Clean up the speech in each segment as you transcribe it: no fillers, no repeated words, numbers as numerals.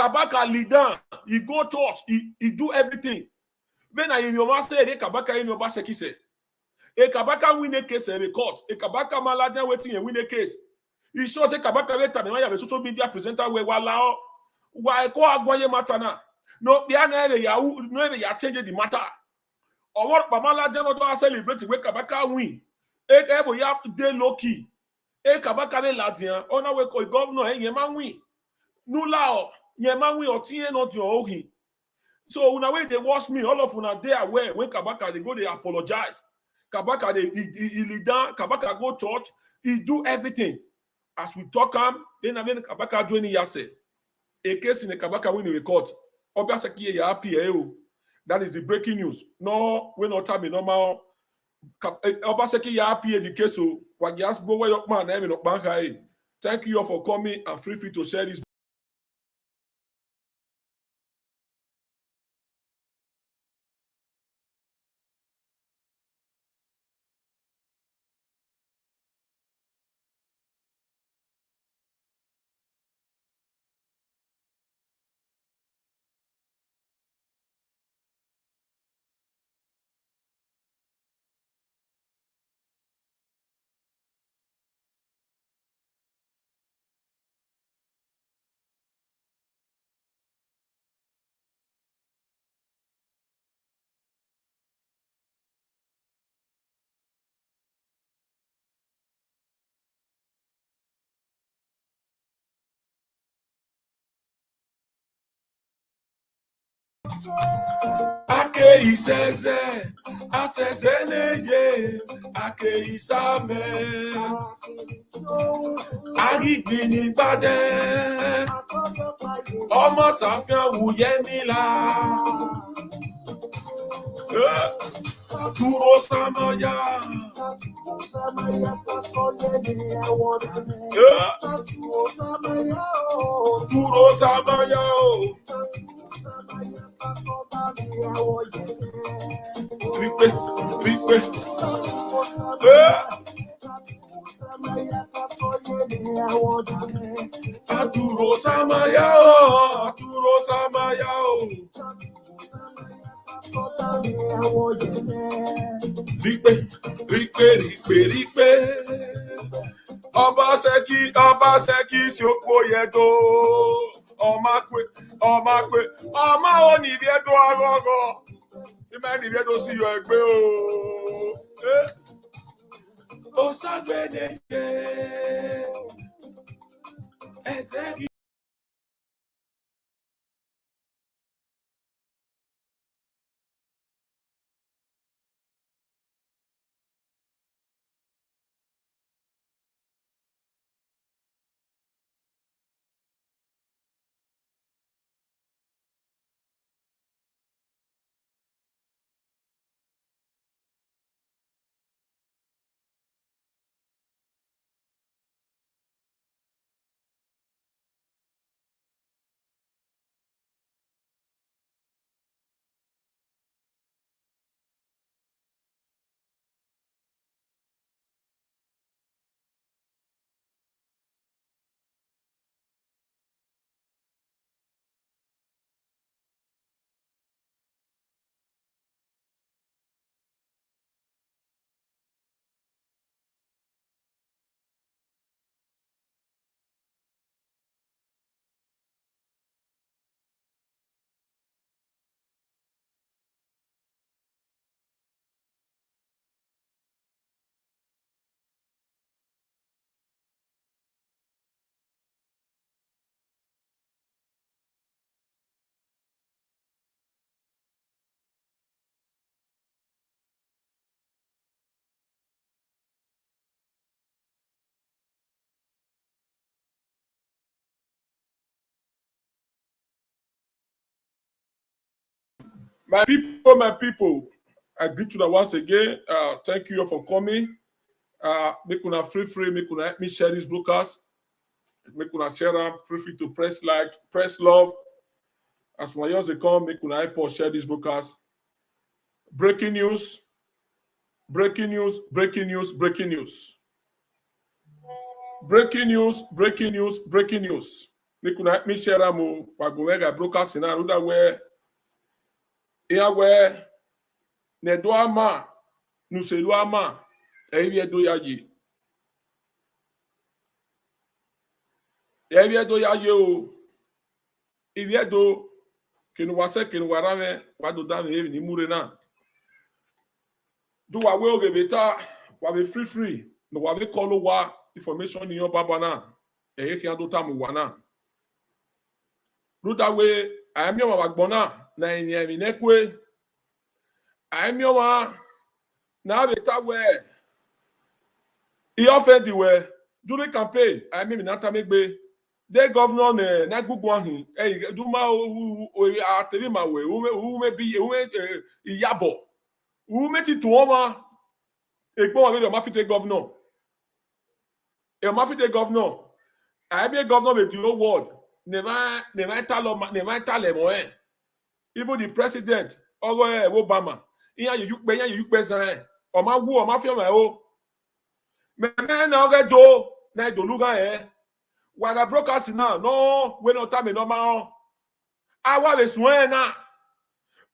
Kabaka leader, he go church, he do everything. When I in your master, Kabaka in your Obaseki say, a Kabaka win a case in a court, a Kabaka Maladia waiting and win a case. He shot a Kabaka later than I have a social media presenter where why call Agboye Matana? No, the other Yahoo, no, they are changing the matter. Or what Maladia not celebrate where Kabaka win. A able yap de low key. A Kabaka Ladian, on our way, governor, and Yaman win. No lao, Yaman win or Tien not your own. So when way they watch me, all of them they aware when Kabaka they go, they apologize. Kabaka he lead down, Kabaka go church, he do everything. As we talk then Kabaka do any yase. A case in the Kabaka win the court. Obaseki ya happy. That is the breaking news. No, we're not having normal. Obaseki ya happy the case. So just go where your man. Thank you all for coming and feel free to share this. Ake iseze, aseze neye, ake isame. Agigbini gbade, ọmọ Ṣàfihàn Wuyemila. Dúró Samaya. Dúró Samaya. Ripe. Aturo Samaya. Ripe. Obaseki si okoyedo. Ọmakwe, ọma oniviedo agogo. Ime niviedo si yo egbe o. Osagbeneye. Ezegi. My people, I greet you once again. Thank you all for coming. Make una free, make una help me share this broadcast. Make una share them, feel free to press like, press love. As my years come, make una help us share this broadcast. Breaking news. Breaking news. Mikuna mi share mo wagomega brokers na ruda we ya we ne do ama nu selu ama ewie do ya ye ewie do ya ye o ewie do kinu wase kinu warame wado dan ni mure na do wa we ogeveta wa be free no wa be call wa information ni your baba na e kian do tam wa na ruda we ayami wa gbona na eni mi nekwe ayami wa na beta we he offered the way during campaign ayami mi nata megbe de governor na gugu ahin do ma o ateri ma we who may be iyabo who met it to oma egbon wa be ma fit governor e ma fit governor ayami governor with the whole world never tell mo even the president ogo Obama iya you pe san o ma wu o ma fi o ma o me na oge do na do luga waga brokers now no we no time no ma awa be sun na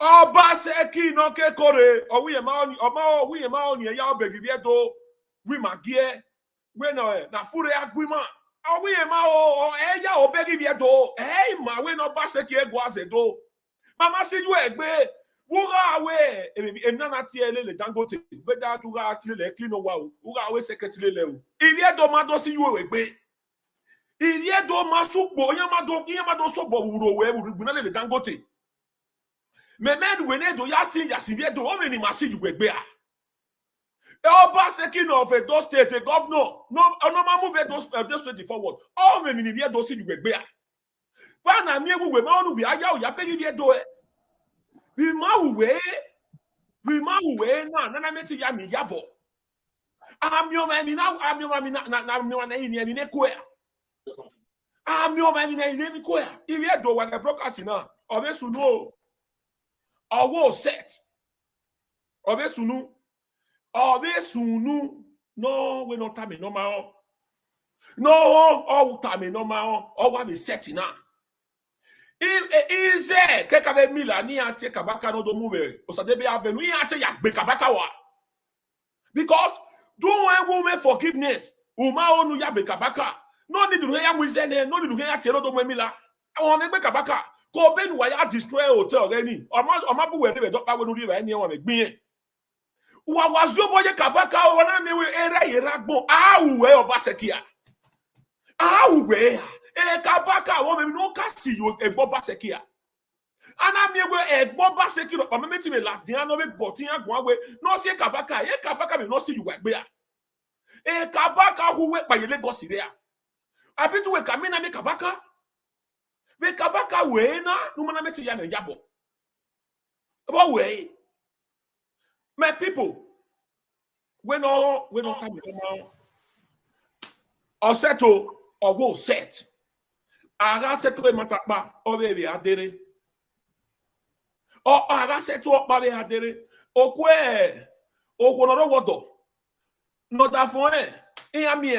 Obaseki no ke kore o wi ma oni ya obegi bi do wi ma gie we no na fure agwima o wi ma o ya obegi bi do ma we no Obaseki egwa do mama si ju egbe wuga we enana tie le Dangote be da tu ga le clean o wa wuga we secretary le o iri do ma do si ju egbe iri do ma sugbo yan ma do so bo wuro we gbuna le Dangote me we ne do ya si bi do o me ni ma si ju egbe a Obaseki of Edo State, a governor, no ma move Edo State forward. Oh, me ni do si ju egbe a fa na mi ewu we ma onu bi aya o ya pe ni do e we ma we na meti ya mi yabo amio ma mi na ni ne ko ya amio ma mi na ni ko ya ibi edo wa the broadcast na obesunu owo set obesunu no we no time no ma no o time no ma o wa be set na ize keka be mila ni ate kabaka no do move osadebe avenu ni ate ya gbe kabaka wa because do we forgiveness uma onu ya be kabaka no need to ya mwizene no need to ya te no do mila awon me gbe kabaka ko be nu wa ya destroy hotel re ni o bu we de do pa we nu ri ba ni won me gbin wa wazo boye kabaka o na me we era yeragbon awu Obaseki awu we kabaka wo me no ka si yo egbo Obaseki ana mi we egbo Obaseki ro pa me ti me latian no be botin agwan we no se kabaka me no si you egbe a kabaka who we pa Lagos ire abi tu we kamina me kabaka we na no mana me ti ya na yabo bo we my people we no time no oseto owo set ara seto e matapa o be adere o ara seto o pa be adere okwe okonoro wodo no da fun iya mi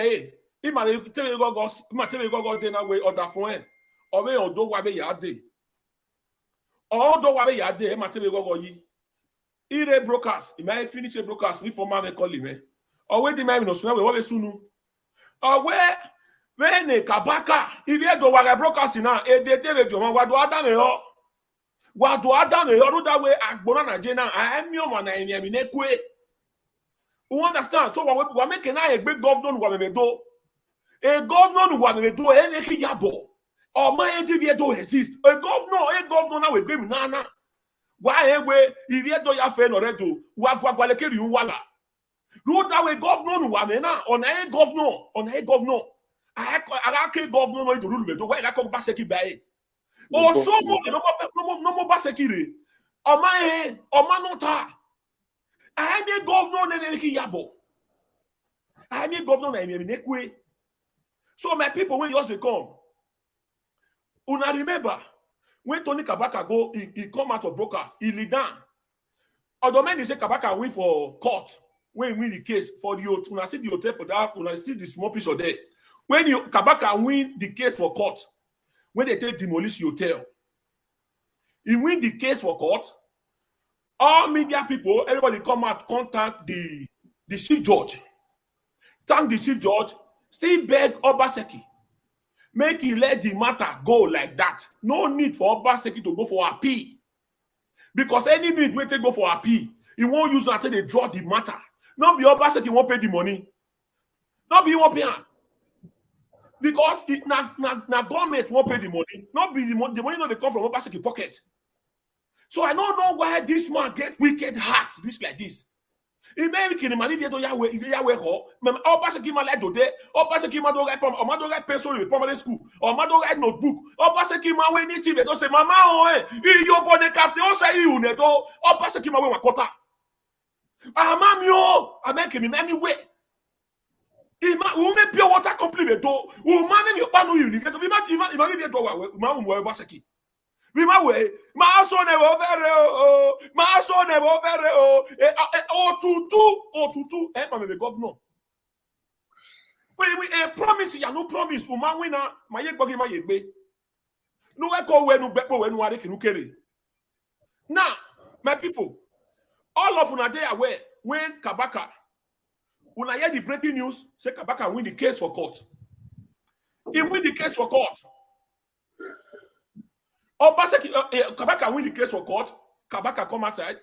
i ma tele gogo de na we oda fun o be odo wa be ya de odo wa be ya de e ma tele gogo yi ire brokers i ma finish a brokers we former me call me o we di ma no suna we wo be sunu o we ne kabaka ibi edo wa brokers na e de jo wa do adame ho ru da we agbona na je na ami o ma na emi mi nekwe. You understand? So we make a big governor who me do. A governor who me do any yabo. Or my individual do exist. A governor now we be nana. Why we if do ya fe no redo. Wa gwaleke ri wala. Road that we governor who me na on a governor. I governor no do rule me do. Why I come Obaseki bae. O so mo no Obaseki re. O ma no ta. I am a governor na yabo. I am a governor na nekwe. So my people, when yours they come, una remember when Tony Kabaka go, he come out of brokers, he lead down. Although many say Kabaka win for court, when he win the case for the hotel, una see the hotel for that, una see the small piece of there. When Kabaka win the case for court, when they take demolish the hotel. He win the case for court. All media people, everybody come out, contact the chief judge. Thank the chief judge. Still beg Obaseki. Make he let the matter go like that. No need for Obaseki to go for appeal. Because any minute when they go for appeal, he won't use until they draw the matter. Not be Obaseki won't pay the money. Not be he won't pay him. Because na government won't pay the money. Not be the money not they come from Obaseki pocket. So I don't know why this man get wicked heart, this like this. He may be money to Yahweh ho. Obaseki man like today. Obaseki man don't write pencil in primary school. Or man don't write notebook. Obaseki man when he they don't say mama oh you born a calf. They don't say you neto. Obaseki man when makota. Mama yo, I make him anyway. Who make pure water complete do? Who man you panu you? Get to imagine the door. Man who Obaseki. Way, my son never over, my son never over, oh, my governor. We a promise, ya no promise, woman winner, my yet buggy my yet. No echo when no bepo when one can carry. Now, my people, all of una day aware when Kabaka, when I hear the breaking news, say Kabaka win the case for court. He win the case for court. Obaseki, Kabaka win the case for court. Kabaka come outside.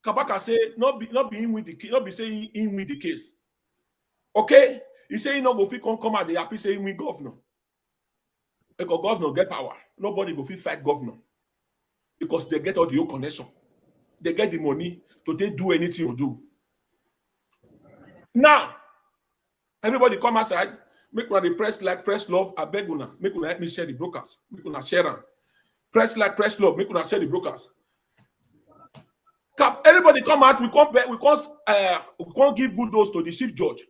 Kabaka say not be him win the case, not be saying him win the case. Okay, he say he not go fit come out. They happy say he win governor. Because governor get power. Nobody go fit fight governor because they get all the whole connection. They get the money to they do anything you do. Now, everybody come outside. Make una the press like press love. I beg una. Make una help me share the brokers. Make una share them. Press like press love. Make una share the brokers. Everybody come out. We can't give good dose to the chief judge.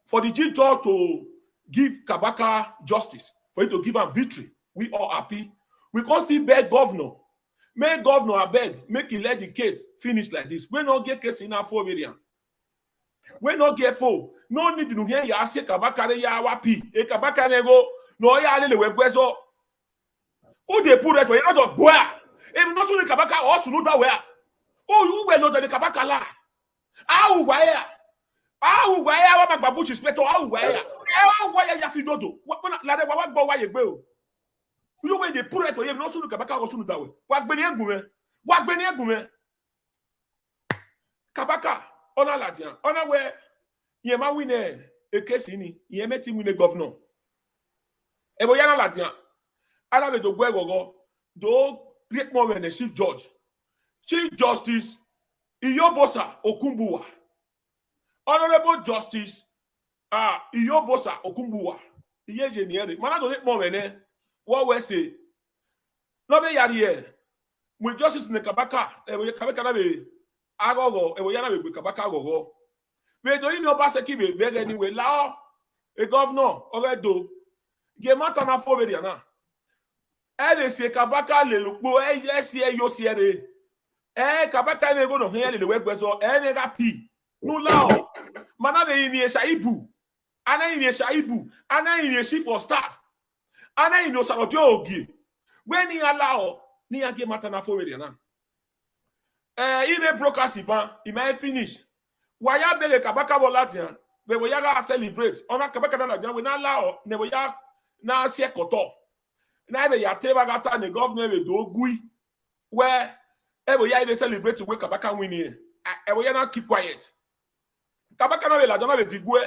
For the chief judge to give Kabaka justice, for it to give him victory, we all happy. We can't still beg governor. Make governor I beg. Make him let the case finish like this. We not get case in our 4 million. We not get full. No need to hear ya say Kabaka ya wapi. E Kabaka nego no ya le wegwezo. Who they put that for you not boy. If not so the Kabaka also know that where. Oh you were not the Kabaka la. Ah where. Ah where wa magbabuchi inspector ah where. Eh where ya fi dodo. La de wa gbo wa ye gbe o. You when they put it for you not so the Kabaka also know that way. Wa gbe ni egun me. Wa gbe ni egun me. Kabaka ona ladian. Ona where ye ma win a case ni ye meti win a governor e bo yana ladian ala be do gwe gogo do great more than the chief justice Iyobosa Okumbuwa, honorable justice Iyobosa Okumbuwa iye jeniere mana do great more than what we say no be yari here we justice ne Kabaka e bo Kabaka na be agogo e bo yana be Kabaka agogo. We don't know Obaseki be beg anyway. Lao a governor already get matter na for very na. E say Kabaka le lupo e yes ye yo siere. Kabaka le go no here le we gbeso e ne rapi. No lao. Mana be ini shaibu. Ana ini shaibu. Ana ini chief for staff. Ana ini sarojo ogi. When he allow ni age matter na for very na. Ire brokasipan, he may finish. Why ya bele Kabaka volatian? We will ya celebrate. Ona Kabaka na la we na la ne we ya na sie koto. Na be ya teba gata ne governor we do gui. Where e we ya celebrate we Kabaka win here. E we ya na keep quiet. Kabaka na we la jona we digwe.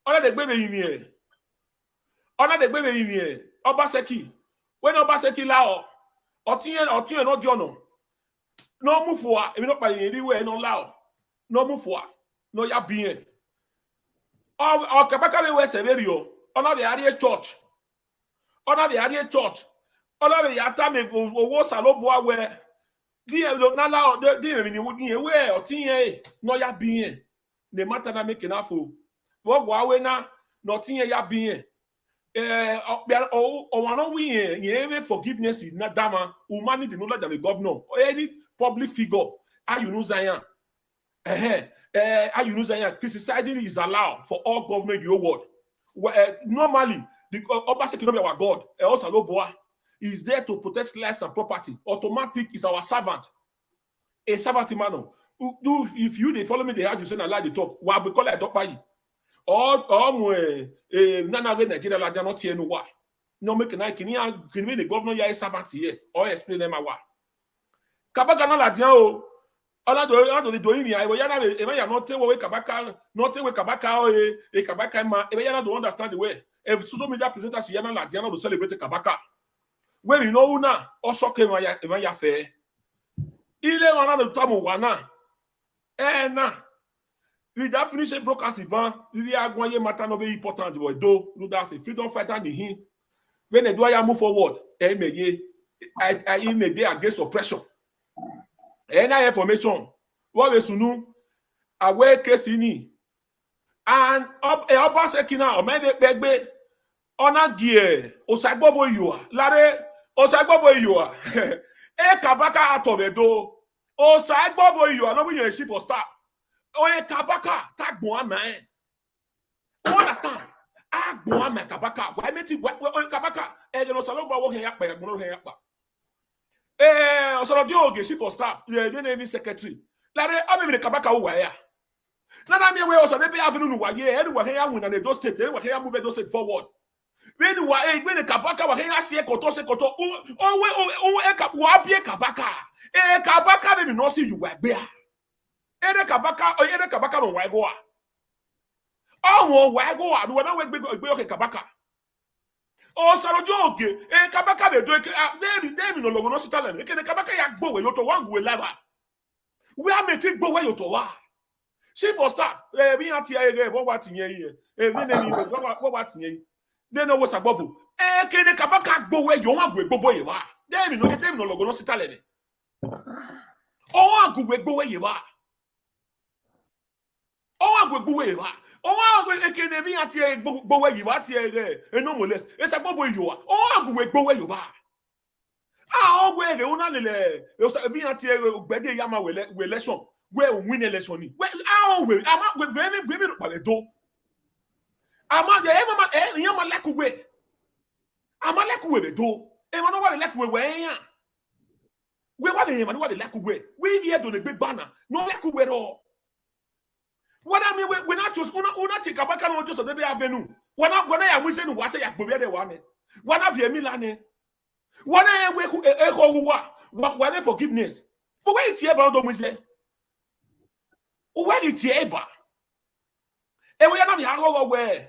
Ona de gbe be yin here. Ona de gbe be yin here. Obaseki. When Obaseki la o. Otiyen no jono. No move for. E no pa yin we no la. No move for. No ya bien. Or Kabaka we severio. Ona the area church. Ona the area church. Ona the yata me owo salobo where di na la di ni wodi we otinye no ya bien. Ne matter na make na fo. Wo gwa we na no tinye ya bien. O wan we yen forgiveness is na dama humanity no let the governor or any public figure. How you know Zion? How you know Zion? Criticizing is allowed for all government in your world. Normally, The Obaseki no be our God. Also no boy. He's there to protect lives and property. Automatic is our servant. A servant man. If you they follow me, they have to say a lie they talk. Why we call it talk by or Nana Nigeria la not here no why. No make an can the governor ya servant here or explain them why. Kabaka na la dia o. Ona do doing ya we yana e ya not tell we Kabaka not tell we Kabaka o e Kabaka ma e yana do understand the way. If social media presenters yana la dia no to celebrate Kabaka. When you know na also came ya fair. Ile wana de tamu wana. Na. We that finish a broadcast ban. We are going to matter no very important. Do that's a freedom fighter in him. When they do I move forward, I may be against oppression. Any information, what we sunu away case ini and up Obaseki now, men de begbe ona gie osagbovo yiwa lare osagbovo yiwa Kabaka out of Edo osagbovo yiwa no be chief of staff Kabaka tagbon ama understand agbon ama Kabaka why meti Kabaka no salogba wo hen yakpa yagbon hen yakpa osoro dioge chief of staff the navy secretary lare ameme Kabaka wo ya na me we also dey avenue no wa ye anywhere hen ya win na Edo state anywhere hen ya move Edo state forward. When the Kabaka wa here see koto se koto we Kabaka Kabaka me no see you wa gbe a Kabaka no wa go a wa go a do na we gbe Kabaka o saro joke Kabaka be do dey no logo no sit talent the Kabaka ya gbo we yoto wan go lava we am ti gbo we yoto wa chief of staff we ati what yen here me what yen they know what's above you. Can the Kabaka go where you want to go where you are? Them no logo no sit talent. Oh, go where you are. Oh, go where you are. Oh, can they be at here go where you are here? No more less. It's above where you are. Oh, go where you are. Ah, where the owner le be at here Ogbeti Yama we election where win election. Where we am do. Ama de ema yama lekuwe. Ama lekuwe do. Ema no wa lekuwe we yan. We wa de ema no wa lekuwe. We here do the big banner. No lekuwe ro. What I mean we not just una take Kabaka no just dey avenue. When ya we say no what ya gbobe de wa ne. When have you milane. When we what they forgiveness. But when it's here about do we say. When it's here ba. E we na me hago we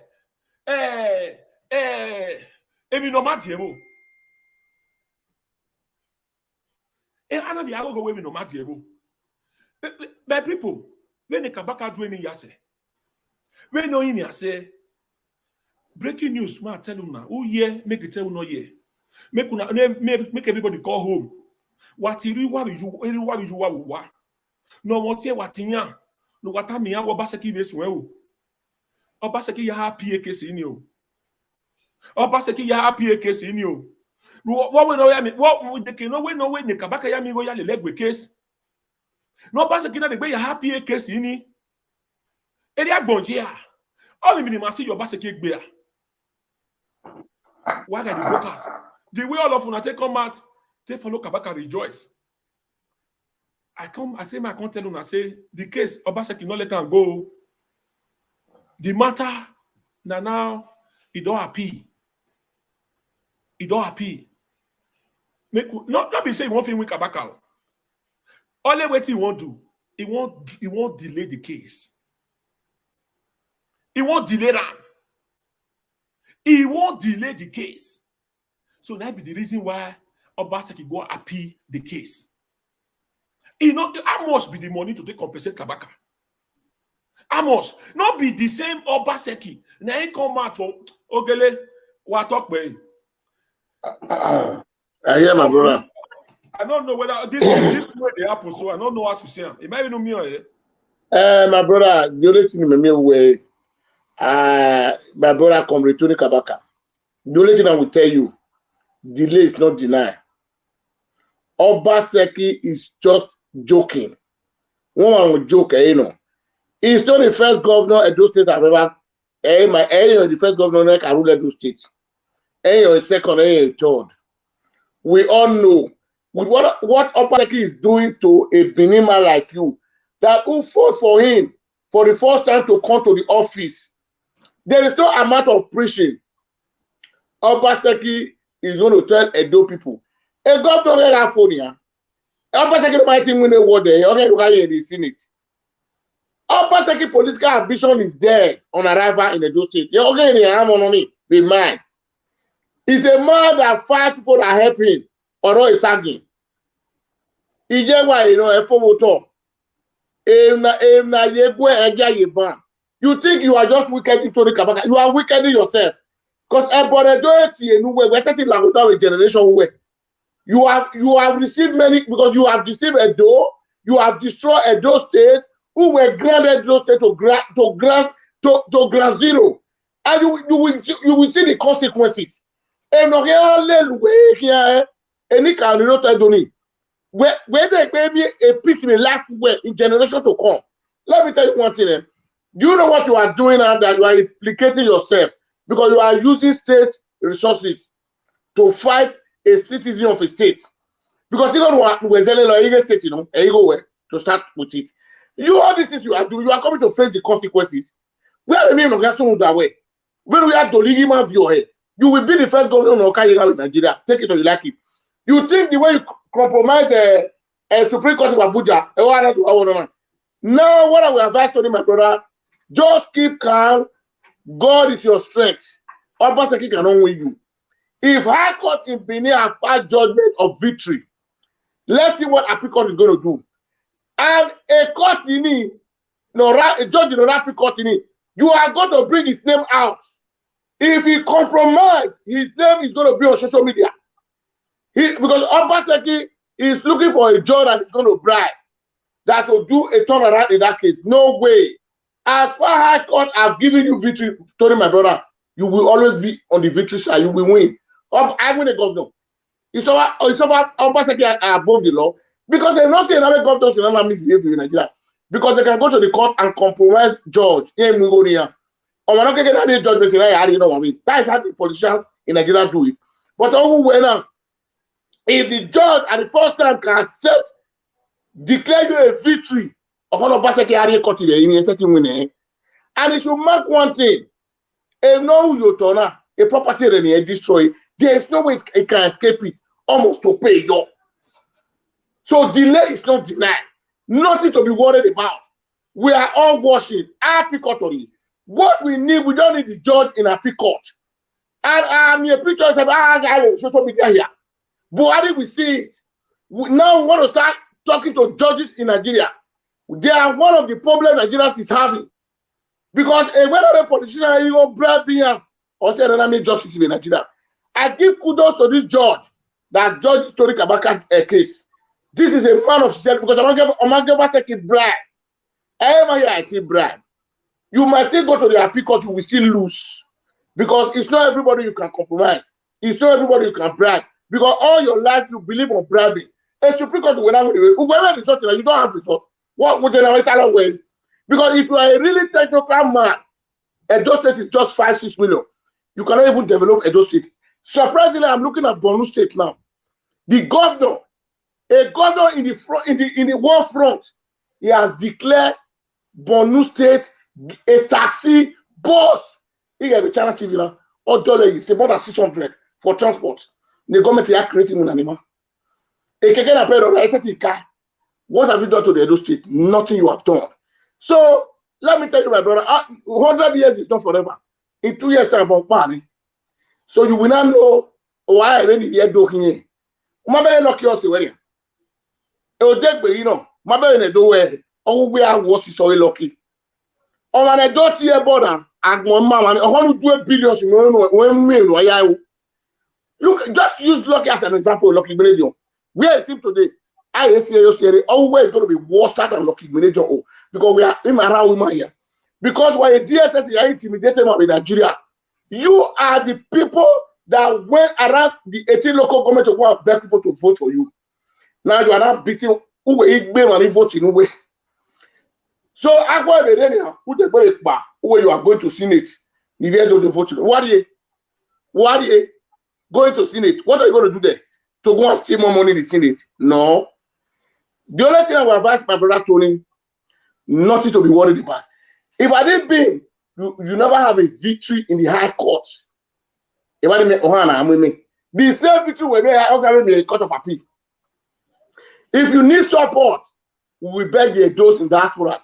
emi no madiebo ana bi ago we no madiebo my people when the Kabaka do any yase we no yin yase breaking news ma tell una who here make it tell una here make una make everybody call home what you wa no what here what yan no what am yan Obaseki be so o Obaseki ya happy case ni o. Obaseki ya happy case ni o. What we know ya me what they can no way ni Kabaka ya mi go ya le legwe case. No Obaseki na de gbe ya happy case ni. Eri agbonje a. All me ma see your Obaseki gbe a. Why are the brokers? The way all of una take come out, take follow Kabaka rejoice. I say my content una say the case Obaseki no let am go. The matter now it don't appeal. It don't appeal. Not be saying one thing with Kabaka. Only what he won't do, he won't delay the case. He won't delay that. He won't delay the case. So that be the reason why Obaseki go appeal the case. How much be the money to take compensate Kabaka? Amos, not be the same Obaseki. Now he come out for Ogele. What talk by? I hear my brother. I don't know whether this way they happen, so I don't know how to say him. It might be no me or my brother, the only thing in me way, my brother come return Kabaka. The only thing I will tell you, delay is not denied. Obaseki is just joking. One will joke, you know. He's not the first governor Edo State I've ever. The first governor I rule Edo State. and you're a second, and you're a third. We all know with what Obaseki is doing to a Benin man like you, that who fought for him for the first time to come to the office. There is no amount of preaching Obaseki is going to tell Edo people. A governor in California, Obaseki might win a war there, okay, in the Senate. Obaseki political ambition is there on arrival in Edo State. You're okay in the arm on it, be mine. He's a man that 5 people that help him, or not is sagging. He just why you know a photo. You think you are just wicked into the Kabaka. You are wicked in yourself. Because we're setting like a generation way. You have received many because you have deceived Edo, you have destroyed Edo State, who were granted Edo State to grant zero. And you will see the consequences. And any can where they maybe a piece in the last way in generation to come. Let me tell you one thing. Do you know what you are doing now that you are implicating yourself because you are using state resources to fight a citizen of a state? Because you don't know state, you know, and you go where to start with it. You all these things you are doing, you are coming to face the consequences. Where we mean that way. When we are to leave your head, you will be the first governor of Nigeria. Take it or you like it. You think the way you compromise a Supreme Court of Abuja? Now, what I will advise to you, my brother, just keep calm. God is your strength. Obaseki cannot win you. If High Court in Benin have passed judgment of victory, let's see what Appeal Court is going to do. And a court in it, a judge in an Appeal Court in it, you are going to bring his name out. If he compromise, his name is going to be on social media. Because Obaseki is looking for a judge that is going to bribe, that will do a turnaround in that case. No way. As far as High Court have given you victory, Tony, my brother, you will always be on the victory side. You will win. I win a governor. It's over Obaseki above the law because they not say another governors in another misbehave in Nigeria because they can go to the court and compromise judge. That is how the politicians in Nigeria do it. But now, if the judge at the first time can accept, declare you a victory of one of Obaseki area court in a certain winning, and it should mark one thing: if no you turn a property and destroy, there is no way it can escape it, almost to pay you. So delay is not denied. Nothing to be worried about. We are all watching Appeal Court. What we need, we don't need the judge in Appeal Court. And your picture said, I will social media here. Buhari, we see it. Now we want to start talking to judges in Nigeria. They are one of the problems Nigerians is having. Because whether a politician you go bribe here or say another justice in Nigeria, I give kudos to this judge that judge Story Kabaka case. This is a man of self because Obaseki bribe. Ever here I take bribe. You might still go to the Appeal Court, you will still lose. Because it's not everybody you can compromise. It's not everybody you can bribe. Because all your life you believe on bribing. A Supreme Court will not whoever result, you don't have result. What would generate that way? Because if you are a really technocrat man, Edo State is just 5-6 million. You cannot even develop Edo State. Surprisingly, I'm looking at Borno State now. The governor, a governor in the front, in the war front, he has declared Borno State a taxi bus. He have a China TV now. Or dollar is more than 600 for transport. The government is creating an animal. What have you done to the Edo State? Nothing you have done. So let me tell you, my brother, 100 years is not forever. In 2 years' time, I'm so you will not know why I really hear doing here. My baby lucky us where it will take me, you know. My baby in the way, oh, we are was so lucky. On an adult year border, and one man, 112 billion, you know, when we look, just use lucky as an example, lucky million. Where is him today? I say always going to be worse than lucky manager because we are in around women here. Because when a DSS is intimidating in Nigeria, you are the people that went around the 18 local government to go and beg people to vote for you. Now you are not beating who will vote in way. So I go ahead who they go where you are going to Senate. You hear the vote. What do you? going to Senate. What are you going to do there? To go and steal more money in the Senate? No. The only thing I will advise my brother Tony, nothing to be worried about. If I didn't be, you never have a victory in the high courts. If I didn't, the same victory will be a court of appeal. If you need support, we will beg the Edos in diaspora.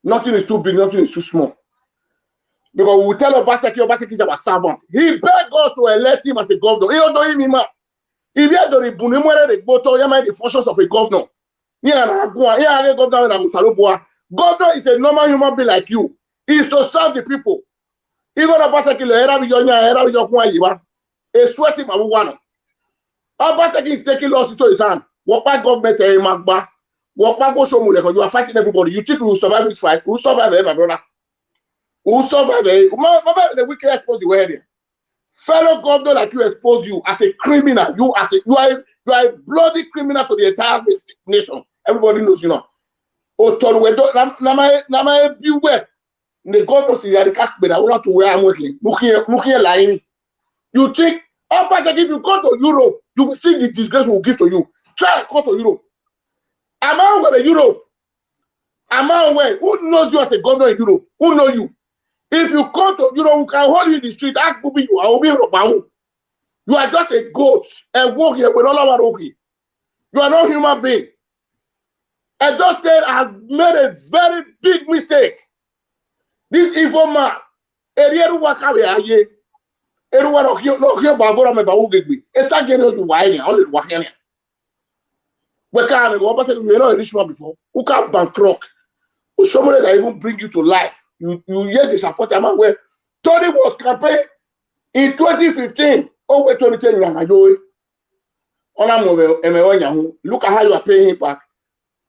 Nothing is too big, nothing is too small. Because we will tell Obaseki is our servant. He begged us to elect him as a governor. He don't know him. If you have the functions of a governor, governor is a normal human being like you. He is to serve the people. Even Obaseki a sweating Obaseki is taking laws into his hand. What by government you are fighting everybody. You think you will survive this fight? Who will survive my brother? Who will survive the wicked expose you were there. Fellow governor like you expose you as a criminal. You are a bloody criminal to the entire nation. Everybody knows you know. The governor see the cash, but I will not to where I'm working. Looking lying. You think if you go to Europe, you will see the disgrace we will give to you. Try to go to Europe. Am I aware of Europe? Am I aware? Who knows you as a governor in Europe? Who knows you? If you come to Europe, we can hold you in the street. Ask you are just a goat. And walk here with all our walking. You are not a human being. And just said I have made a very big mistake. This evil man, everyone we can't go back. You're not a rich man before. Who can bankrupt? Who somebody that even bring you to life? You hear the support among where Tony was campaign in 2015. Over 2010, look at how you are paying him back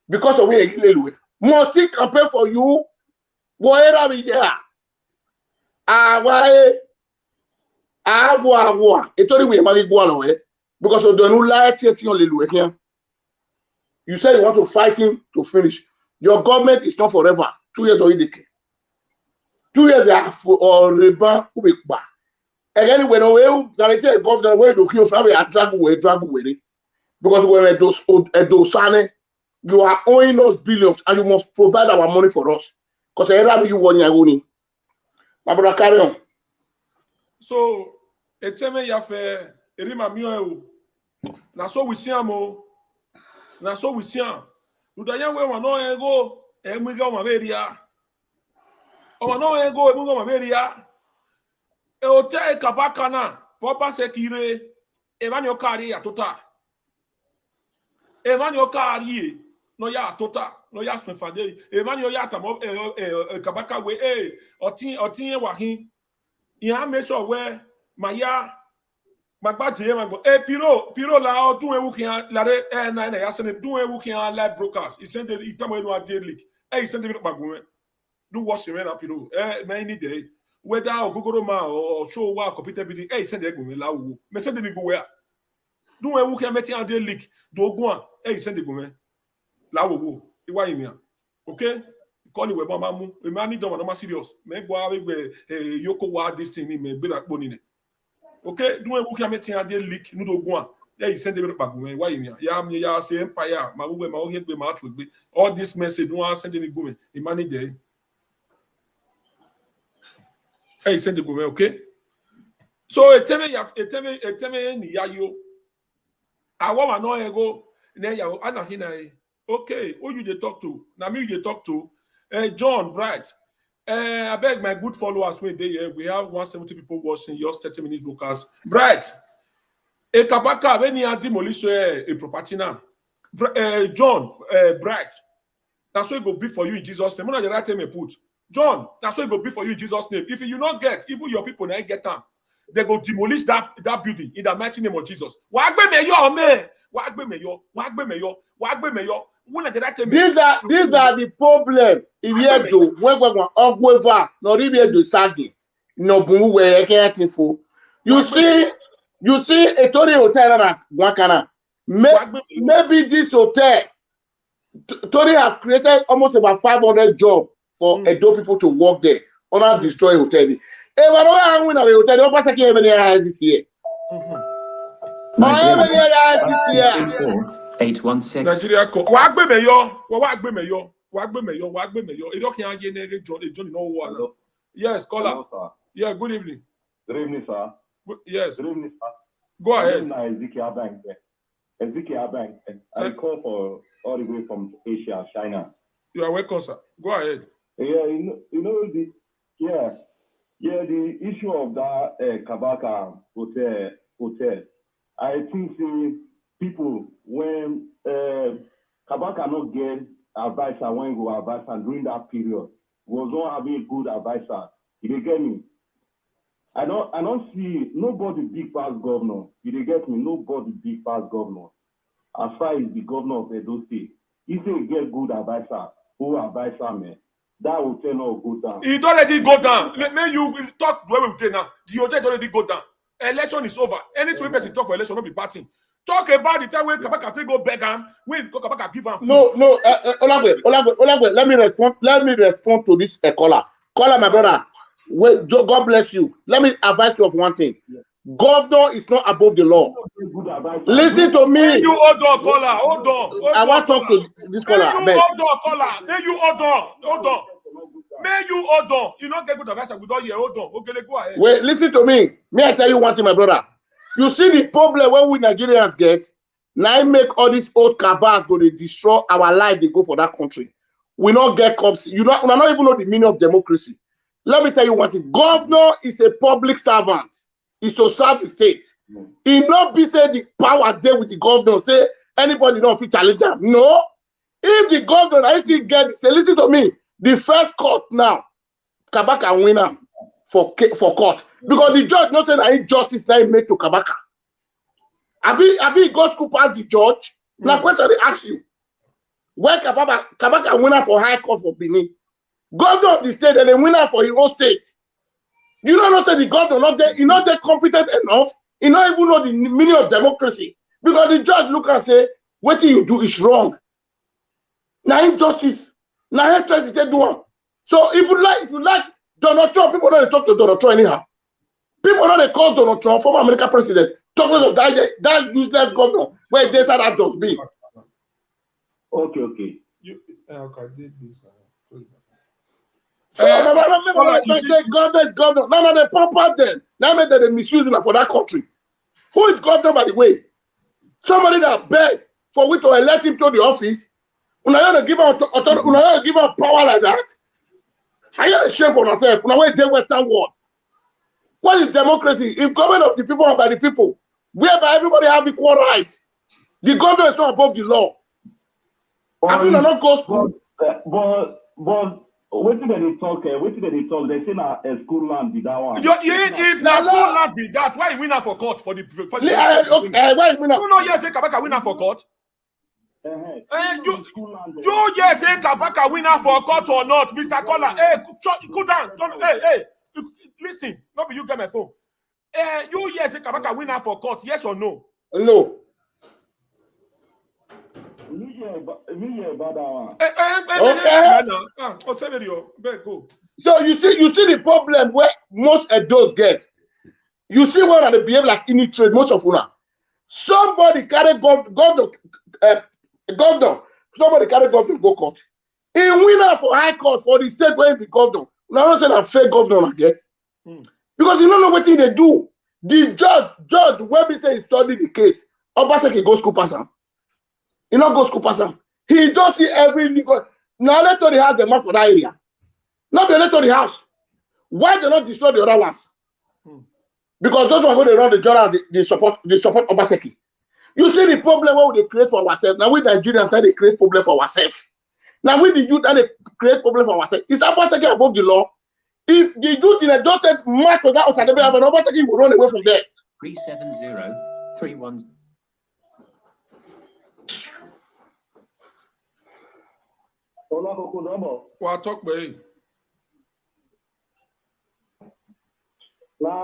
because of where he must he campaign for you? Whatever we there. It's only we might go away because of the new light here. You say you want to fight him to finish. Your government is not forever. 2 years or 2 years or reba ubekba. Again, when we guarantee government where to kill family drag away because when those you are owing us billions and you must provide our money for us. Because every you want your my brother carry on. So eteme ya fe erima mio na so we see am. Na so we see am. Udaya we wa no ego emwiga ma beria. O wa no ego emwiga ma beria. E o te kabaka na Obaseki re e mani o kari ya tota. E mani o kari no ya tota no ya swefade e mani o ya tamo kabaka we otin wa hin. Ya make sure we maya magbaje magbo piro la odun ewu kian lare na ya se ne dun ewu kian live broadcast he send the tamo enu ade leak he send me pagbo do wash me na piro many day whether ogogoro ma or show wa computer bidding he send egbo me la wo me send me go where dun ewu kian meti ade leak do ogun he send egbo me la wo iwa yin okay call you we ma mu e ma ni don na serious me gbo awe yoko wa this thing ni me gbe na po ni ne. Okay, do we can make a leak? No do go. Yeah, you send it back. Why you ya say empire, my ube, my own be my be all this message. No one send any go. The money there. Hey, send the go. Okay. So eteme ni yayo. I want no ego. Ne yayo anahina. Okay, who you dey talk to? Na me you dey talk to. John Bright. I beg my good followers, we have 170 people watching your 30-minute broadcast. Bright, a kabaka when you demolish a property now. John, Bright, that's what it will be for you in Jesus' name. I'm not the right time I put. John, that's what it will be for you in Jesus' name. If you not get, even your people not get them, they go demolish that building in the mighty name of Jesus. These are the problem. If you do when Ogweva, not even do sagi, no boom where you can't info. You see a Tony hotel na Wakana. Maybe this hotel Tony have created almost about 500 jobs for Edo people to work there. On our destroy hotel. If I don't win a hotel, Obaseki even has this year. Nigeria call. Wagbe meyo. Wagbe meyo. Wagbe meyo. Wagbe meyo. You don't hear any John no one. Yes, caller. Hello, sir. Yeah, good evening. Good evening, sir. Yes. Good evening, sir. Go ahead. Ezekiel Bank. Ezekiel Bank. I call for all the way from Asia, China. You are welcome, sir. Go ahead. Yeah, the issue of that Kabaka hotel. I think people when Kabaka not get advisor when go advisor during that period was not having a good advisor. You get me? I don't see nobody big past governor. You get me? Nobody big past governor. As far as the governor of Edo State, if they get good advisor, who advisor man, that will turn out go down. It already go down. Let me you talk where we take now. The hotel already go down. Election is over. Anytime person talk for election, not be party. Talk about the time when Kabaka take go beg him, when Kabaka give him food. No, Olagwe, let me respond to this caller. Caller, my brother. Wait, God bless you. Let me advise you of one thing. Yeah. Governor is not above the law. Listen to me. Hey, you hold on, caller. Hold on. I want to talk to this caller. May you hold on, caller. May you hold on. Hold on. May you hold on. You don't get good advice with all your hold on. Okay, go ahead. Wait, listen to me. May I tell you one thing, my brother? You see the problem when we Nigerians get, now make all these old cabals go to destroy our life, they go for that country. We not get cops. We not even know the meaning of democracy. Let me tell you one thing. Governor is a public servant. Is to serve the state. He not be say the power there with the governor. Say anybody not fit challenge him. No. If the governor actually get say, listen to me. The first court now, Kabaka winner for court. Because the judge not saying any justice now make to Kabaka. Abi go school pass the judge. Now question they ask you. Where Kabaka winner for high court for Benin? Governor of the state and a winner for his own state. You don't know that the governor not there, not that competent enough. He not even know the meaning of democracy. Because the judge look and say, what you do is wrong. Now injustice. Now hatred is they do. So if you like Donald Trump, people don't talk to Donald Trump anyhow. People don't call Donald Trump, former American president, talking of that useless governor where they said that just be. Okay. So governor is governor. No, they pump out them. Now that they misuse him for that country. Who is governor, by the way? Somebody that begged for we to elect him to the office. Una going to give him authority, una going to give him power like that. I got a shame for myself. Una way the Western world. What is democracy? If government of the people and by the people, whereby everybody have equal rights, the governor is not above the law. I mean, not go school. But what did they talk? They say na a school land be that one. If na school land be that, why you winner for court for the? Why you winner? You know, yes, say Kabaka winner for court. You yes, say Kabaka winner for court or not, Mr. Caller? Hey, cool down. Hey, listen. Not be you get my phone. You yes, say Kabaka winner for court? Yes or no? No. So you see the problem where most of those get. You see where they behave like any trade, most of una. Somebody carry governor, somebody carry governor go court. He winner for high court for the state where he be governor. Now don't say that fake governor again. Because you don't know what thing they do. The judge, when we say he studied the case, Obaseki go school pass him. He not go school pass him. He don't see every legal. Now let the house the map for that area. Not the let the house. Why they not destroy the other ones? Because those ones when they run the journal, they support Obaseki. You see the problem what they create for ourselves. Now we Nigerians they create problem for ourselves. Now we the youth they create problem for ourselves. Is Obaseki above the law? If the youth in a dotted match of that Obaseki will run away from there. 37031. Well, talk by. Because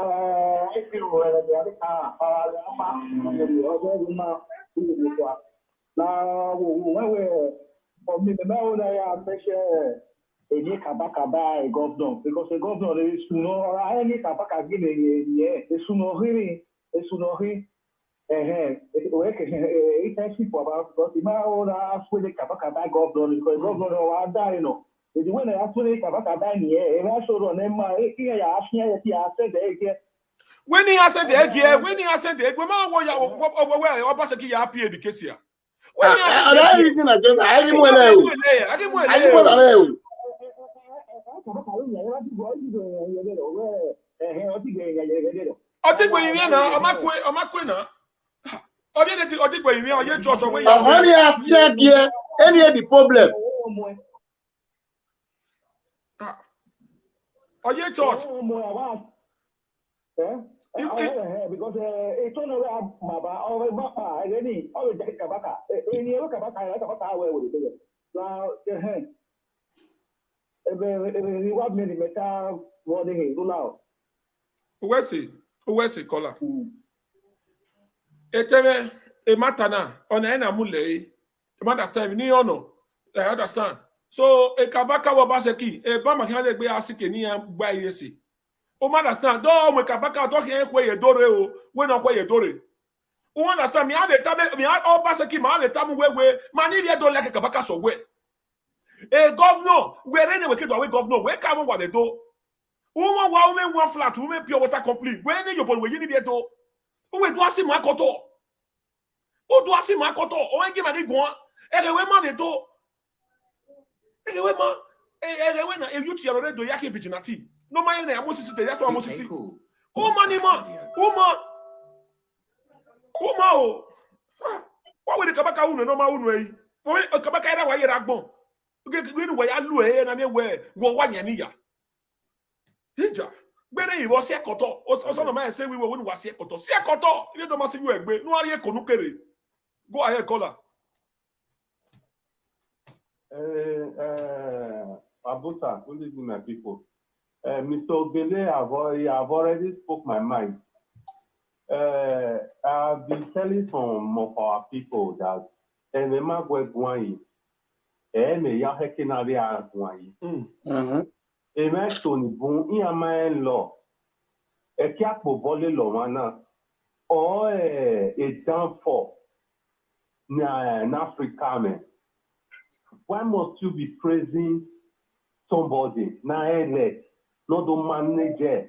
the governor is no or any Kabaka giving a suno hearing esunohi it's actually about because the man who asked for the Kabaka governor because governor was dying. The when I asked for the Kabaka dying here, and I showed on them, here I asked me, I said, when he has said the egg here, when he has said the egg, where Obaseki ya happy the case here. When he has said the egg, I think when you know, I'm a I think when you know, you just away. Honey, after here, any of the problem. Are you church? Because it's on around Maba or Baka, any always Kabaka. In your Kabaka, where would it now? Reward me the metal warning now. Where's it, caller? Eteme, a matana, on an amule, you understand? Ni ono, I understand. So, a Kabaka Obaseki, a Bama can be asking by yesi. O understand? Don't make Kabaka talking where you dore, when not where you dore. O understand? Me, I the time, me, all Baseki, man, the time where, man, if you don't like a Kabaka, so where. A governor, where anyway, governor, where come what they do? Woman, one flat, woman, pure water complete. When you put where you need to do. Who do I see my koto? Who do I see my koto? Oh, I give my go on. Anyway, man, they do. Anyway, man, if you tell already do yaki vigilante. No man, I must see. That's what I must see. Oh, money, man. Oh, what will the Kabaka uno no ma uno? When a Kabaka era wa yera gbon. Get way alu na me we wo wa nya niya. Hija. Bene iwo se koto. Also no man say we won wa se koto. Se koto. You don't must you egbe. No ari ekonu kere. Go ahead, caller. Abusa, good evening, my people. Mr. Ogbele, I've already spoke my mind. I've been telling some of our people that Enema Gwegwai, Ene Yahekinari Agwai. Tony Boon, Iamain law, a Kiapo Bole Lomana, or a downfall in Africa, man. Why must you be praising somebody? Not the manager.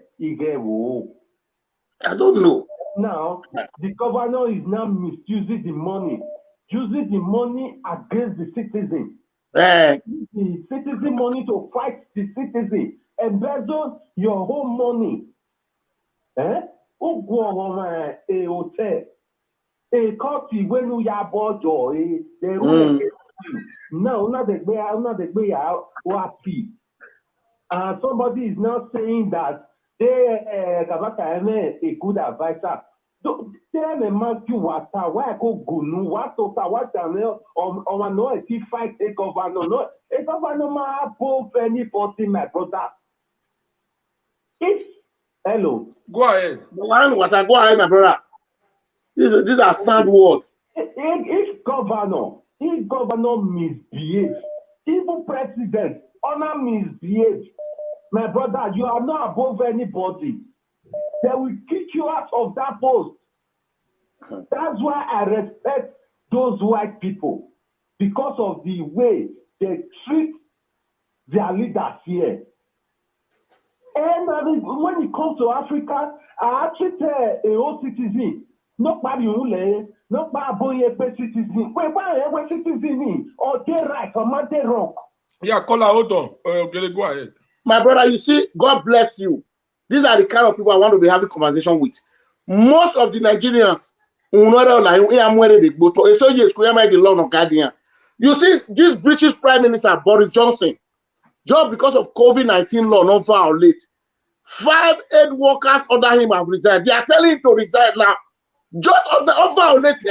I don't know. Now, the governor is now misusing the money, using the money against the citizen. The citizen money to fight the citizen. Embezzle your home money. Who go on a hotel? A coffee when you are bored, they no, not the way out. And somebody is now saying that they Kabaka a good advisor. Tell me, Matthew, why I go Gunu, what or no, if he fight a governor, no, a governor might both any 40, my brother. Hello. Go ahead. Go ahead, my brother. These are stand words. If governor misbehaves, even president, honor misbehaves, my brother, you are not above anybody. They will kick you out of that post. That's why I respect those white people, because of the way they treat their leaders here. And when it comes to Africa, I actually tell a whole citizen, not by you, not by boy citizen. Wait, citizen or they right or not they wrong. Yeah, caller, hold on. Go ahead. My brother, you see, God bless you. These are the kind of people I want to be having conversation with. Most of the Nigerians, you see, this British Prime Minister Boris Johnson, just because of COVID-19 law, not violate. 5 aid workers under him have resigned. They are telling him to resign now. Just violate.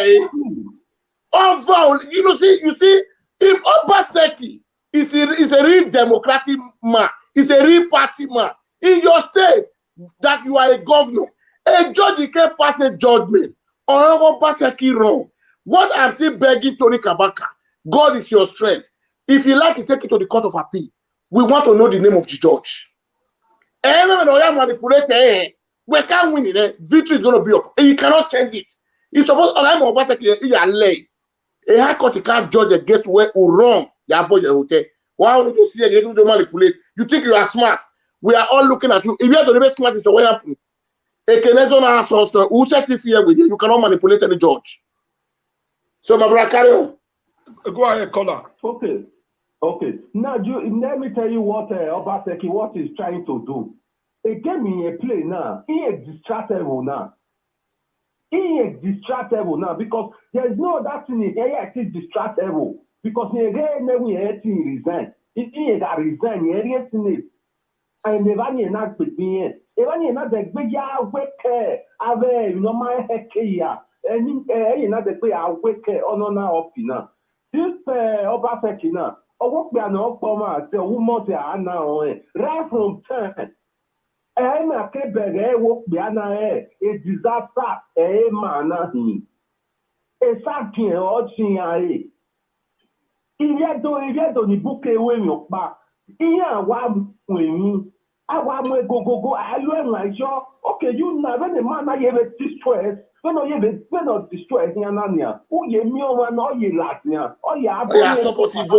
You see, if Obaseki is a real democratic man, is a real party man, in your state that you are a governor, a judge can pass a judgment on Obaseki wrong. What I'm still begging Tony Kabaka, God is your strength. If you like to take it to the court of appeal, we want to know the name of the judge. We can't win it. Victory is going to be up. And you cannot change it. It's supposed to be Obaseki. A high court can't judge against where wrong. Why would you see you to manipulate? You think you are smart. We are all looking at you. If you are the best smart, it's what happened. Who set it here with you? You cannot manipulate any judge. So, my brother, carry on. Go ahead, caller. Okay. Now, let me tell you what Obaseki, what he's trying to do. He gave me a play now. He is distractible now. Because there's no other thing in here. It is distractible. Because he resign. He got resign. He resign. And the one not with me. The one not the big wake. Ave, my heck here. And you not the big wake on our opinion. This Obaseki now. I work by no format. The woman they are now right from 10. I'm a kebere work behind a disaster. Man, a sakin or chin. If you don't book away your back, yeah, one when I want go. I learn like sure. Okay, you never the man I have a distress. When I have a distress in Anania, who ye me over no ye Latina, or ya supportive.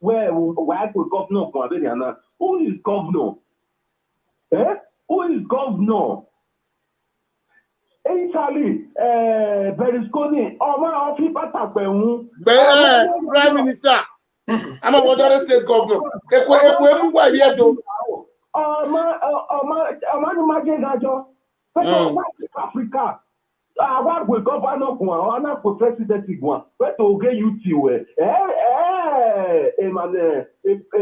Where governor for Adriana? Who is governor? Who is governor? Italy, Berlusconi, Oma Ofipata Prime Minister. I'm a Water State Governor. Africa. I will governor one, I will president one. But to get you to a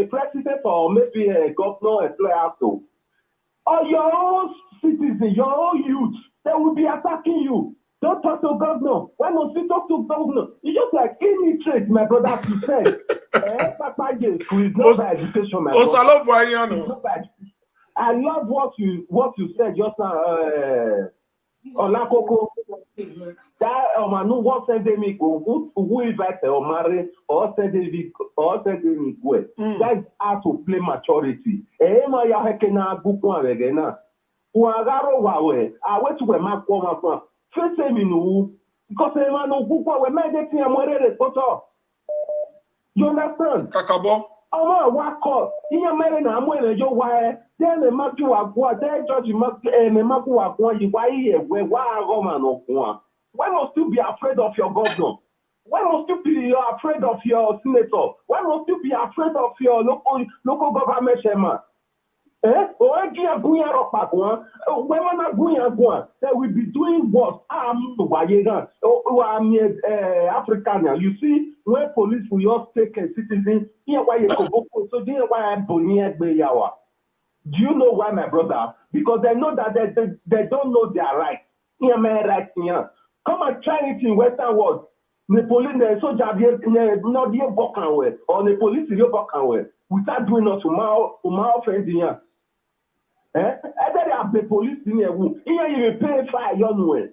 president or maybe a governor, a player too. Or your own citizens, your own youth, they will be attacking you. Don't talk to governor. Why must you talk to governor? You just like illiterate, my brother. You said, Papa, yes, it's not by education, my brother. I love what you said just now. Olakoko, that man what send me go who invite or marry or send me go. That's how to play maturity. Ma ya hekena gugu avegena. Uagaro wawe. I went to a map for first me no because man no gugu we made it here more photo. You understand? Kakabo. Wako. Iya mere na amwe jo wa. Then the matu akwa, then judge maku akwa, you why here, where woman of one. Why must you be afraid of your governor? Why must you be afraid of your senator? Why must you be afraid of your local government chairman? They will be doing what? African. You see, when police will just take a citizen, here why you so here why I do you know why, my brother? Because they know that they don't know their rights. Here, my rights here. Come and try it in Western world. The police, the soldier, not here walking away, or the police here walking away. Without doing us to my friends here. Either have the police in here, here you will pay fire your way.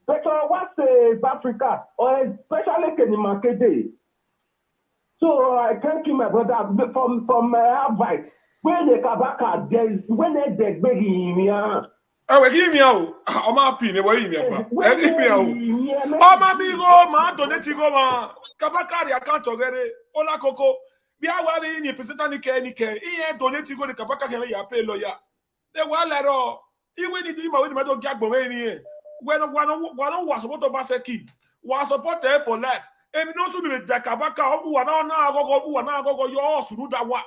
But what's Africa, or especially in the market day. So I thank you, my brother, from my advice. When the Kabaka days, when they begging me, give me out. I'm happy. Give me out. Oh, mommy, go, man, donate go, man. Kabaka, I can't get it. Ola Coco. Be aware in your president, Nike. He donate go the Kabaka can pay lawyer. They were let all. Even if you with my dog Gagbo here. When one was about Obaseki was supported for life. And no to be the Kabaka who are now go your through that one.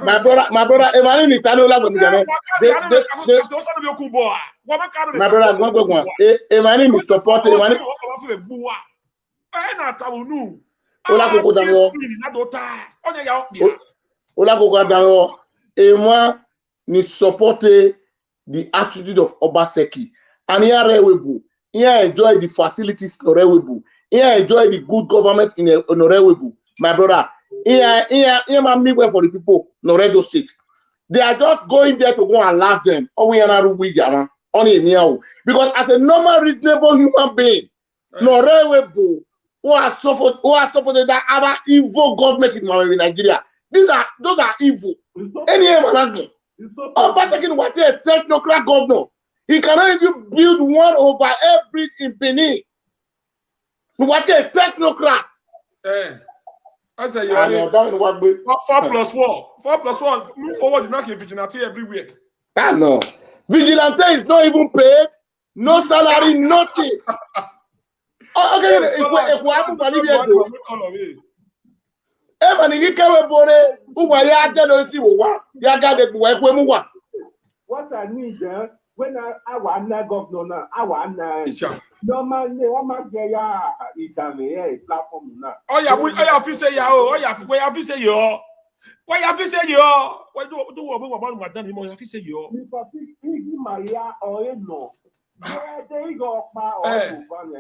My brother, Emmanuel Nitanola when my brother is not going. Emmanuel is supporting Emmanuel. Ola Koko Dango. Ola Koko Dango. Et moi, ni supporter the attitude of Obaseki. And here Rewebu. Here enjoy the facilities in Rewebu. Here enjoy the good government in Orewebu, my brother. Here man midway for the people in Oredo State. They are just going there to go and laugh them. Because as a normal, reasonable human being, Orewebu, who has supported that other evil government in Nigeria. Those are evil. Any man, Obaseki was a technocrat governor. He cannot even build one over every in Benin. What a technocrat. I say And you're 4+4. Move forward, you're not vigilante everywhere. I know. Vigilante is not even paid, no salary, nothing. Okay, if we happen to live what I need when I want governor, I want normally one get platform now. Oh yeah, I have to say ya. Oh yeah, we have to say yo. Why have to say yo? Why do about madam? You have to say yo. Because Maria or no. There you go,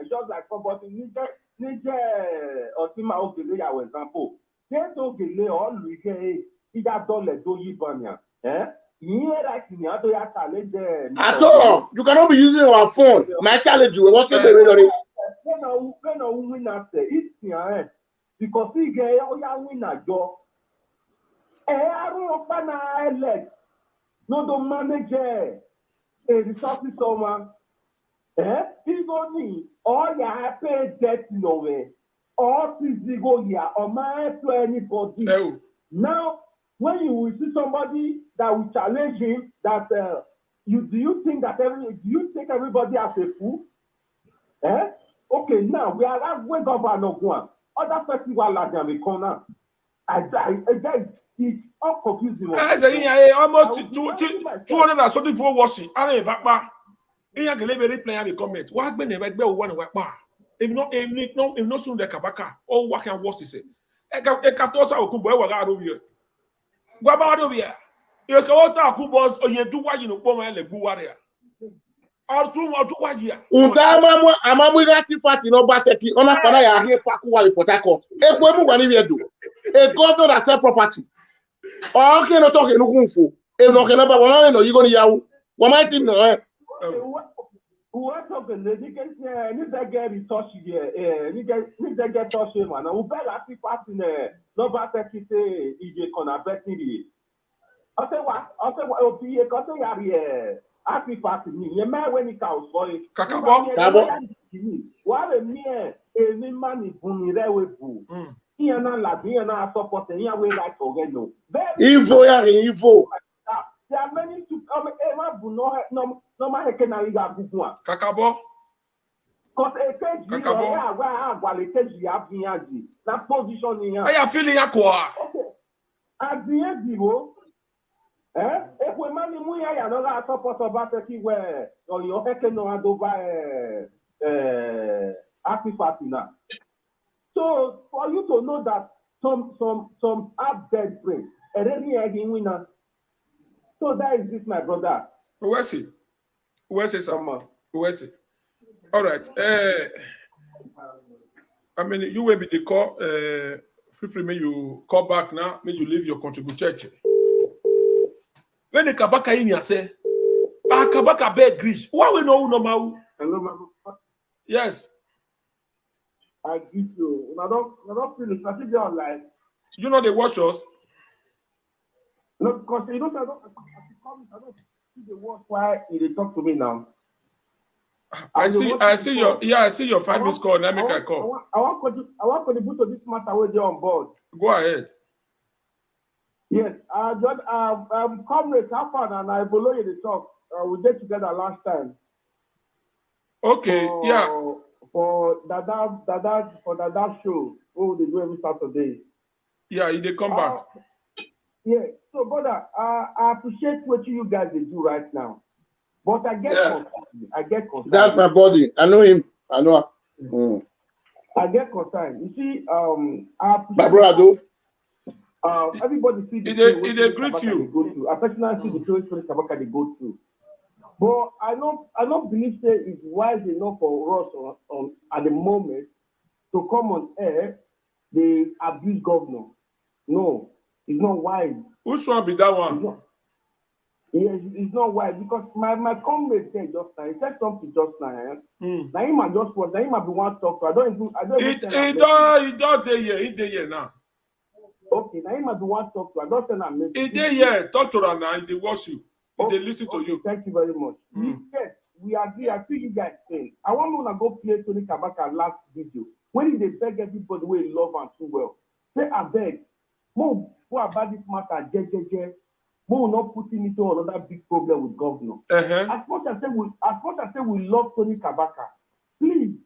just like somebody Niger or Tima Ogele, for example. There's Ogele all we get either dollar do you banya. At all, you cannot be using our phone. My challenge you. What's the baby? When win after it's because he get all your winner job. I don't know no the manager a resources someone. He's only all you pay debt no way. All physical here or my to anybody. Now when you will see somebody that will challenge him, that do you think that do you take everybody as a fool? Okay, now we are halfway governor one. Other festival like the corner. It's all confusing. I say almost 200 and something people watching. I don't know if I can leave playing the comment. What when they one if not soon the kabaka or what can watch this? I can't also okumbo over here. What about over here? You can also akubos or you do what you know, Poma and Buwaria. Or do what here. Amamugati Fati no Obaseki, on a fana ya here Pakuwa Port Harcourt. If we move any do, a governor that sell property. Or can not talk in Ukunfu. If no can never one or you going to Yahoo. What might you know? What of the lady can need that get in touch here? Need that get touch him, and I'll bet I see part in no Obaseki say he can abet me. I say what? I'll be a cotton yard. Happy party me. You may when it counts for it. What a mere any money boom with boo. Here na la here na support and here we like to get no. Evil. There are many to come no man can liga bukwa. Kakabo. Cause a cage while a cage you have that position here. I am feeling aqua. Okay. At the end, if we money we are not support Obaseki where or your head no hand over active party now. So for you to know that some have dead brain, and then again winner. So that is this, my brother. Where's it? Someone? Where's it? All right. I mean, you will be the call. Feel free, may you call back now. May you leave your contribution. When the kabaka in here say, kabaka beg Greece. Why we know no mau? Hello, my yes. I give you. I don't feel it. I think you're like. You know they watch us. No, because you don't. I don't see the words why they talk to me now. I see your 5 minutes call. Now make a call. I want to contribute to this matter where they're on board. Go ahead. Yes, comrades have fun and I below you the talk. We did together last time. Okay, yeah. For that show, what they do every Saturday. Yeah, they come back. Yeah, so brother, I appreciate what you guys do right now. But I get concerned. That's my body. I know him. I know her. I get concerned. You see, my brother. Everybody see the it greet you. I personally see the story Kabaka they go through. But I don't believe that it's wise enough for us on at the moment to come on air the abuse governor. No, it's not wise. Which one be that one? It's not wise because my comrade said just now. He said something just now. Now he might just want. Now he might be one talk. I don't. He don't there now. Okay, now you must want to talk to. I don't say I'm If they here, talk to her now, if they watch you, if they listen to you. Thank you very much. Yes, we agree. I feel you guys saying. I want to go play Tony Kabaka last video. When they beg everybody we love and too well. Say I beg. More about this matter, more not putting into another big problem with governor. As much as we love Tony Kabaka, please,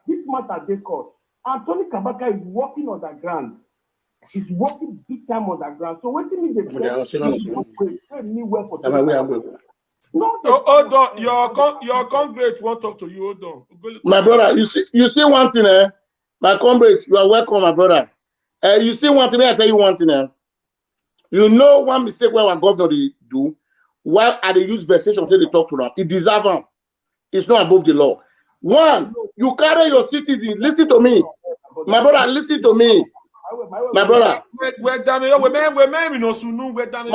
this matter they court. And Tony Kabaka is working on the ground. He's working big time on the ground. So what do you mean they me well for no, hold on. Your comrade won't talk to you. Hold on. My brother, you see one thing, my comrade, you are welcome, my brother. You see one thing, I tell you one thing, You know one mistake where our governor they do, while they use vexation until they talk to them, it deserves them. It's not above the law. One, you carry your citizen. Listen to me, my brother. Listen to me, my brother. My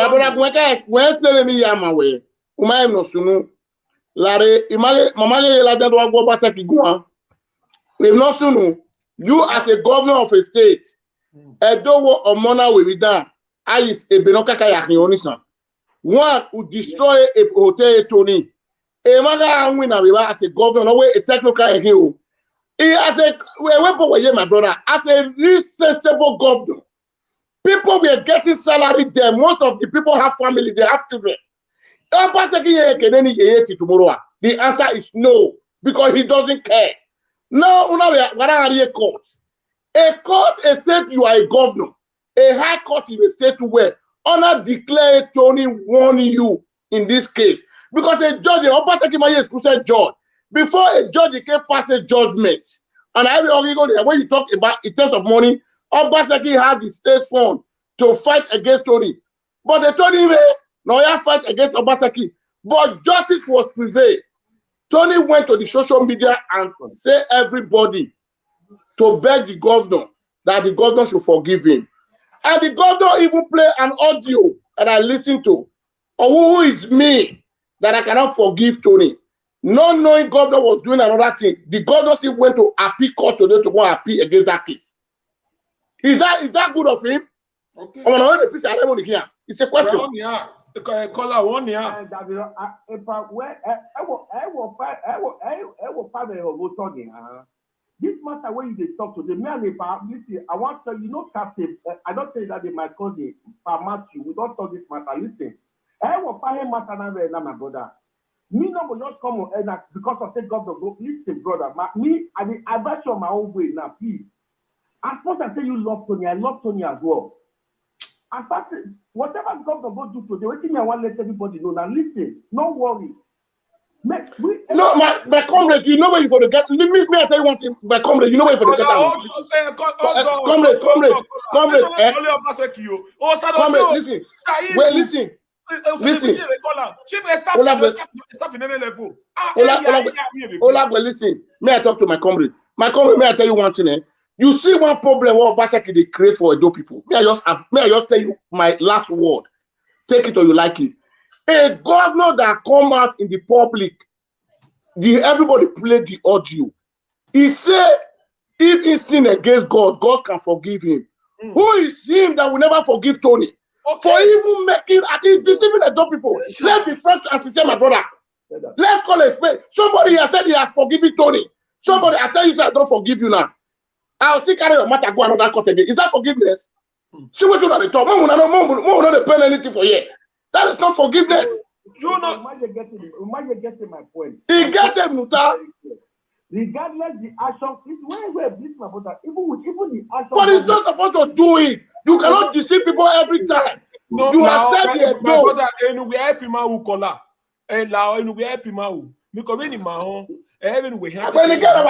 brother, when explain me here, my way. No sunu. Lare, mama ye la den do agbo Obaseki guan. If not sunu, you as a governor of a state, Edo or Mona will be done. Is a Benoka Yakionisan. One who destroy a hotel Tony. A maga win as a governor, no way a technical hill. He as a weapon, my brother, as a sensible governor. People were getting salary there. Most of the people have family, they have children. The answer is no, because he doesn't care. No, a court. A court, a state, you are a governor. A high court in the state to where honor declare Tony warning you in this case. Because a judge, Obaseki said judge, before a judge can pass a judgment, and when you talk about in terms of money, Obaseki has the state fund to fight against Tony. But they told him, no, you fight against Obaseki. But justice was prevailed. Tony went to the social media and said everybody to beg the governor that the governor should forgive him. And the governor even play an audio that I listened to. Or who is me that I cannot forgive Tony? Not knowing governor was doing another thing. The governor still went to appeal court today to go and appeal against that case. Is that good of him? Okay. It's a question. This matter when you talk to the man, listen, I want to, Captain, I don't say that they might call the Matthew. We don't talk this matter. Listen, I will find him matter now, my brother. Me no will not come on because of the governor. Listen, brother, me, I bet you on my own way now, please. As much as I say you love Tony, I love Tony as well. And whatever governor go do today, wait till me, I want to let everybody know. Now listen, no worry. No, my comrade, you know where you're going to get. Let me tell you one thing, my comrade, you know where you're going to get. Comrade, listen. May I talk to my comrade? My comrade, may I tell you one thing? You see one problem what Obaseki they create for Edo people. May I just tell you my last word. Take it or you like it. A governor that come out in the public, everybody played the audio. He said, if he sin against God, God can forgive him. Who is him that will never forgive Tony? Okay. For even making, at least deceiving Edo people. Let's be frank and sincere, my brother. Let's call it spade. Somebody has said he has forgiven Tony. Somebody, I tell you, sir, I don't forgive you now. I'll still carry your matter, go another court again. Is that forgiveness? See what you're at the top. Mom will not depend anything for you. That is not forgiveness. You know, you're getting my point. He get them, Muta. Regardless the action, where this my brother, even the action. But he's not supposed to do it. You cannot deceive people every time. No, you have said the brother, and we help him out, Kola. And now, and we help him out. Because when him out, even we have. When again,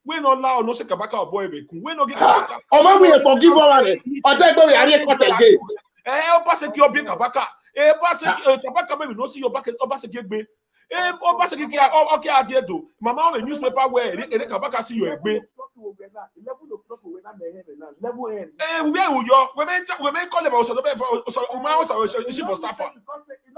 we no allow no se Kabaka boy be kun. We no get Kabaka. O we forgive already. O take we are court again. Obaseki obi Kabaka. Obaseki Kabaka maybe no see your back Obaseki gbe. Obaseki ki okay adie do. Mama on newspaper where Kabaka see your egbe. 11 o'clock we na be here now. Level end. Where you yo? We may call about so for staffer. Because it's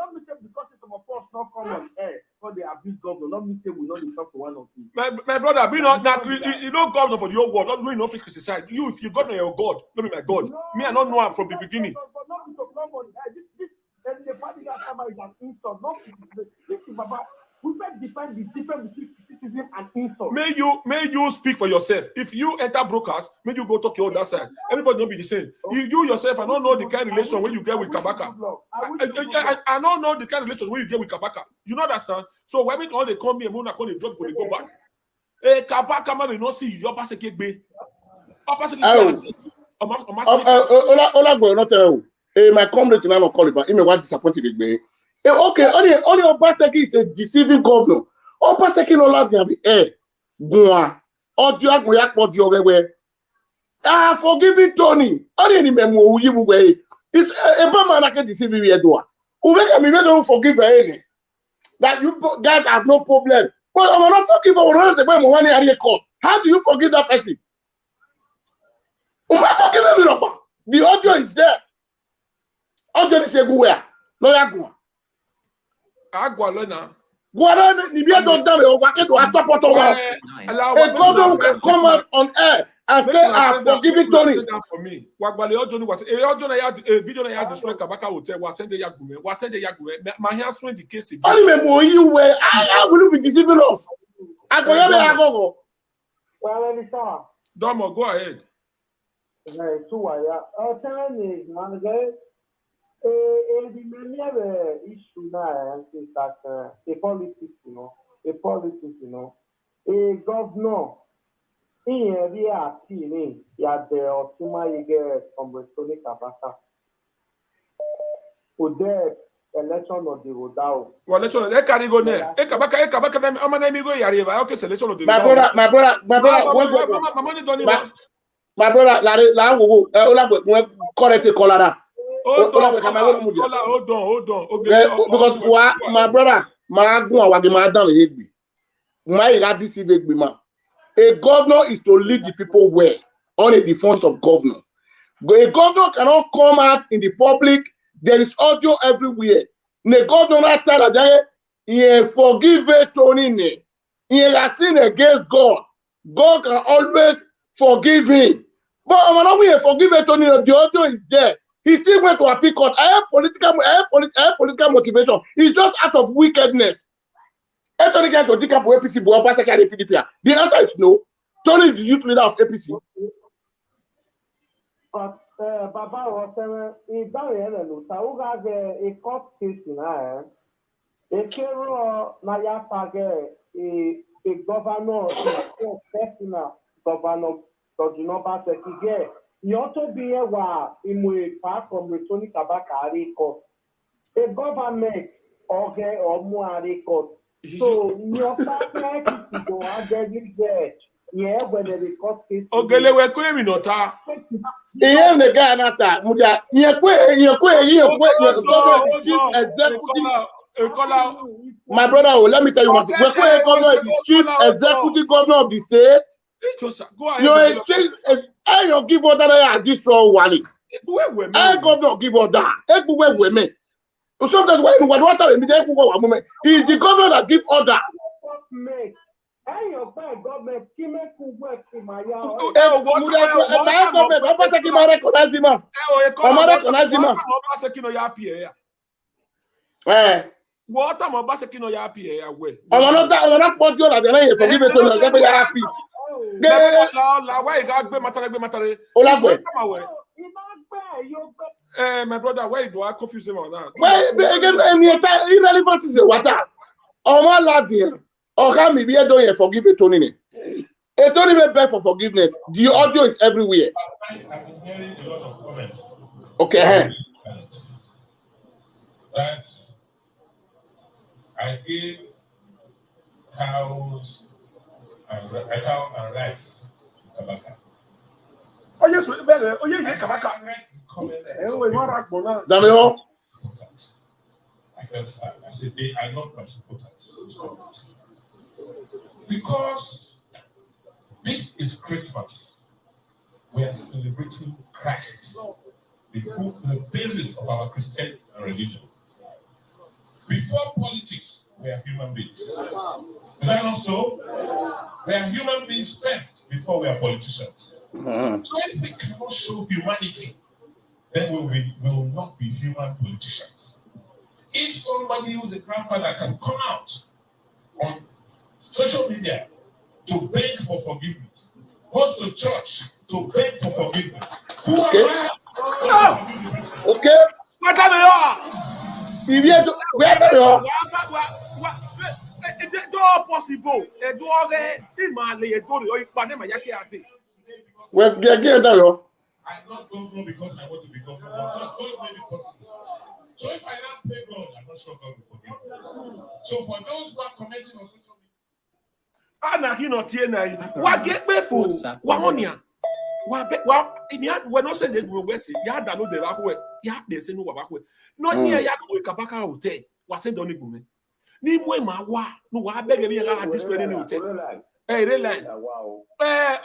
not come on air. because they abuse government, not me say we not talk to one of you. My brother, be not you know governor for the whole world. Not doing nothing criticize you. If you governor your God, not be my God. Me, I don't know him from the beginning. But not to nobody. This the party that is an insult. Not this is Baba. We must define the difference between criticism and insult. May you speak for yourself. If you enter brokers, may you go talk your other side. Everybody don't be the same. You yourself, I don't know the kind of relation when you get with Kabaka. I don't know the kind of relation when you get with Kabaka. You don't understand? So when they come here, when they drop, when they go back. Kabaka man will not see you. Obaseki gbe. Obaseki. Ola not tell you. My comrade now not call it, but he may want disappointed with okay, only Obaseki is a deceiving governor. Obaseki no like the air. Goa. Audio agboyak audio wewe. Forgiving Tony. Only ni memo uyibu we. Is a man that can deceive you Edwa. Ubeka me don't forgive any. That you guys have no problem. But I'm not forgive one of the way money are court. How do you forgive that person? Forgive me. The audio is there. Audio is everywhere. No yagwa. Agwa lona. Guarana, ni bien don't tell you, I support a governor who can come out on air and say, I'm forgiving Tony. For me, Wagbali Ojoni was a video I had destroyed Kabaka Hotel, was sent the Yagume, my hands went the case again. Only me you were, I will be deceiving us. I go, Well, Domo, go ahead. The many issue now is that a politics, a governor in area team ya the Osima Yige from Bristol Kabaka. For the election of the Rodao. Well, election of the Carigo there. Kabaka, I'm an amigo Yariva. Okay, selection of the my brother, my brother, correct color. Hold on. Because my brother, a governor is to lead the people well on a defense of governor. A governor cannot come out in the public. There is audio everywhere. The governor tell that he forgive Tony. He has sinned against God. God can always forgive him. But when we forgive Tony, the audio is there. He still went to appeal court. I have political motivation. It's just out of wickedness. Tony can to take up APC, the answer is no. Tony is the youth leader of APC. But Baba was saying, a court case now. A Kero Nayapage, a governor, a personal governor, Godwin Obaseki. You also be a part from Tony Kabaka record. A government or more record. So your partner is to get yeah, when the record case. Ogele we kwe mi nota. The guy nata mudia chief executive. My brother, let me tell you one thing. We're the chief executive governor of the state. Go ahead. You're a chief. I don't give order at this wrong one. I governor give order. Sometimes when water is the governor that give order. What am Obaseki no happy away? I'm not put you like the forgive it to happy. Why God be matter? My brother, why do I confuse him on that? Well, again, irrelevant is the water. Oh my lad, or can me be a doing forgive it, Tony? A Tony may beg for forgiveness. The audio is everywhere. I've been hearing a lot of comments. Okay. That I give cows and rice to Kabaka. Oh yes, better. Oh yeah, Kabaka. I said they are not my supporters. Because this is Christmas. We are celebrating Christ, the basis of our Christian religion. Before politics, we are human beings. Is that not so? We are human beings first before we are politicians. So if we cannot show humanity, then we will not be human politicians. If somebody who's a grandfather can come out on social media to beg for forgiveness, goes to church to beg for forgiveness, who am I? Okay. What are you? Where are you? It's all possible. It's all there. It's Malay. It's all there. It's Panama. Yaki ate. Well, again, you. I'm not governor because I want to be governor. God made it possible. So if I don't pray God, I'm not sure God will forgive me. So for those who are commenting on social media, Ana hino tie na yi. Wa get befo. Wa honia. Wa we no say they go we say ya da no de ba ho. Ya de say no wa ba ho. No nia ya go kabaka hotel. Wa say don go me. Ni mu ma wa no wa beg be ya destroy the hotel. Eh real Wow.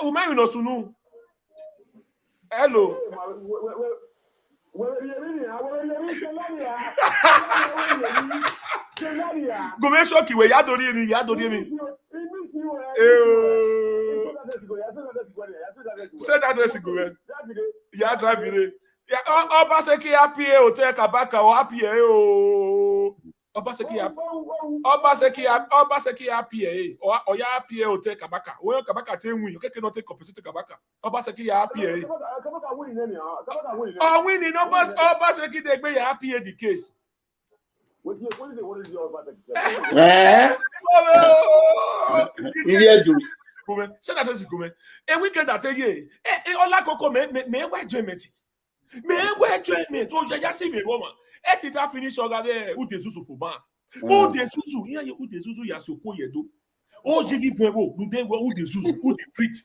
o ma no sunu. Hello. Go me shock you ya dori mi. Say that address go me. Ya drive it. Ya Obaseki happy hotel Kabaka o happy o. Obaseki happy o ya happy hotel Kabaka. O Kabaka tenwi. O keke no take compensate Kabaka. Obaseki happy. Oh, we need Obaseki dey gbe ya happy the case. What is the Say that is good. A weekend that ye. Ola koko me enjoyment. Me enjoyment. Oh, ya see me woman. It that finish oga there. Who dey susu for ban? Who dey susu? Here you who dey susu ya so ko yedo. Oh, jigi vero. Do they who dey susu? Who dey breathe?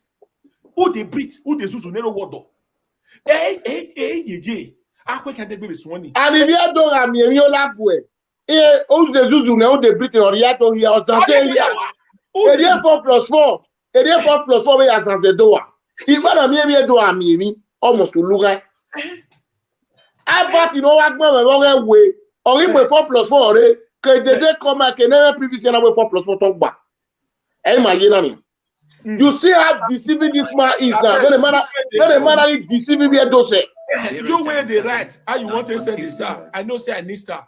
Who dey breathe? Who dey susu? Nero wodo. Ye. Akwe kan dey be swani. And if you don't have me, you like way. Eh, who's the Zuzu now? They Britain or Yato here or something here. It is 4+4. It is 4+4 way as a door. If I am here, do I mean almost to look at. I bet you know what my way or if we 4+4, can they come back and never previously away 4+4 talk back. Hey, my enemy. You see how deceiving this man is now. When the man is deceiving me, do say. You wear the right. How you want to say this star? I know say I need star.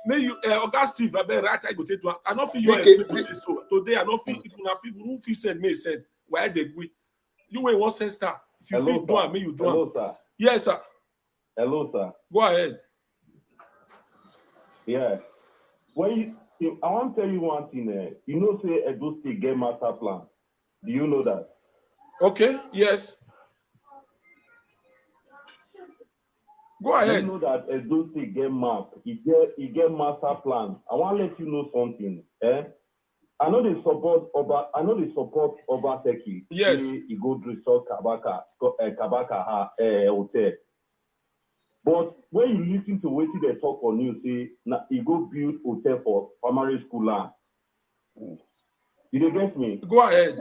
May you August Steve, I be right. I go take to. I don't feel you explain so today. I don't feel if you not feel who feel said me said why they agree. You wear one cent star. If you feel do me, you do. Hello, sir. Yes, sir. Hello, sir. Go ahead. Yeah. When I want to tell you one thing. You know, say Edo State get master plan. Do you know that? Okay. Yes. Go ahead. You know that Edo State get map. He get master plan. I want to let you know something. I know they support Obaseki. Yes. He go to resort Kabaka hotel. But when you listen to what they talk on news, say he go build hotel for primary school land. Did you get me? Go ahead.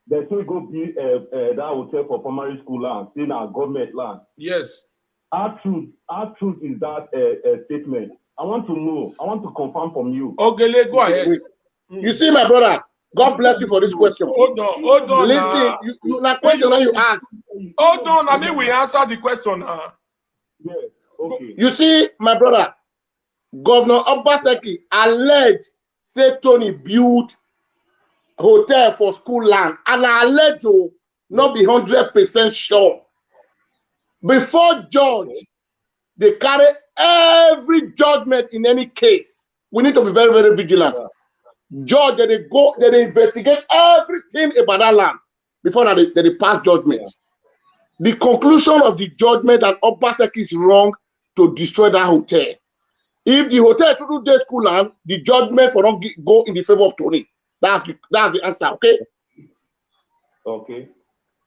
They say go build that hotel for primary school land, still now government land. Yes. Our truth is that statement. I want to know. I want to confirm from you. Ogele, go ahead. You see, my brother, God bless you for this question. Hold on. Listen, you that question that you asked. Hold on. I mean, we answer the question. Yeah. Okay. You see, my brother, Governor Obaseki alleged say Tony built hotel for school land, and I allege you not be 100% sure. Before judge, they carry every judgment in any case. We need to be very, very vigilant. Judge, they investigate everything about that land before they pass judgment. The conclusion of the judgment that Obaseki is wrong to destroy that hotel. If the hotel to do this school land, the judgment for not go in the favor of Tony. That's the answer. Okay. Okay.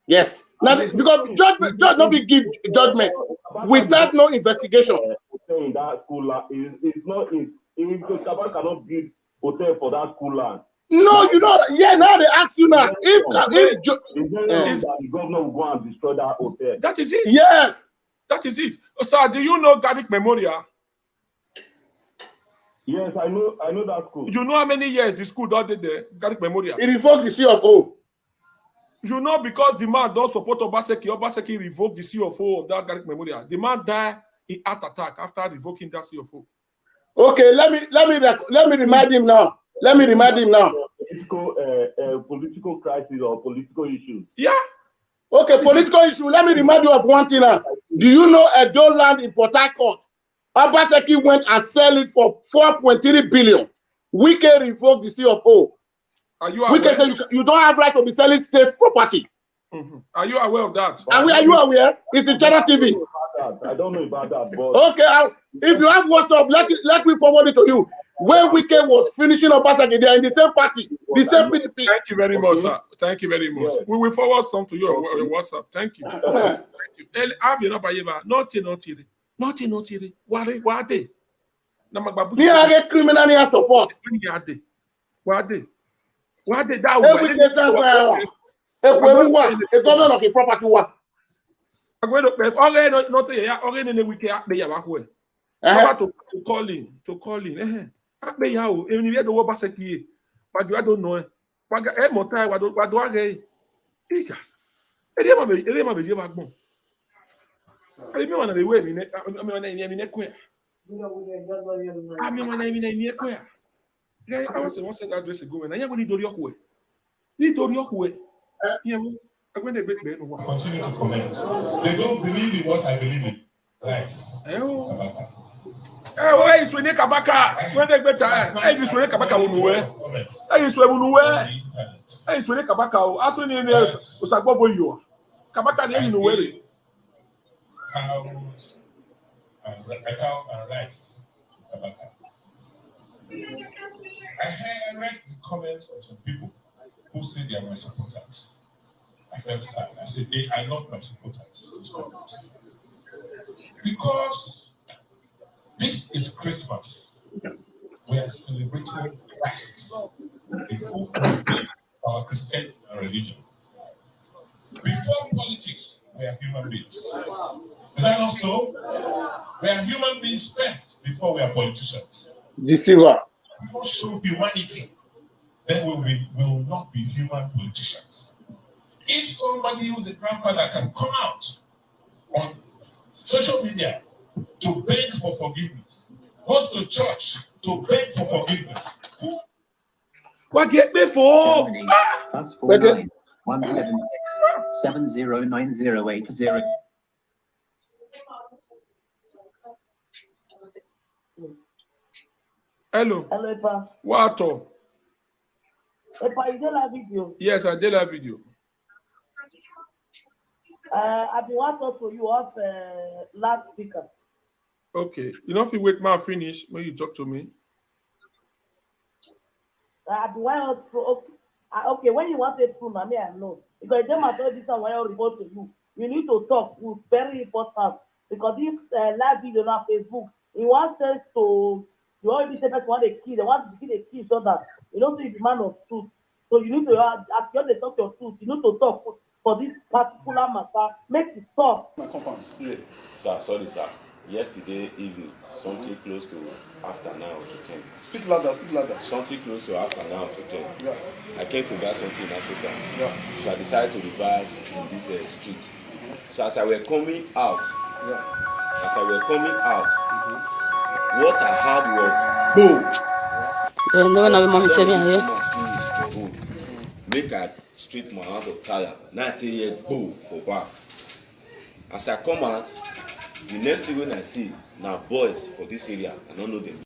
Yes. Now, because judge not be give judgment without no investigation. In that school land is not in. If the Kabaka cannot build hotel for that school land. No, you know. Yeah, now they ask you now if the governor will go and destroy that hotel. That is it. Yes. That is it. Sir, do you know Garlic Memorial? Yes, I know that school. You know how many years the school did there? Garlic Memorial. He revoked the CFO. You know, because the man don't support Obaseki revoked the CFO of that Garlic Memorial. The man died in heart attack after revoking that CFO. Okay, let me remind him now. Let me remind him now. Political crisis or political issues. Yeah. Okay, political issue. Let me remind you of one thing now. Do you know Edo land in Port Harcourt? Obaseki went and sell it for 4.3 billion. Wike revoked the CFO. Are you aware? Wike said you don't have right to be selling state property. Are you aware of that? Are you aware? It's in Channel TV. I don't know about that, but Okay, if you have WhatsApp, let me forward it to you. When Wike was finishing Obaseki, they are in the same party, the same PDP. Thank you very much, sir. Thank you very much. Yeah. We will forward some to you on your WhatsApp. Thank you. Thank you. Have you nothing. Wade. Near get criminal near support. Wade. That every case a government of a property work. To call in. But you don't know. Continue to comment. They don't believe in what I believe in. Nice. Where is Wene Kabaka? When they better, I use Wene Kabaka. I use Wene Kabaka. As when you know, was above you. Kabaka, you know where. Cows and rice. Kabaka. I read the comments of some people who say they are my supporters. I felt sad. I said they are not my supporters. Because this is Christmas. We are celebrating Christ, the whole our Christian religion. Before politics, we are human beings. Is that not so? We are human beings first before we are politicians. Deceiver. We will show humanity, then we will not be human politicians. If somebody who's a grandfather can come out on social media to beg for forgiveness, goes to church to beg for forgiveness. What get me for? Plus 49 176 709080. Hello. Hello, Epa. What? Epa, you did that video. Yes, I did that video. I've been watching for you off last speaker. Okay. You know if you wait my finish when you talk to me. I've been watching for okay, when you want to prove, I know. Because them I told this one when I report to you. You need to talk. It's very important. Because this live video on Facebook, it wants us to you already said that want to kill, they want to kill the kill so that you don't see the man of truth. So you need to after they talk your truth, you need to talk for this particular matter, make it stop. Sir, sorry, sir. Yesterday evening, something close to after 9 to 10. Speak louder, speak louder. Something close to after 9 to 10. Yeah. I came to buy something in Africa. Yeah. So I decided to reverse in this street. So as I were coming out, what I heard was boom. Make I straight my hand of tire. 90 years boom for back. As I come out, the next thing when I see now boys for this area, I don't know them.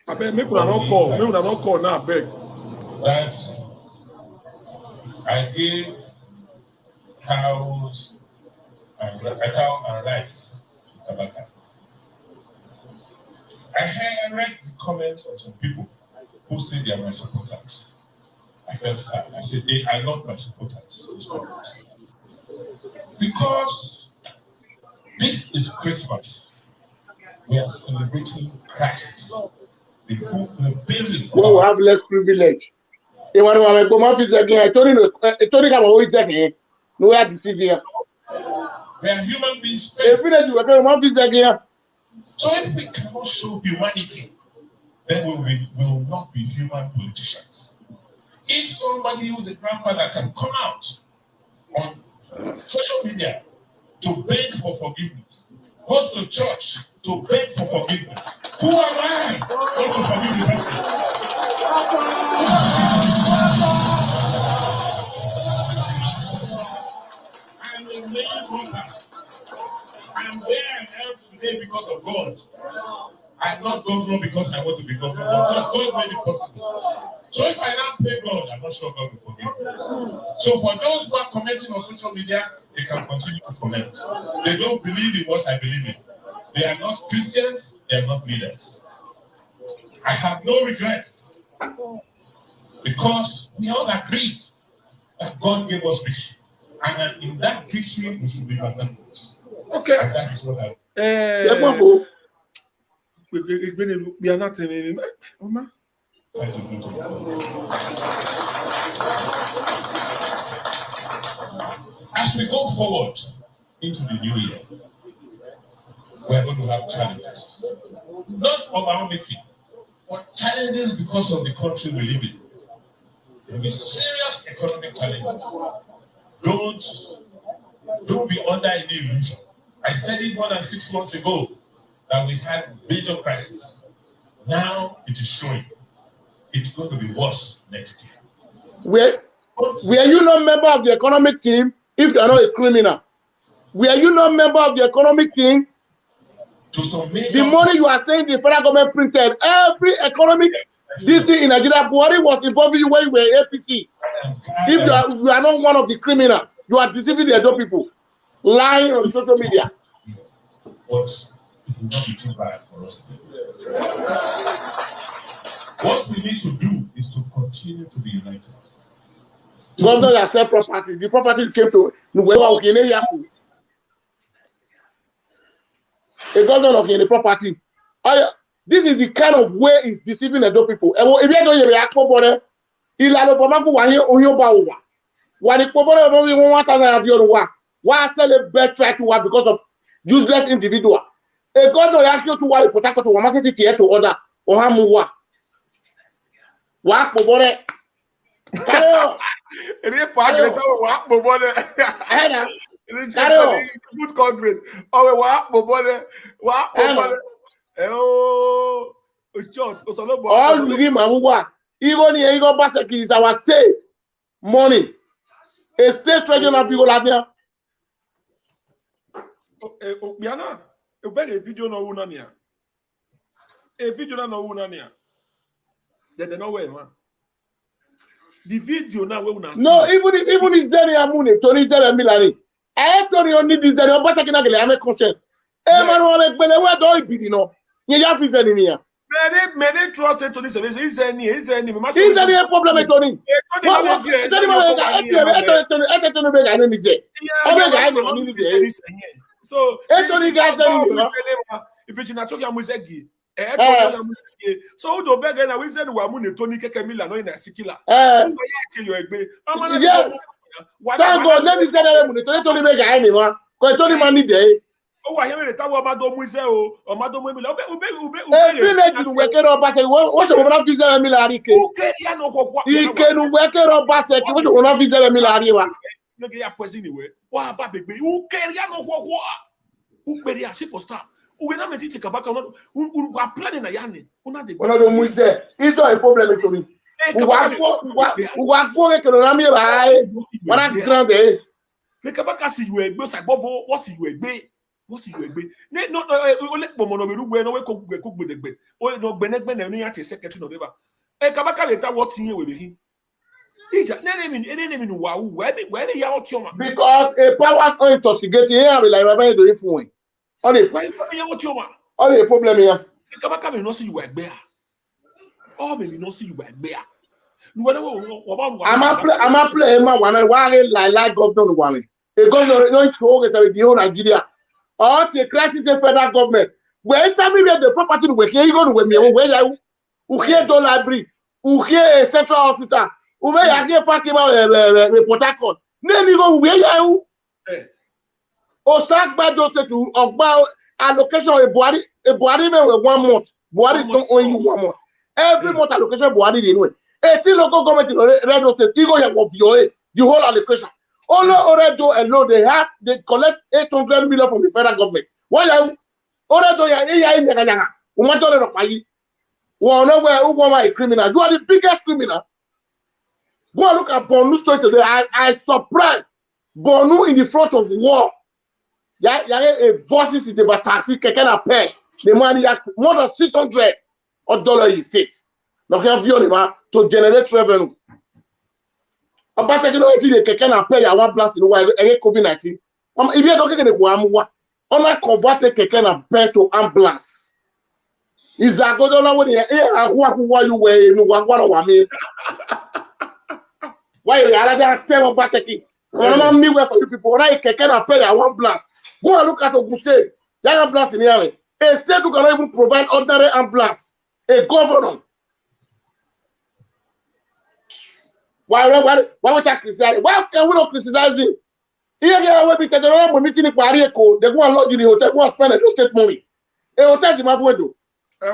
I beg, make una not call. Make una not call now, beg. That I gave cows and rice to Kabaka. I read the comments of some people who say they are my supporters. I felt sad. I said they are not my supporters. Because this is Christmas. We are celebrating Christ. The basis. We will have less privilege. They want to go office again. I told you always again. No way to see there. We are human beings. Every day you go to office again. So if we cannot show humanity, then we will not be human politicians. If somebody who's a grandfather can come out on social media to beg for forgiveness, goes to church to beg for forgiveness, who am I not to forgive the person? I'm a main brother. I'm where I am today because of God. I'm not governor because I want to be governor, because God made it possible. So if I now pay God, I'm not sure God will forgive me. So for those who are commenting on social media, they can continue to comment. They don't believe in what I believe in. They are not Christians, they are not leaders. I have no regrets because we all agreed that God gave us victory. And in that victory, we should be magnanimous. Okay. And that is what I we are not in As we go forward into the new year, we're going to have challenges. Not of our making, but challenges because of the country we live in. There will be serious economic challenges. Don't be under any illusion. I said it more than 6 months ago that we had major crisis. Now it is showing. It's going to be worse next year. Were you not member of the economic team if you are not a criminal? Were you not member of the economic team? The money you are saying the federal government printed, every economic this thing in Nigeria, Buhari was involving you when you were APC. If you are not one of the criminals, you are deceiving the Edo people, lying on social media. But it will not be too bad for us. What we need to do is to continue to be united. Governor has said property. The property came to a governor of the property. This is the kind of way it's deceiving the people. If you don't react for it, he'll allow Pomaku Wahio. When it probably 1,000 why sell a bed try to work because of useless individual? A governor ask you to work Potako to Wamasiti to order or Hamuwa. Work for it. It is part of good concrete. Oh, short. All with him, even here, Obaseki is our state money. A state treasurer of Yugoslavia. Biana, a better video no unania. A video no unania. That no way, man. The video now we will no, even if Zeri Amune, Tony Zeri Milani. I Tony only this Zeri Obaseki na gele ame conscience. Emmanuel Ekbele we do ibidi no. Ye ya fi Zeri niya. May they trust it to this service? Is any problem at Tony? So Tony guys if it's not talking Musegi. So the beggar now we said we are Mune Tony Kekemila no in a Sikila. Thank God, let me say that Tony Beggar anymore. Because Tony Money Day. Oh, I hear it. Madam Museo or Madam Wemila. Village in Weke Obaseki. What's the one of Visa Milari? He can work at Obaseki. What's the one of Visa Milari? No, get your person anyway. What about baby? Who carry no what? Who pay the ship for staff? Who will not make it back? Who are planning a yarn? One of the Muse. It's not a problem to me. Who are going to Rami by one at Grande? Make a back as you were, but I above all, what's you were. What's he will be? Not only Pomono, we know cook with the bed. Or no Benegman and any secretary of Eva. A Kabaka, what's here with him? He's a name in wow, where the out your because a power intoxicating here will like the influence. Only a problem here. Kabaka will not see you were bear. Or maybe not see you were bear. I'm a play my one like governor one. A governor don't focus with the whole Nigeria. Or the crisis in federal government. Where tell me where the property we here you go to where me where you here to library, who here a central hospital, who where you here parking Port Harcourt. Then you go where you Osak by those to Ogba allocation of Buhari even with 1 month. Buhari is not owing you 1 month. Every month allocation Buhari they know. 18 local government in Red State, you go here of the whole allocation. Only Oredo alone they collect 800 million from the federal government. Why you Oredo ya in the Umatore of Payi? Well, nowhere who a criminal. You are the biggest criminal. Go and look at Bonu story today. I surprised Bonu in the front of war. Yeah, a bosses in the taxi, kekena pay. The money more than $600 in state. Now you have to generate revenue. Obaseki no the kekena pay. I want plus in the world. COVID-19. If you don't get the Guamua, only converted kekena pay to ambulance. Is that good? Why you wear no one? Why you are there? Tell Obaseki. I'm me for you people. When I can pay I want blast. Go and look at Ogun State. That ambulance in here. A state who cannot even provide ordinary ambulance. A governor. Why would I criticize? Why can we not criticize him? Here will be taken around meeting in Pariaco. They go and lodge in the hotel. Go and spend a state money. A hotel is my window.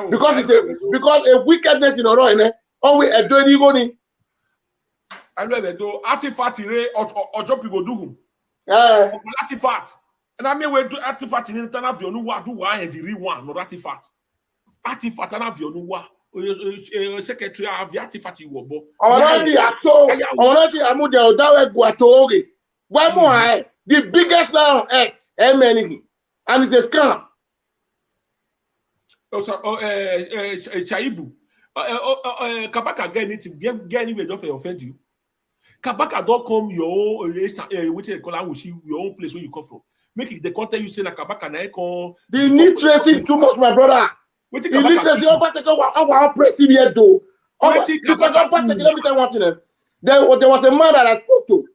Because it's a wickedness in Oro. Always enjoy the money. I know they do artifact or job go do. Artifact. And I mean we do artifact in internal view no what do why and the real one no artifact. Artifact and view no what secretary of the artifact you wo bo. Already amude odawe guatoge. Why more the biggest lie on earth and it's a scam. Also Chaibu. Kabaka get anywhere don't offend you. Kabaka don't come your own your own place where you come from. Make it the content you say like Kabaka na come. The literacy too much, my brother. The literacy Obaseki our president here though. Because Obaseki, let me tell you one thing. There was a man that I spoke to.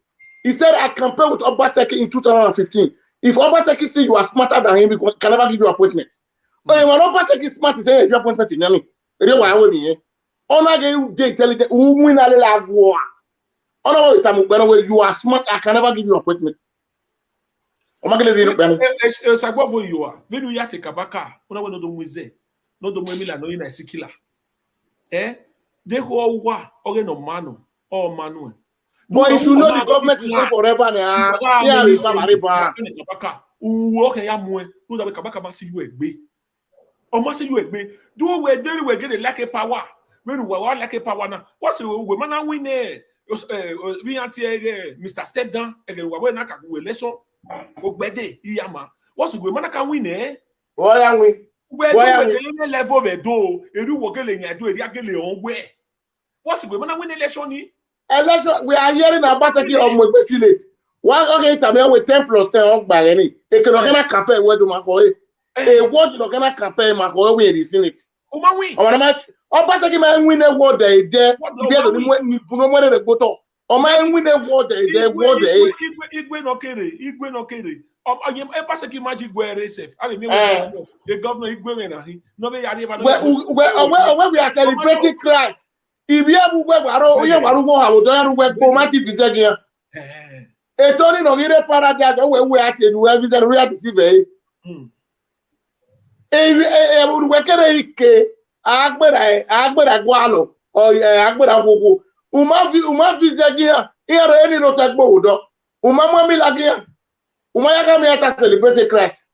He said I campaigned with Obaseki in 2015. If Obaseki say you are smarter than him, he can never give you appointment. But when Obaseki is smart, he say you appointment in Yami. You are smart, I can never give you an appointment. You are. When you take Kabaka, no do muze, no do mwemila, no ina sikila. They who are no mano or manu. But you should know the government is not forever. Yeah, we Kabaka. Okay, ya mwe. No da Kabaka ba see you egbe. Omo say you egbe. Do we do we get like a power. When we want like a power now. What's the we man win eh? We anti Mr. Step down again we na ka election. Ogbede iyama. What's the we man can win eh? Why am we? We do level we do. Eru wo gele nya do eri agele on we. What's the we man win election ni? Election we are hearing Obaseki on Mogbe Senate. One okay time with 10 plus 10 ogba ni. E ke no gana campaign we do ma ko e. A word no gana campaign ma ko we in the Senate. O ma win. Obaseki ma win a word there. Ibi e do ni no mo de gboto. O ma win a word there word there. Igwe no kere. Obaseki magic where safe. I mean the governor Igwe na he. No be yari ba no. Where we are celebrating Christ. Ibi abu we waro oye waru wo awodo yaru we romantic vision. Etoni no gire paradise we ati du we vision we ati sibe. We kere ike agbera gwalo o agbera gogo uma vision here eni no tagbo odo uma mo mi lagia uma yaga mi ata celebrate Christ.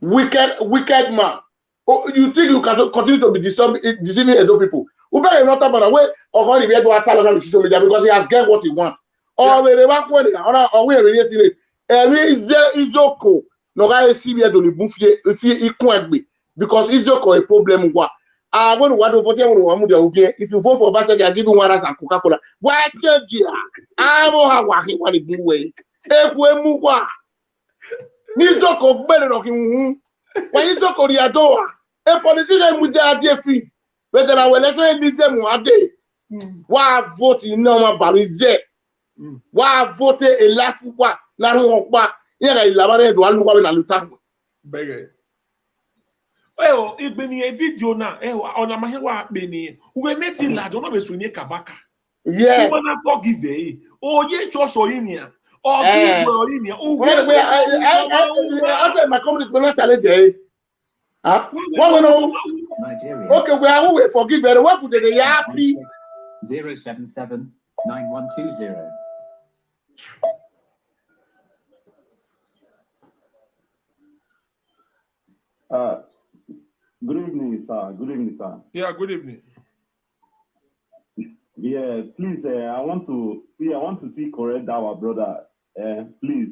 Wicked man. Oh, you think you can continue to be deceiving Edo people? Ube is not about a way of only be able to tell on social media because he has get what he wants. Or we back when or we really see it. Izoko no guy see me do the buffie if you because Izoko a problem what. I want to vote if you vote for Obaseki, I give you one as and Coca-Cola. Why change ya? I don't have what he want to do way. If we move what Izoko better no him. When Izoko the adore a politician with the free. But then I will let you listen one day. Why vote in normal balize? Why vote a laugh? What? Not what? Yeah, I love it. One woman and Lutan. Beggar. Well, it been a video now. On a mahewa beni. We met in La Donna Beswini Kabaka. Yes. You wanna forgive eh? Oh, yes, Joshua in here. Or give well in here. Oh, I said my community will not challenge it. Huh? What we know? Nigeria. Okay, we are who forgive better. What would they happy? 077 9120. Good evening, sir. Good evening, sir. Yeah, good evening. Yeah, please, I want to see correct our brother. Please,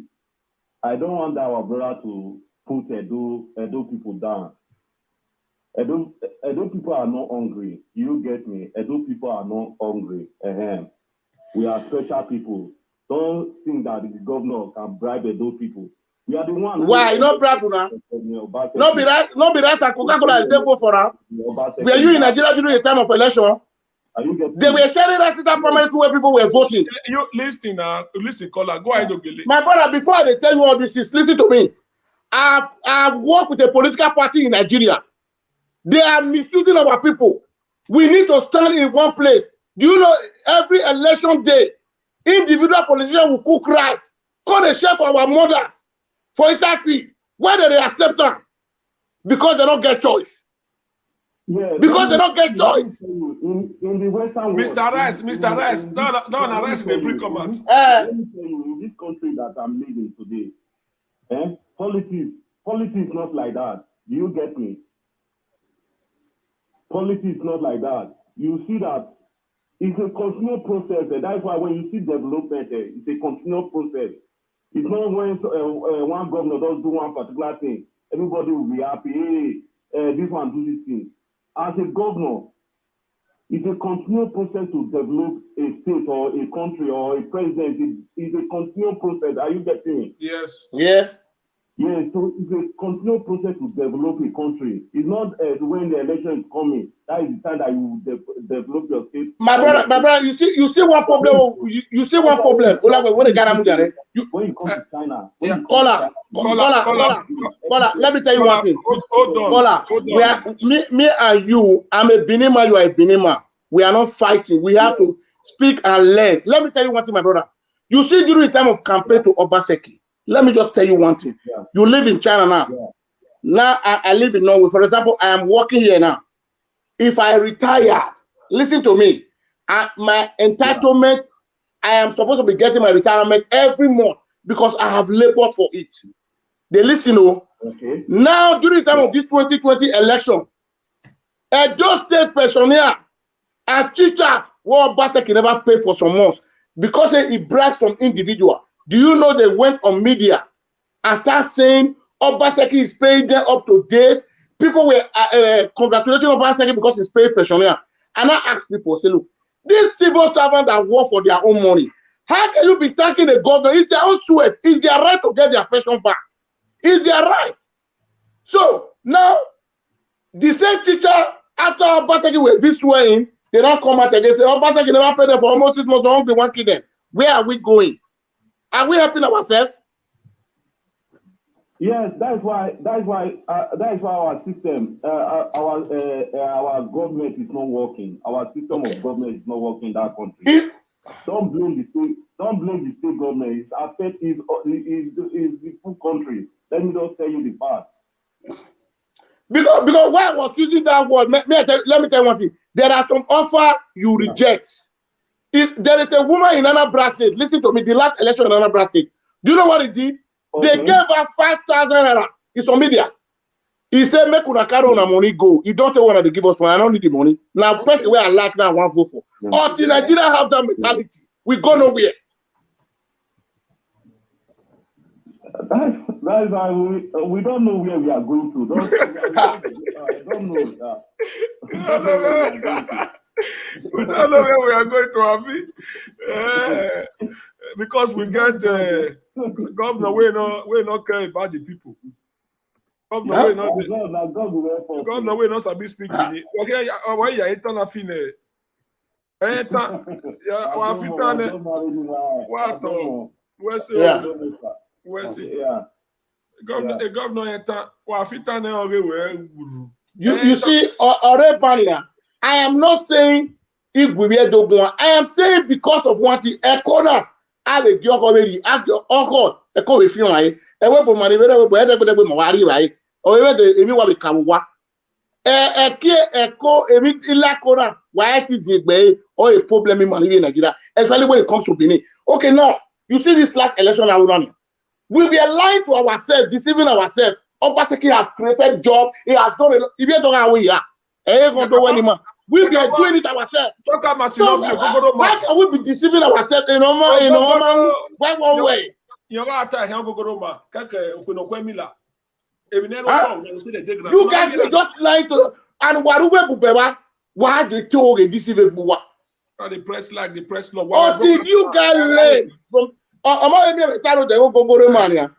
I don't want our brother to put Edo people down. Edo people are not hungry. You get me? Edo people are not hungry. We are special people. Don't think that the governor can bribe Edo people. We are the one. Why? No problem now. No be that. Coca-Cola is table for now. Were you in Nigeria during the time of election? They were sharing that primary school where people were voting. You listen, caller. Go ahead, Ogele. My brother, before I tell you all this, listen to me. I've worked with a political party in Nigeria. They are misusing our people. We need to stand in one place. Do you know every election day, individual politicians will cook rice, call the chef for our mothers for inside feed. Why do they accept them? Because they don't get choice. Yeah, because they don't get choice. In the Western world, Mr. Rice, don't arrest the pre-command. Let me tell you, in this country that I'm living today, politics not like that. Do you get me? Politics not like that. You see that it's a continual process. That's why when you see development, it's a continual process. It's not when one governor does do one particular thing, everybody will be happy. Hey, this one do this thing. As a governor, it's a continual process to develop a state or a country or a president. It's a continual process. Are you getting me? Yes. Yeah. Yeah, so it's a continual process to develop a country. It's not when the election is coming. That is the time that you develop your state. My brother, you see one problem. You see one problem. When they get when you come to China, Caller, let me tell you one thing. Hold on. Caller, we are me and you. I'm a Benima, you are a Benima. We are not fighting. We have to speak and learn. Let me tell you one thing, my brother. You see, during the time of campaign to Obaseki, let me just tell you one thing. Yeah. You live in China now. Yeah. Now I live in Norway. For example, I am working here now. If I retire, listen to me. My entitlement, I am supposed to be getting my retirement every month because I have labored for it. They listen, Okay. Now, during the time of this 2020 election, Edo State pensioner and teachers, well, Obaseki never paid for some months because he bragged some individual. Do you know they went on media and start saying Obaseki is paying them up to date? People were congratulating Obaseki because he's paid pensioner. And I ask people, say, look, these civil servants that work for their own money, how can you be thanking the government? It's their own sweat. It's their right to get their pension back. It's their right. So now, the same teacher, after Obaseki will be sworn in, they don't come out again. Say, Obaseki never paid them for almost 6 months. I won't be working them. Where are we going? Are we helping ourselves? Yes, that's why our system, our government is not working. Our system of government is not working in that country. Don't blame the state. Don't blame the state government. It's affect is the full country. Let me just tell you the part. Because why I was using that word, let me tell you one thing. There are some offer you reject. If there is a woman in Anambra State, listen to me, the last election in Anambra State, do you know what he did? Okay. They gave her 5,000 naira. It's on media. He said, make una carry una money go. He don't want to give us money. I don't need the money. Now, person where I like now, I want to go for. Until Nigeria have that mentality, we go nowhere. That's why we don't know where we are going to. I don't know. We don't know where we are going to, Abi. Because we get governor, we not care about the people. Governor, we not sabi speak. Okay, why you ain't on a fine? You see, I am not saying I am saying because of one thing. Ekona, ave gi oko beri agyo oko e ko we fi on aye e we bo mani bere we bo e degbe mo wa ri aye o we de emi wa be ka wa ki e ko emi ila kora why it is or a problem in Nigeria, especially when it comes to Benin. Okay, now you see this last election are running. We be lying to ourselves, deceiving ourselves. Obaseki has created job. He has done a lot. If you don't know how we are, we be doing it ourselves. So why can we be deceiving ourselves in one way? You guys be just lying to and why do you deceive Buwa? The press like the press law. Oh, did you guys learn from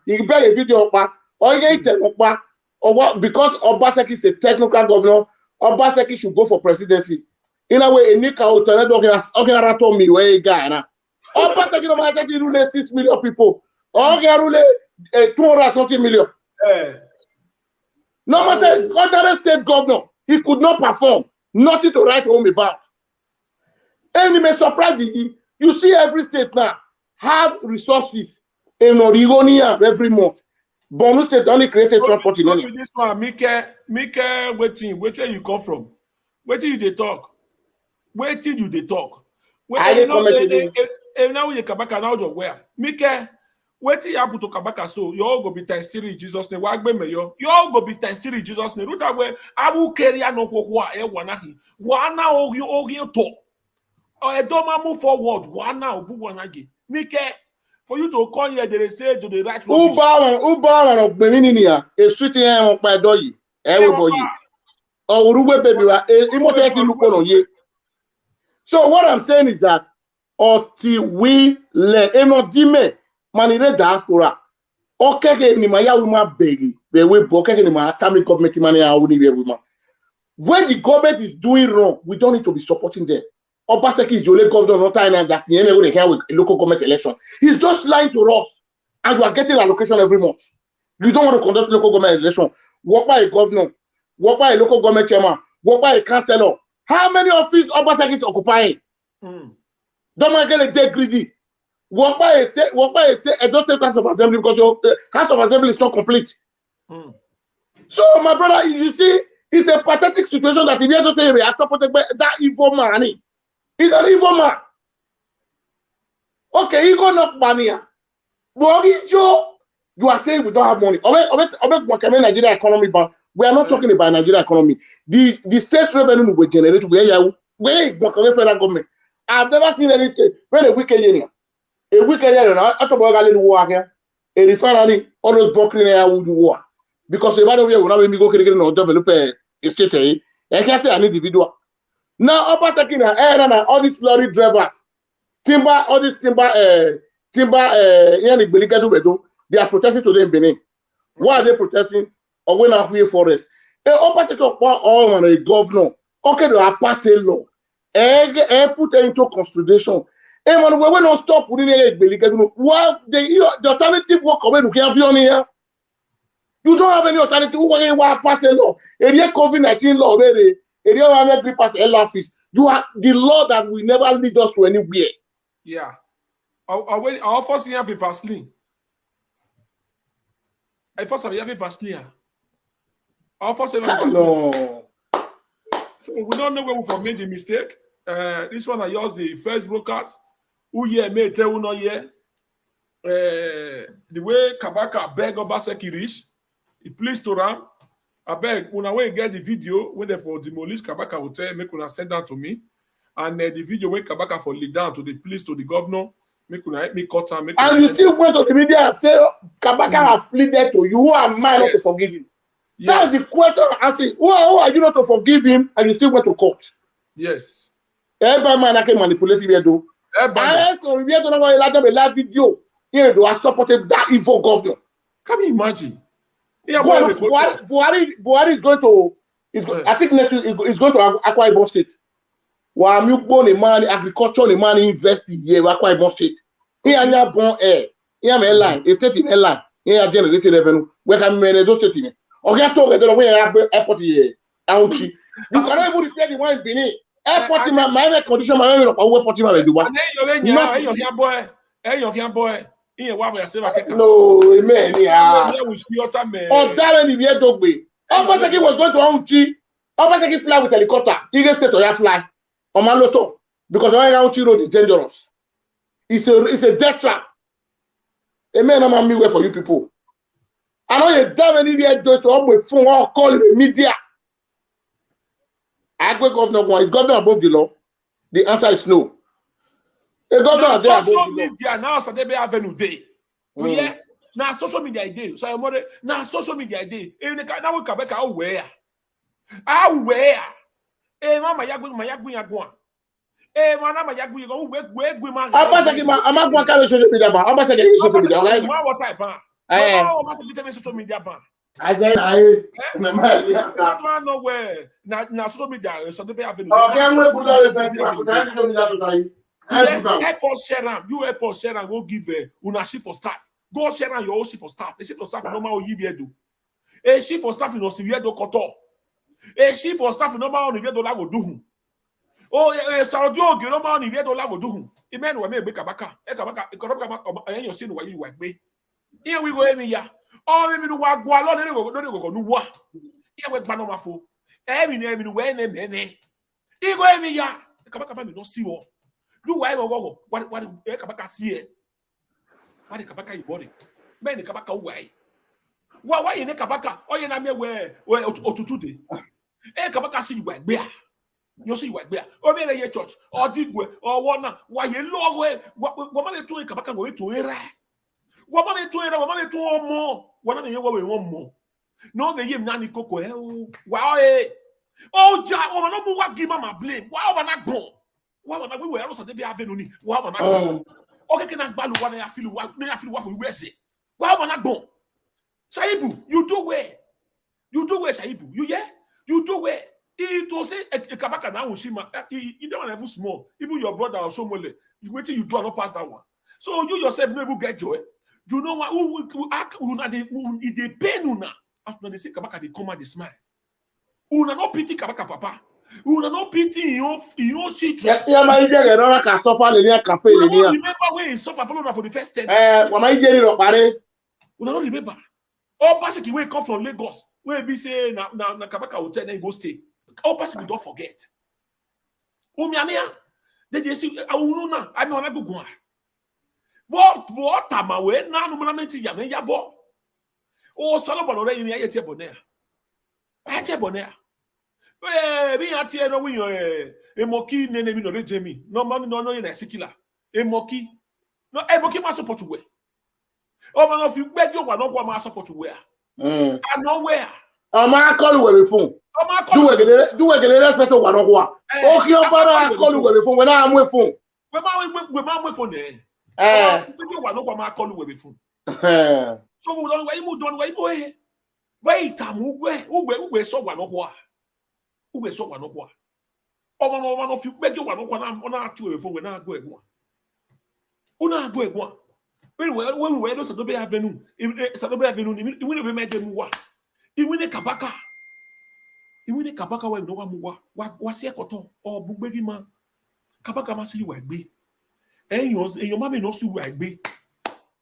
you better a video or what? Because Obaseki is a technical governor, Obaseki should go for presidency. In a way, Nika Ogenarato me where Ghana. Obaseki no Obaseki rule 6 million people. Rule 200 million. No matter other state governor, he could not perform. Nothing to write home about. And it may surprise you. You see every state now have resources in Oregonia every month. Borno State only created transport in money. This one, Mike, where you come from? Where till you they talk? Where till you they talk? I didn't comment and now you come back and out of where? Mike, where till you happen to Kabaka so you all go be tested in Jesus' name. You all go be tested in Jesus' name. That way, I will carry no wanahi. Wana ogi talk. Or don't move forward. Wana obu wanagi. Mike, for you to come here, they say to the right rubbish. Uba of Beninia, a street here by Doyi, everybody. Or Uruwe baby, so what I'm saying is that until we let dime manire diaspora, okay, ni maya wima begi, we okay ni ma atomic government money when the government is doing wrong, we don't need to be supporting them. Obaseki is the only governor not time that the enemy will with a local government election. He's just lying to us, and you are getting allocation every month. You don't want to conduct local government election. Work by a governor, work by a local government chairman, work by a councillor. How many offices Obaseki is occupying? Don't get a day greedy. Work by a state, Edo State House of Assembly because your House of Assembly is not complete. So, my brother, you see, it's a pathetic situation that if you have to say we are supported by that evil man. He's an evil man. Okay, he got enough money. But you are saying we don't have money. Nigeria economy, but we are not talking about Nigeria economy. The state revenue we generate where federal government. I've never seen any state when a weekend year. A weekend year, I talk about a little war here. A refinery, all those bunkering here would war. Because the other way, we're not go develop a state. I can't say an individual. Now, Obaseki all these lorry drivers, all these timber, they are protesting today in Benin. Why are they protesting? Or when are we forest? Obaseki all on a governor. Okay, they are passing law. Put into consideration. Man, we will not stop putting well, the alternative work away to have you here. You don't have any alternative. Who pass a law? Area COVID-19 law, area one pass a law office. You are the law that will never lead us to anywhere. Yeah. Our first year with Vaseline. I first have you Vaseline. Our first year with Vaseline. So we don't know where we made the mistake. This one I used the first brokers. Who may tell you no the way Kabaka beg Obaseki reach, he pleased to Ram. I beg when we get the video when they for demolish Kabaka hotel, make una send that to me. And the video when Kabaka for lead down to the police to the governor, make una help me cut and make. And you still went to the media and say Kabaka have pleaded to you. Who am I not to forgive him? That's the question I'm asking. Who are you not to forgive him and you still went to court? Yes. Every man can manipulate him do. I also we don't know why a live video. Here do I supported that evil governor. Can you imagine? Yeah, Buhari is going to. I think next week is going to Akwa Ibom State. While you born a man, agriculture, a man invest here Akwa Ibom State. Here are born air. Here am airline, a state in airline. Here are generating revenue. Where can we those state in? Or you talk about the way airport here. You cannot even repair the one in Benin. Airport in my condition, my airport in my Dubai. Hey, you can boy. In wa ba say ba keka. No, amen. Yeah. Yeah, we see other man. Oh, that when he Dogbe. Obaseki was going to Auchi. Obaseki fly with helicopter. He gets to ya fly. On Maloto. Because Auchi road is dangerous. It's a death trap. Amen. I'm me way for you people. I know you damn any yet do so with phone or call the media. I go governor one. Is governor above the law? The answer is no. The governor is there above social the law. media now so they be avenue day. Yeah. Now social media day. So I'm more now social media day. Even now we Quebec how where? How where? Eh mama yagu. Eh mama yagu go we man. Obaseki I'm not going to social media ban. Obaseki social media. What type ban? Obaseki social media ban. I said I don't know where now social media so they be avenue. Help us share am. You help us share am. Go give una shift for staff. Go share am your own shift for staff. A shift for staff no matter give here do. A shift for staff no see where do koto. A shift for staff no matter on $1 go do. Oh, Saudi oge no matter on $1 go do. Amen. We make kabaka. Kabaka. Kabaka. You see why you work me. Here we go emi ya. Oh, emi do wa gwa lo no go nu wa. Here we gba no mafo. Emi no we ne. Here go emi ya. Kabaka me no see wo. Do why what kabaka see why the kabaka you body men the kabaka why you ne kabaka oh you na me we otutu de kabaka see you why gbe you see you why gbe o be le church or digwe or wona why you love we ma le to kabaka go to era we ma le to omo wona na ye we won mo no be yim na ni koko wow oh ja o no mu wa give mama blame wow na gbon. Why we were also they be avenue ni? Why not? Okay, can I balu one I feel what for you say? Why not go? Saibu, you do where? You do where Saibu? You yeah? You do where? It was a kabaka now you don't have small. Even your brother or someone you wait till you do not pass that one. So you yourself never get joy. You know what? Who not they pain una after they say kabaka they come and they smile. Una no pity kabaka papa. Una no pity your children. Yeah, my dear, I can suffer the campaign. Remember when he suffered for the first 10. What my dear, Una don't remember. Obaseki when come from Lagos, where be say na Kabaka hotel then go stay. Obaseki don't forget. Umiania, they say awununa, I know na go go. What tamawe na no monamenti ya ya bo. Oh, Solomon already ni ayete bonea. Ayete bonea. Me atie no wi emoki nene mi no be jemi no man no na sikila emoki no emoki ma support we o man of you gbejo wa no kwa ma support we I know where o ma call we phone do we get respect wa no kwa o ki o para call we phone we na am we phone we ma phone gbejo wa no kwa ma call we phone so we don wait am ugwe so wa no kwa ugwe so wa no kwa o man of you gbejo wa no kwa na atu we phone we na go egwa una go egwa when we do Sadobe Avenue even we make them wa even kabaka we no wa mu wa se ekoto o bugbegi ma kabaka ma se you wa gbe eyan ma me no su wa gbe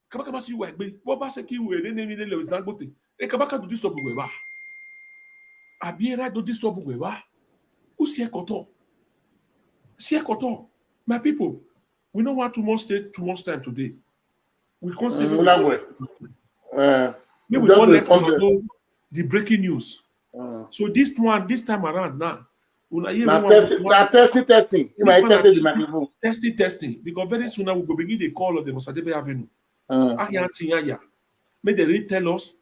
kabaka ma se you wa gbe bo ba se ki we ne le is Dangote kabaka do disturb we wa abi era do disturb we wa who se ekoto my people we don't want to stay too much time today. We can't say we don't let know the breaking news. So this time around now, testing. You might test it, my people. Testing. Because very soon now we will begin the call of the Mosadebe Avenue. May they really tell us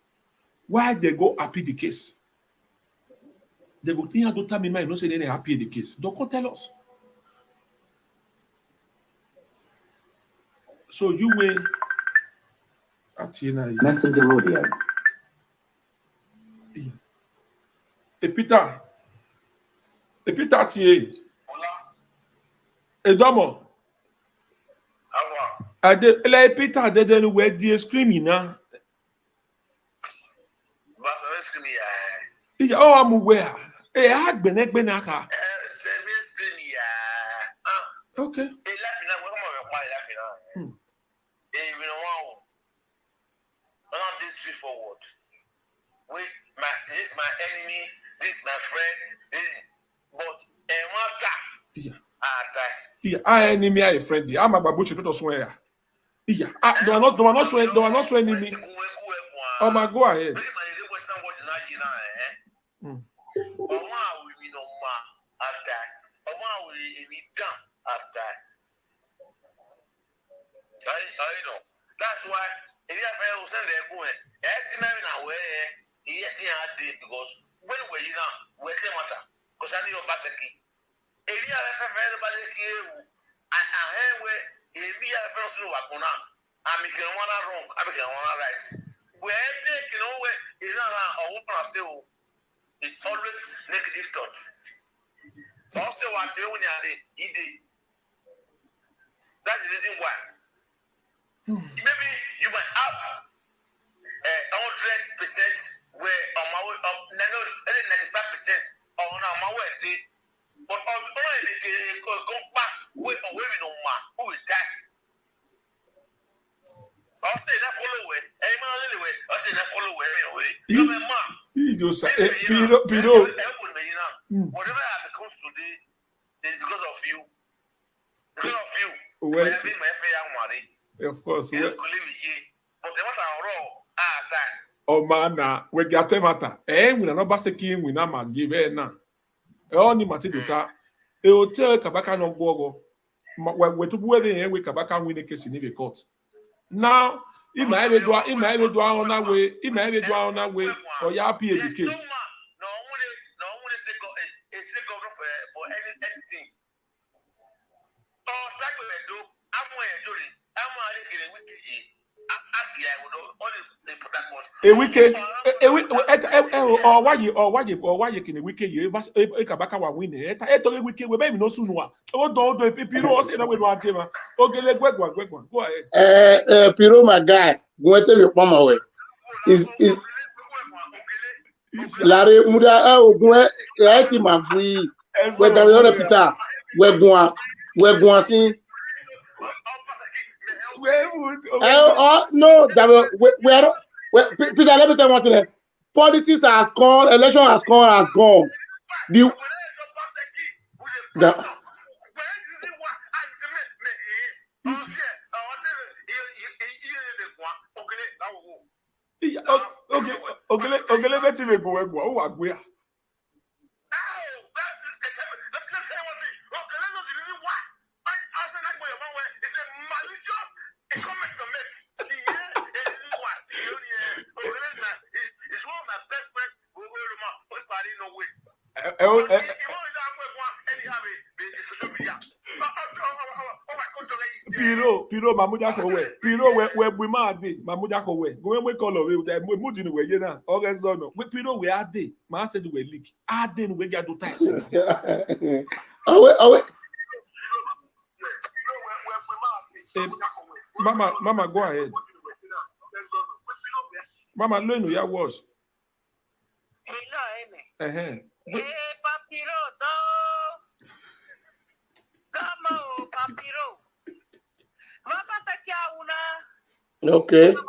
why they go appeal the case. They go think don't tell me man, no say they appeal the case. Don't tell us. So you will. Messenger audio. Peter tie. Edomo. Ade le Peter de den we die screaming na. Ba so screaming ya. Yeah, oh am where. Agbe na ka. Screaming ya. Okay. Laughing na we come we laughing na. straightforward. Wait, this is my enemy, this is my friend, but yeah, I enemy I friend. I'm a babuchi to swear. Yeah, do I not swear enemy. Oh my, go ahead. That's why if you have a send there going, yes, because when we're matter, because I need your Obaseki. If you have everybody and where if you have a person who are going I'm making one wrong, I'm making one right. Where taking away, it's always negative thought. Also, what you when that's the reason why. Maybe you might have 100% where on my way up, 95% on my way, see, but on the go back, wait on where we know who is that. I'll say that follow it, anyway, I'll say that follow it, you're a man. Whatever comes today is because of you. Because of you. Well, of course. But oh man, we get a matter. We are not Obaseki, we are not give na. Only Matidota. A hotel Kabaka no go. We to where we Kabaka win a case in the court. Now, in my head, on our way, or you happy in the case. No one is a governor for anything. Oh, that will do. I'm going to do it. I'm going to get a wiki. Why you can a wiki, you must a Kabaka win it. I told a wiki, we maybe no sooner. Oh, don't people say that we want him. Okay, go ahead. Piro, my guy, go and tell your mama away. Is Larry Muda, go right in my we. Where the other Peter, we're going to see. No, Peter, let me tell you one thing. Politics has gone, election has gone. Okay, let's go. Piro, Mamuja Kowe. Piro, where we mad, Mamuja Kowe. Go and call away with that. We're moving away, you know. Okay, so no. With Piro, we are day. Man said we leak. I didn't we get to time. Mama, go ahead. Mama, learn your words. Papiro, Come Papiro. Okay. Well,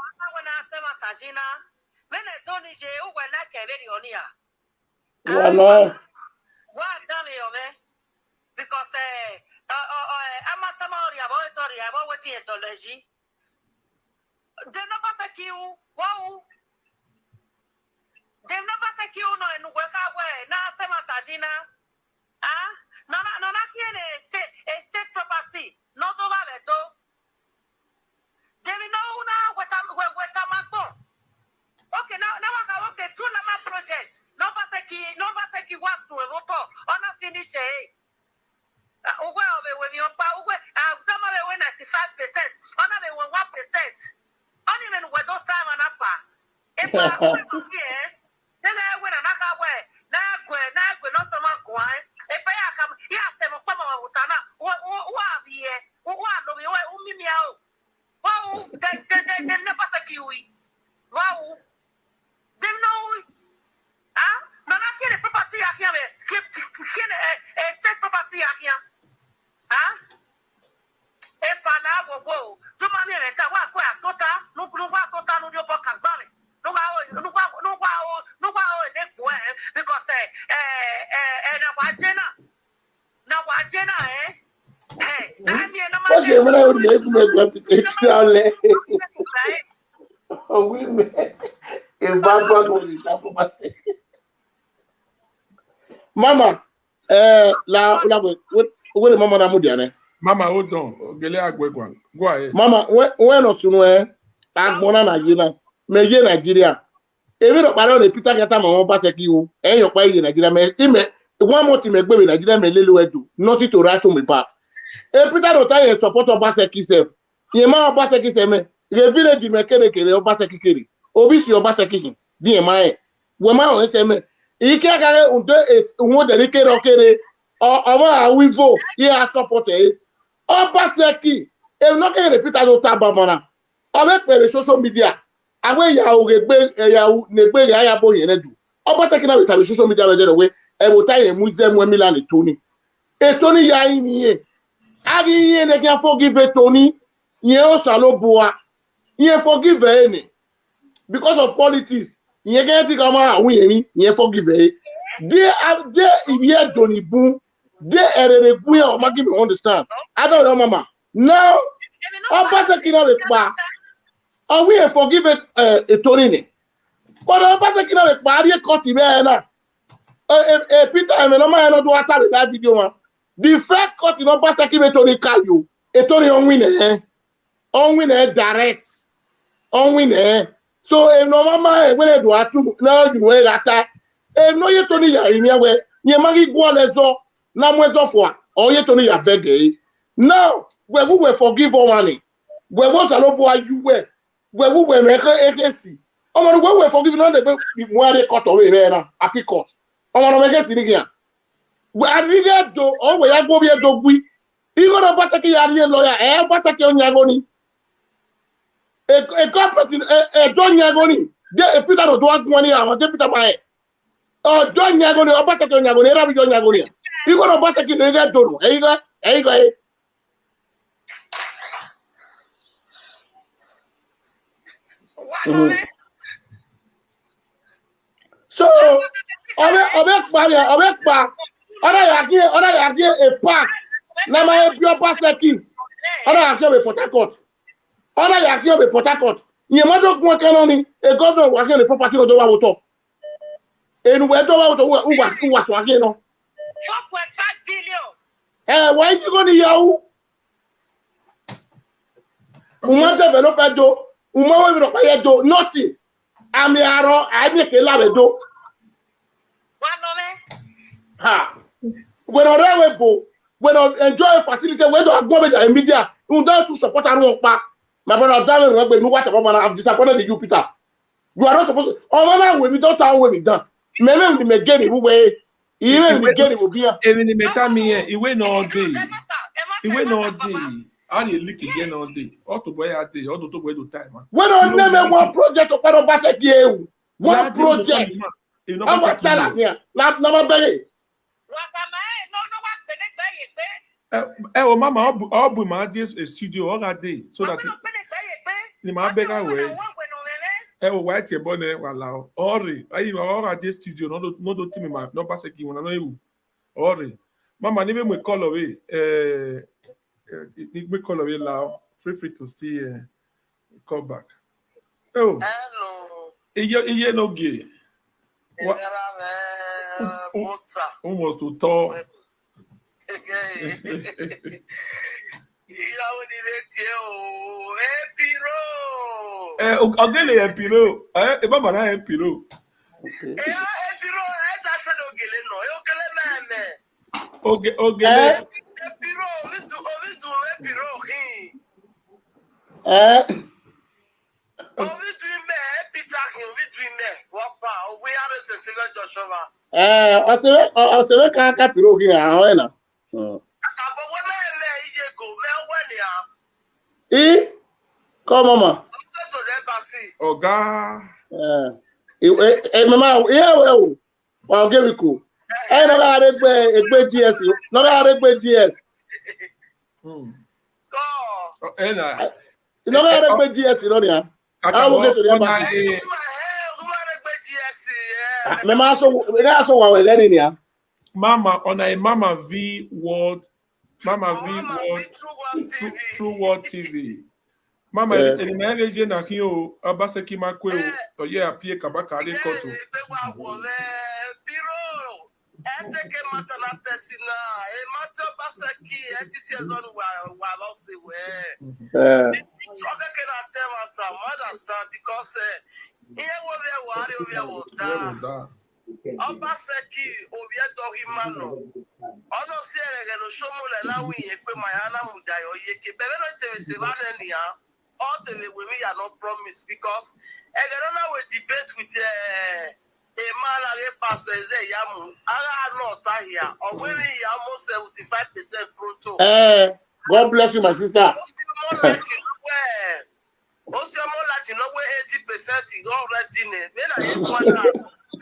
because okay, now okay, two number project. Nobaseki wants to a roto on a finish. When you when 95%, on a 1%. Only when we don't time an upper. If I then I went another way. Now, not so much wine. If I come, you have to come on with Anna. What are you? What do we want me out? Wow, they never say you. Wow, they know. Ah, no, not here. The property here. Keep state property here. Ah, if I now go, to money and I want to total, no, no, no, your book and money. No, le me epitale. Oh we me. E baba go ni ta po ba. Mama, la we mama na mudiane. Mama, hold on. Gele agwegwan. Go ahead. Mama, when osunu agbona Nigeria, meje Nigeria. Ebi do pare on Peter Keta Mama Obaseki o. Eyan pa iye Nigeria me one more thing megbe Nigeria me lelu edu. Nothing to write to me back. E Peter do tell support Obaseki self. Ye ma Obaseki self me. Ye village me kere Obaseki kere. Obi si Obaseki di e ma e. We ma on se me. Ike kare unde unwo de kere ọmọ awivo ye support e. Obaseki e no can repeat do taba mana. Obe pere social media. Awe ya o regbe ya negbe ya bo yen edu. Obaseki na with social media we dey we e wo tai museum we Milan Tony. E Tony ya yin ye. Ari yin ne can forgive Tony. Yen o salo boa. Yen forgive any. Because of politics. Yen get ti kama awun yen yen forgive e. They ibi Tony bu. They erere bu ya o ma give me understand. I don't know mama. Now Obaseki na we pa. Oh, we forgive it a Tony. But Obaseki na we pa ari cut ibe na. Peter I no man no do after with that video man. The first cut in Obaseki be Tony Kayo. A Tony on win direct. On win so e no mama when e do atu na you we gata. E no ye Tony ya imi we. Ye magi go lezo na mwezo fo. O ye Tony ya beg now we will forgive all money. We was a lobo you were. We will make a see. Oh, we will forgive none the more they cut away there. Happy cut. Oh, I guess it again. We are legal do oh, we are going to be a dog. We even a Basaki lawyer, Basaki on Yagoni. A government a John Yagoni. They put out a money on deputy by oh, John Yagoni or Basaki on Yagoni, Rabbi John Yagoni. You got a Basaki, they got to know. So, avec pa, ora yaki a park. Na ma e pure Obaseki. Ora yaki be Port Harcourt. Ora yaki be Port Harcourt. Ye ma do gun kan ni a government was the property of the water. And we do water who was working no. 4.5 billion. Why you go ni yahu? Uma developer do Uma we do do nothing. Ami ke lawe do. Ha. When on bo, when on enjoy facility, when do agbo be media, you don't to support aru pa. My brother David we no what I'm disappointed in you Peter. You are not supposed to. Oh man, we don't tell we done. Me me get it we. Even the get it will be. Even the meta me iwe no day. Iwe no day. How do you leak again all day? All to boy a day, all to boy to time. When on name one project of Obaseki, one project. I'm not telling you. Not no oh mama, I'll be my a studio all that day so that the my beggar way. Oh, white your bonnet, allow. Ori, I all at this studio, no do to me, my no Obaseki when I know you. Ori, mama, never we call away. We call away now. Feel free to still call back. Oh, hello. Iye no gay. What? Almost to talk. Ogele Empiro. Mama na Empiro. Ogele. Ọsẹ ká kápìrò kí àwọn ẹ̀nà. Kọ́ mọ́mọ́. Ọ̀gá. Mama, ìyá ẹ̀wẹ̀ o, wà ó gẹ́mi kù. Ẹ nọ́gà àrẹ́gbẹ́ GS. Nọ́gà àrẹ́gbẹ́ GS. Nọ́gà àrẹ́gbẹ́ GS lónìí à. Àwọn ọmọ kẹ́tọ̀ ní ẹ̀ bá sí. Mama on a Mama V World Mama V True World TV. Mama eni na eleje na kin o Obaseki makwe o oye apie kabaka ale koto. Take matter na person na e matter Obaseki season wa lost we. Okay, can I tell what I understand because here was there Obaseki Obieto Himano. Ono siere no shomule na wi ekpe mayana mudayo yeke bebe no tell se vanenia all the way we are not promise because egero we debate with a man and pastor yamu ara not here or we almost 75% pronto. God bless you, my sister. Also, more like 80% is already in.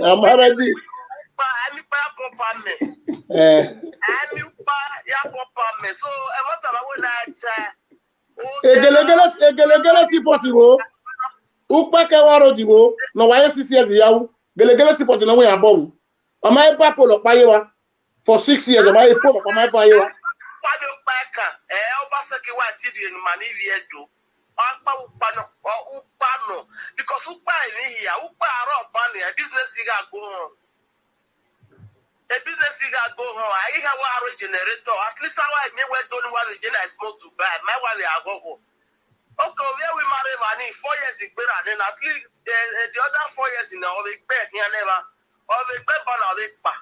I'm already. I'm so I want to Egelegele sipoti wo. Ukpeke waro diwo. No waye 6 years yawu. Gelegele sipoti no we abo. Ama e papo lo paye wa for 6 years. Ama e polo ama e paye wa. Obaseki wa tidi ni mani viedo. Upano because upa in here, upa aro bani a business go on. A business go on. I have a generator. At least I may well don't want to generate smoke to buy. My one they are go. Okay, where we marry money 4 years in better and then at least the other 4 years in the week back here never or the back on our week back.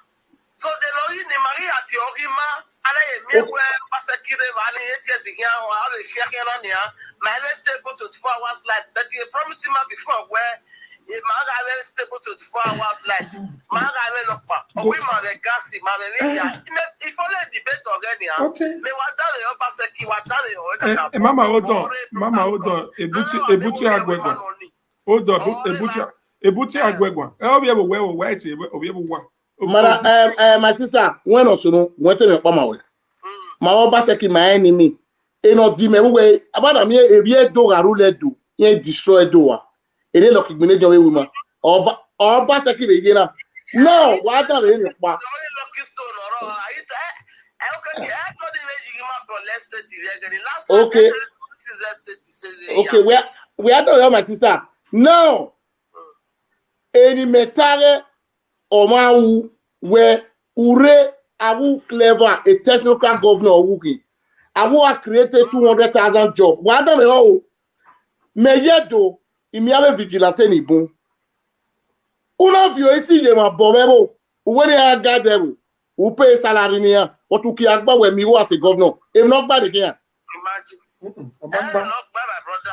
So the lawyer in Maria at your hima, and I may well pass a kid of 8 years in here or have a share on here. My let's stay for 24 hours light, but you promised him before where if Maga will stay for 24 hours light. Maga will not pass. Or we may gas him, if only debate already. Okay. They were done your Obaseki, what done. Mama, hold on. Ebuti Agwegwa. Hold on, Ebuti Agwegwa. We have a well white, we have one. My sister, when also went to the Pamawe. My Obaseki, my enemy. No di me we about me e be do garule do ye destroy do e dey lucky me dey woman Obaseki be gina no what am e pa lucky stone oro okay we are talking my sister no any metare o ma wu we ure awu clever a technical governor wuki awu have created 200,000 jobs wa da me o meyedo imi ave vigilante ni bun una vio isi ye ma bobebo we ni agadero who pay salary ni ya but who ki agba we mi wo as a governor if not bad again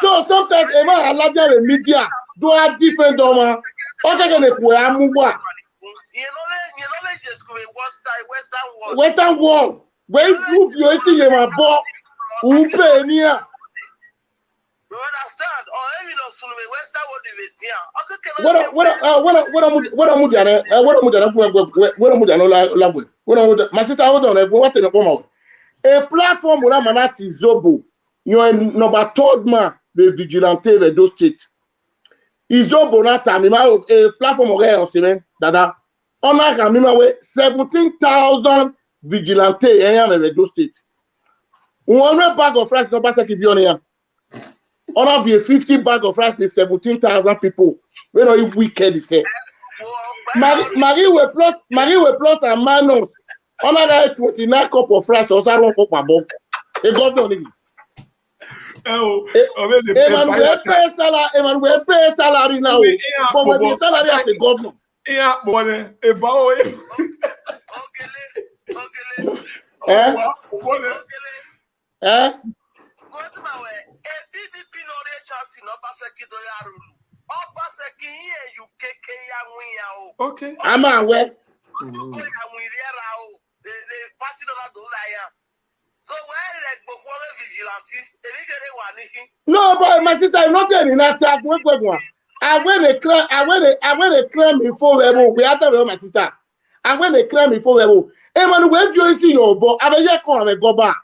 no sometimes e ma alaja the media do a different doma o ke ne ku amu wa Western world where you isi ye ma bo who pay ni ya you understand or even no sunu Western world we dia my sister hold on what in the a platform una manati Zobo you number 3rd man the vigilante the do state Izobo na time a platform on semen dada ona kamima we 17,000 vigilante in the do state one bag of rice no Obaseki bi on here on of 50 bag of rice, 17,000 people. We know if wicked is say. Marie will plus and minus. On a 29 cup of rice, or 1 cup of bomb. A governor. Emmanuel pay salary now. But when you salary as a governor. Yeah, boy. Okay. I'm aware. So no, but my sister, I'm not saying in attack. I went a claim before we are talking my sister. I went a claim before Emmanuel, where do you see your boy? I mean, you go back.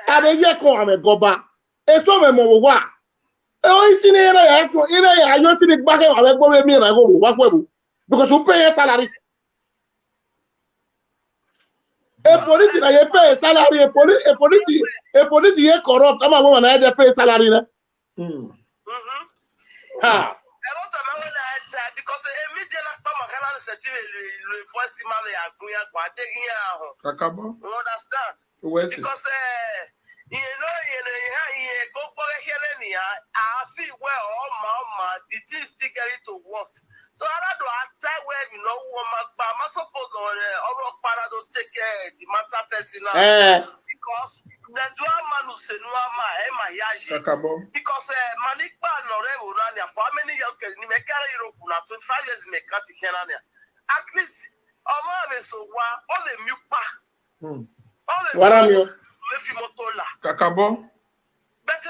Abeye kon ame goba eso me mo wa e o isi ni ere ya yo si ni gba ke wa gbo mi na go wa kwebu because you pay your salary A police na you pay salary, a police you corrupt. I'm a woman I dey pay salary na. Ha. Because immediately come and settle le voice man ya gunya kwa taking ya. Kakabo. You understand? Where's it? Because you go for here ni I see where all the things still get to worst. So I don't attack where you know woman but I suppose all para to take the matter personal because the man who say no ma yaji because manikpa no re urania for how many years can me carry Europe na 25 years me cut here at least so all the mupa all the what am you Kakabo. better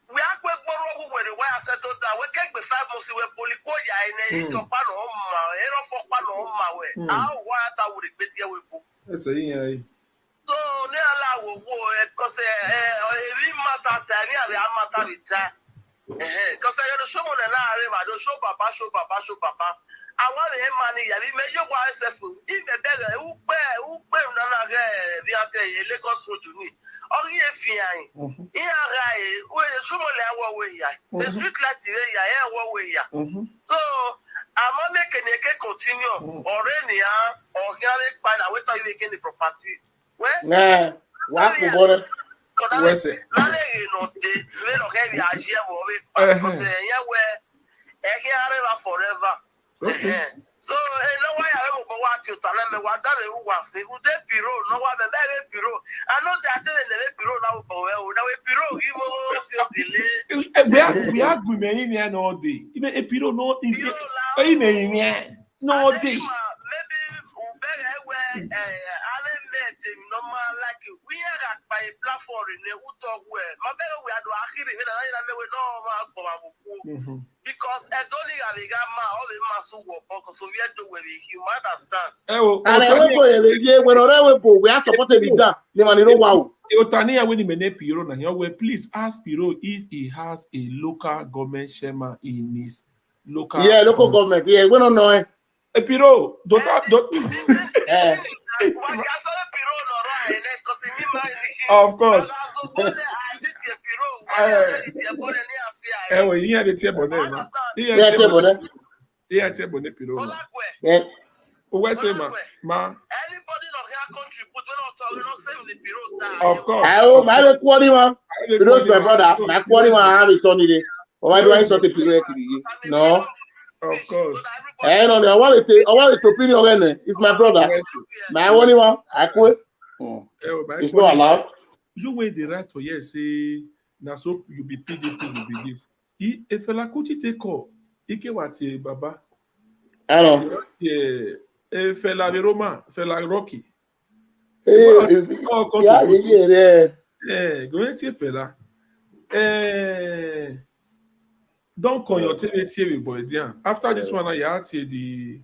we are going to go where I settled down. We can't be 5 months away. Policoya in a Japan or Aero for Panama way. How what I would repeat here with book. That's a yeah. So, near our war because we matter time, we are matter with time. Because I don't show on an area, I don't show Papa. I want the money. I mean, you want to say, if the beggar who pay none of the Lagos road to me. Only if you are here, where someone away, the street light here, away. So, I'm not making a continue or any organic pan away till you again the property. Well, what the bonus? Where's it? Forever. Okay. So, no why I don't go watch you tell me what that who was say who de piro no wa be piro. I know that the piro now go well. Now piro we are good men all day. Even a piro no in no day. Maybe normal like we are by a platform in the talk where my we are doing because I don't think I got my all the muscle work because we are doing you might understand. And we are supported with that. Wow. Please ask Piro if he has a local government shema in his local. Yeah, local government. Yeah, we don't know. Piro, of course. He had a table there. He had a table there. Piro. Where's him, ma? Anybody not here contribute, we're not saying the Piro. Of course. I hope I have quality one. Because my brother, my quality one, I have it on it. Why do I sort of period? No. Of course. I want to opinion. It's my brother. My only one. I quit. It's not allowed. You wait the right to yes say na so you be PDP will be this. If fela kuti take call, ike wati baba. I know. Fela Roma, fela Rocky. Go into fela. Don't call your TV boy there. After this one, I had the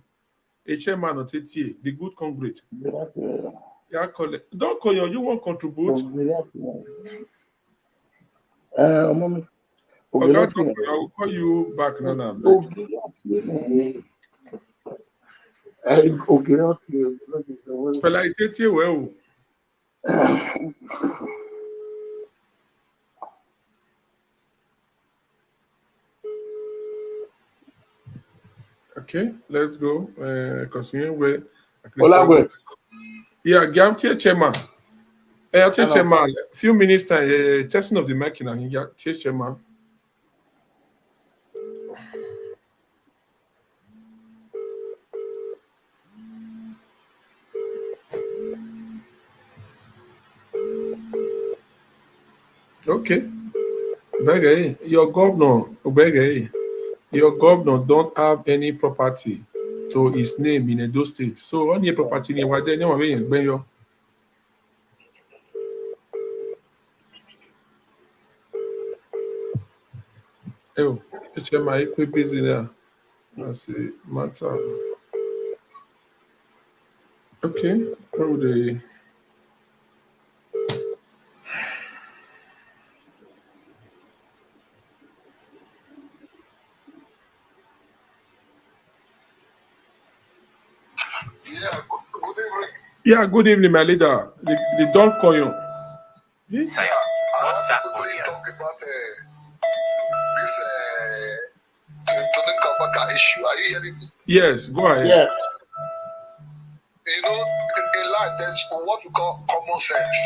chairman of TTA, the good congregate. Yeah, call it. Don't call you won't contribute. Mommy. Okay, I will call you back now. Fela TTA well. Okay, let's go. Continue with. Yeah, Gamtia Chairman. Chairman. Few minutes time. Testing of the machine. Chairman. Okay. Obege, your governor, Obege, your governor don't have any property to his name in Edo State. So on your property in Wade, no way in Benyo. Oh, it's my equip busy there. That's a matter. Okay, what would they? Yeah, good evening. Yeah, good evening, my leader. The don't call you. What's that quickly talk about this Tony Kabaka issue. Are you hearing me? Yes, go ahead. Yeah. You know, in life, there's what we call common sense.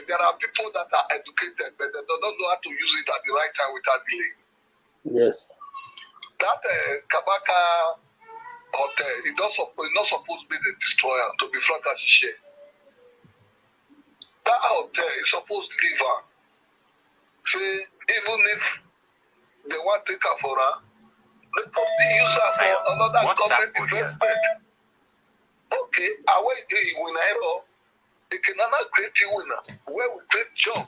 There are people that are educated, but they don't know how to use it at the right time without delay. Yes. That Kabaka hotel, it's not supposed to be the destroyer, to be frank as you share. That hotel is supposed to live on. Say, even if they want to take her for her, let company use her for another government investment. Okay, I wait when I know they cannot create a winner. Where we create job,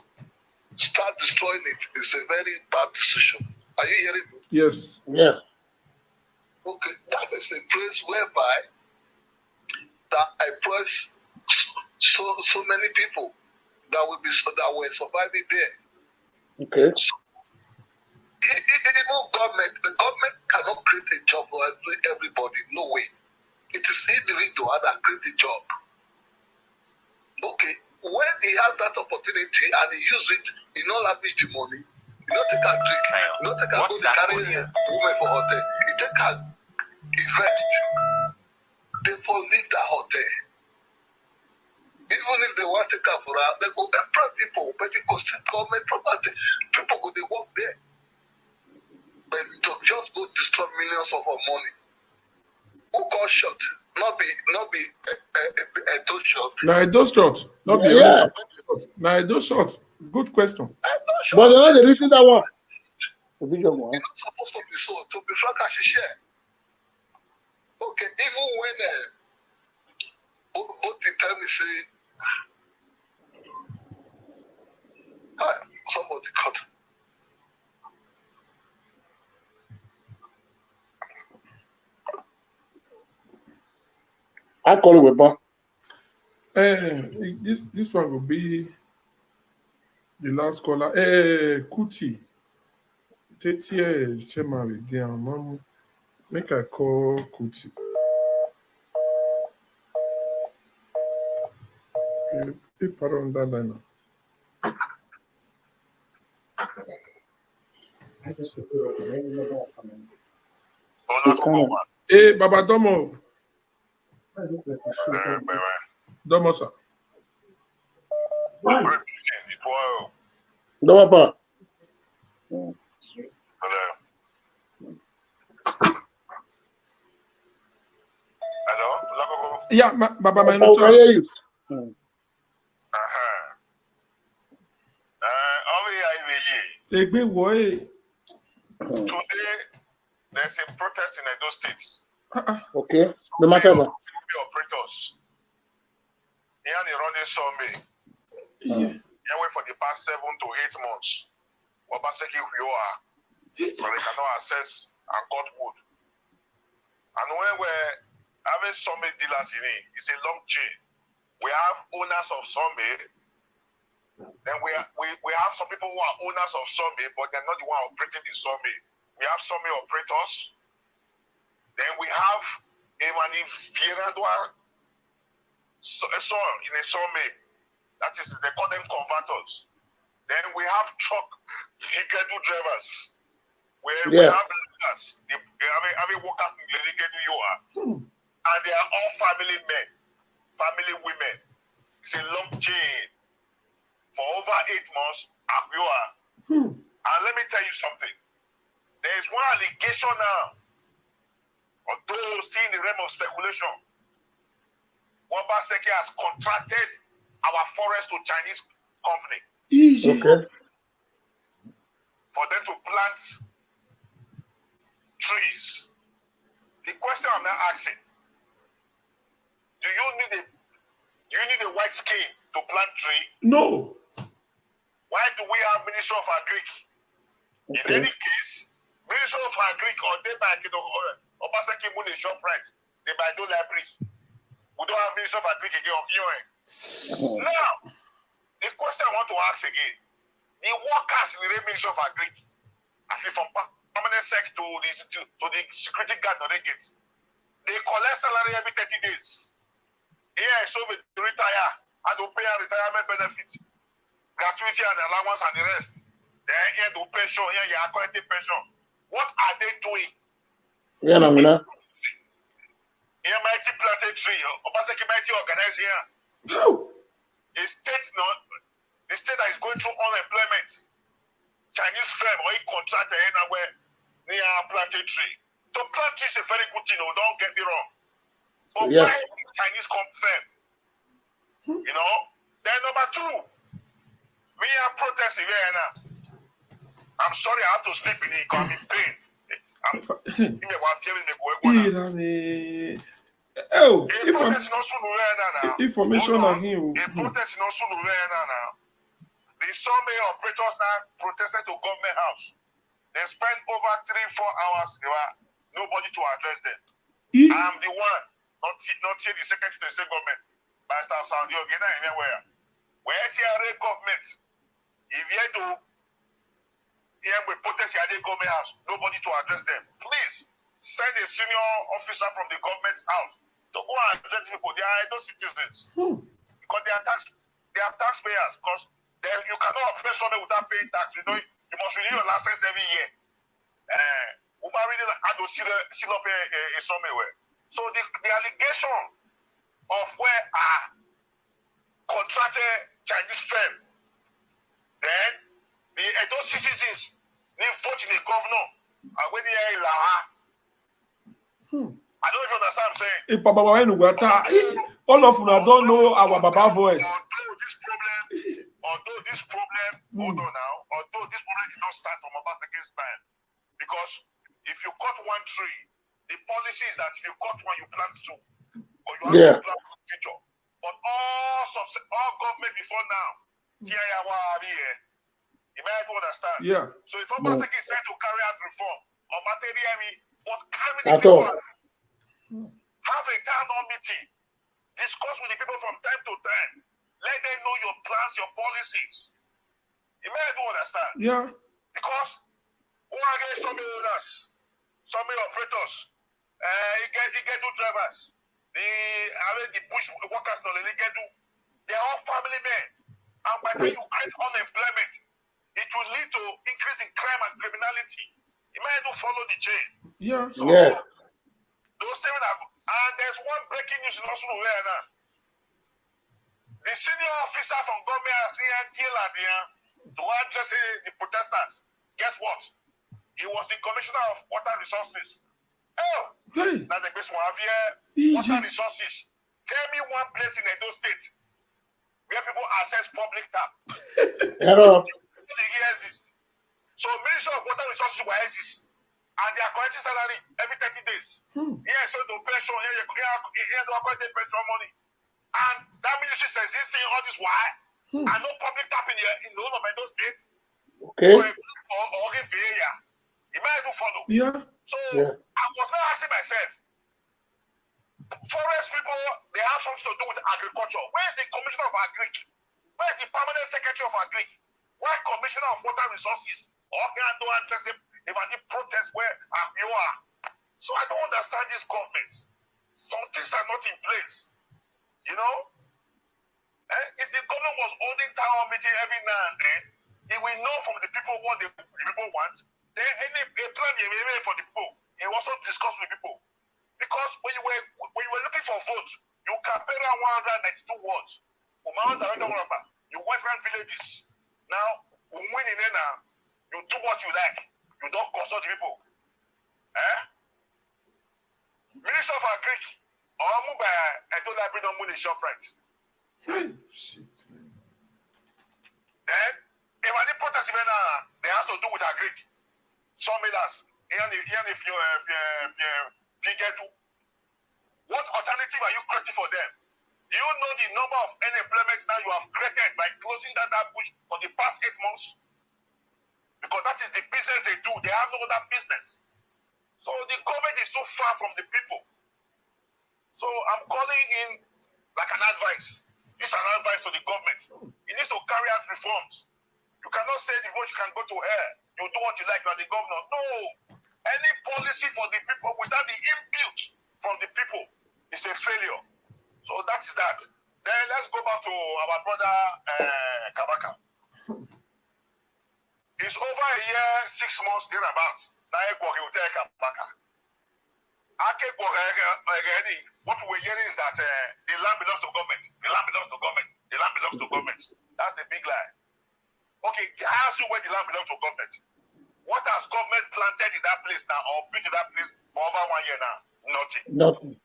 start destroying it. It's a very bad decision. Are you hearing me? Yes. Yeah. Okay, that is a place whereby that employs so many people that were surviving there. Okay. So, even the government cannot create a job for everybody. No way. It is individual that create a job. Okay, when he has that opportunity and he use it, he not lavish the money. He not take a drink. He not take a go to carry women for hotel. He take a invest. Therefore, leave that hotel. Even if they want to take her for her, they go employ people, but it costs government property. People go they work there. But to just go destroy millions of our money. Who got shot? Not be a two shot. Now, those short. Not be Yeah. Now, those short. Good question. But they're not the reason that one. It's not supposed to be so. To be frank, I should share. Okay, even when both the tell me say, somebody cut. I call it weapon. This one will be the last caller. Kuti. Tetia Chema with mom. Make I call Kuti. People on that line. Hey, Baba Domo. Domo, sir. No, Papa. Hello? Yeah, Baba I can Manucha. hear you. Egbe woy. Today, there's a protest in Edo State. Okay. No matter what. Operators. Here they running Sunday. Here wait for the past 7 to 8 months. Obaseki who you are. But they cannot access and cut wood. And when we're having Sunday dealers in it, it's a long chain. We have owners of Sunday. Then we have some people who are owners of Sunday, but they're not the one operating the Sunday. We have Sunday operators. Then we have a manufacturer in a Sunday. That is, they call them converters. Then we have truck Ikedu drivers. We have leaders. They have workers in Ikedu Yoa. And they are all family men, family women. It's a long chain. For over 8 months, and let me tell you something. There is one allegation now, although still in the realm of speculation. Obaseki has contracted our forest to Chinese company. Easy. Okay. For them to plant trees. The question I'm now asking, do you need a white skin to plant tree? No. Why do we have Ministry of Agric? In any case, Ministry of Agric or they buy Obaseki Moon is shop right. They buy no library. We don't have Ministry of Agric again. Now, the question I want to ask again, the workers in the Ministry of Agric, actually from permanent sec to the security guard on the gates, They collect salary every 30 days. Here, so they retire and they pay a retirement benefit, gratuity and allowance and the rest. Then here they pension, here you are collecting pension. What are they doing? Yeah, no, no. Here, mighty planted tree, Obaseki mighty organize here. A state, the state that is going through unemployment, Chinese firm or a contractor anywhere near planted tree. To plant tree is a very good thing, don't get me wrong. But why Chinese firm? You know? Then number two, we are protesting here now. I'm sorry I have to sleep in it because I'm in pain. Information on him. The protest in also now. The Sunday operators now protested to government house. They spent over 3-4 hours. There were nobody to address them. I'm the one, not here the secretary to the state government. Pastor Saudi Ogena anywhere. Where TRA government, if you do here we protest at the government house, nobody to address them. Please send a senior officer from the government's house to go and address people. They are those citizens. Because they are taxpayers. Because you cannot operate somewhere without paying tax. You know, you must renew your license every year. Somewhere. So the allegation of where a contracted Chinese firm, then the Edo citizens need vote in the governor and when they are in Laha. I don't know if you understand what I'm saying. All of us don't know our Baba voice. Although this problem, hold on now, although this problem did not start from Obaseki's time, because if you cut one tree, the policy is that if you cut one, you plant two, or you have to plant one future. But all government before now, you might understand. Yeah. So if Obaseki is trying to carry out reform, or materially, but carry the people, have a town hall meeting, discuss with the people from time to time. Let them know your plans, your policies. You may do understand. Yeah. Because who are getting some owners, some operators, you get two drivers, the bush workers, they are all family men. And by the time you create unemployment, it will lead to increase in crime and criminality. You may do follow the chain. Yeah. So, those seven are, and there's one breaking news in also where now. The senior officer from government has to address the protesters. Guess what? He was the commissioner of water resources. Now the best one here, water resources. Tell me one place in Edo State where people access public tap. Hello. It exists. So Ministry of Water Resources will exist. And they are collecting salary every 30 days. Here, so the pension, here they are collecting pension money. And that ministry is existing all this while. And no public tap in the whole of Edo State. Okay. Or if you might do follow. Yeah. So I was not asking myself, forest people, they have something to do with agriculture. Where's the commissioner of agric? Where's the permanent secretary of agric? Why commissioner of water resources? Or can I do address them about the protest where you are? So I don't understand this government. Some things are not in place. You know? If the government was holding town hall meeting every now and then, it will know from the people what the people want. Then any plan they made for the people, it also discuss with people. Because when you were looking for votes, you campaign around 192 wards. You went around villages. Now, when winning now, you do what you like. You don't consult the people. Minister of Agric, or move by Edo Library don't win a shop right. Then, if any protest event they have to do with Agric, some millers, even if you get to, what alternative are you creating for them? Do you know the number of unemployment now you have created by closing down that bush for the past 8 months? Because that is the business they do. They have no other business. So the government is so far from the people. So I'm calling in like an advice. This is an advice to the government. It needs to carry out reforms. You cannot say the bush can go to hell. You do what you like, you are the governor. No. Any policy for the people without the input from the people is a failure. So that is that. Then let's go back to our brother Kabaka. It's over a year, 6 months, thereabout. Now he will take Kabaka. What we're hearing is that the land belongs to government. The land belongs to government. The land belongs to government. That's a big lie. Okay, I ask you where the land belongs to government. What has government planted in that place now or built in that place for over 1 year now? Nothing. Nothing.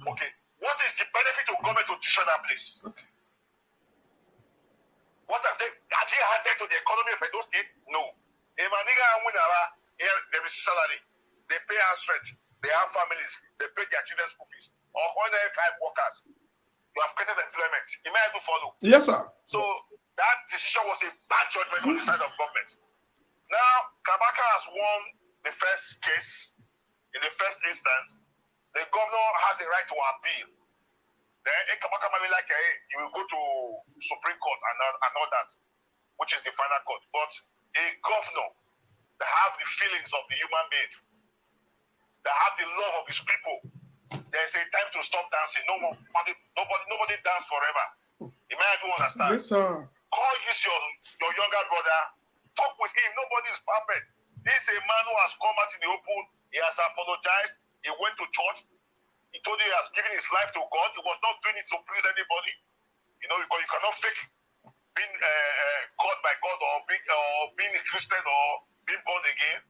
Okay. What is the benefit of government to destroy that place? Okay. What have they added to the economy of Edo State? No. If a nigga and winner here, there is salary. They pay house rent. They have families. They pay their children's school fees. Or 105 workers. You have created employment. It may do follow. Yes, sir. So that decision was a bad judgment on the side of government. Now, Kabaka has won the first case in the first instance. The governor has a right to appeal. Then Kabaka might be like, hey, you will go to Supreme Court and all that, which is the final court. But a governor that have the feelings of the human being, that have the love of his people, there's a time to stop dancing. Nobody dance forever. You may not understand. Yes, sir. Call your younger brother. Talk with him. Nobody is perfect. This is a man who has come out in the open. He has apologized. He went to church. He told you he has given his life to God. He was not doing it to please anybody. You know, because you cannot fake being called by God or being a Christian or being born again.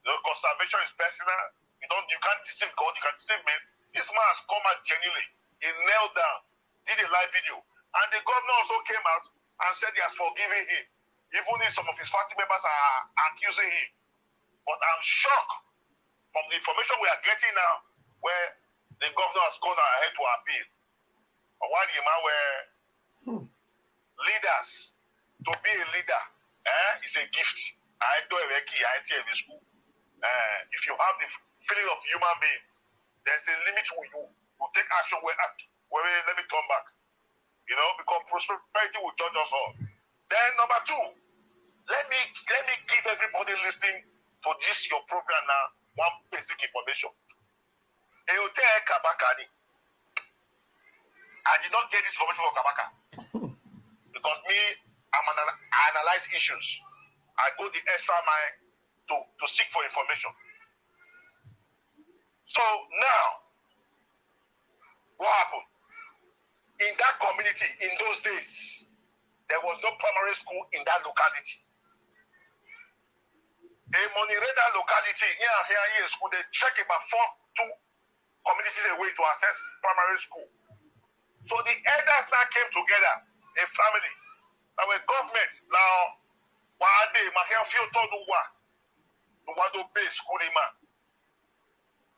You know, because salvation is personal. You can't deceive God. You can deceive men. This man has come out genuinely. He knelt down, did a live video, and the governor also came out and said he has forgiven him. Even if some of his party members are accusing him. But I'm shocked from the information we are getting now, where the governor has gone ahead to appeal. But why the man were leaders, to be a leader, is a gift. If you have the feeling of human being, there's a limit to you. You take action where let me turn back. You know, because prosperity will judge us all. Then number two, let me give everybody listening to this your program now one basic information. Eote Kabaka, I did not get this information from Kabaka because I analyze issues. I go the extra mile to seek for information. So now, what happened? In that community, in those days, there was no primary school in that locality. A Monireda locality, here school, they check about 2 communities away to access primary school. So the elders now came together, a family. Now a government, now, one day, my hair feel told the one to pay school man.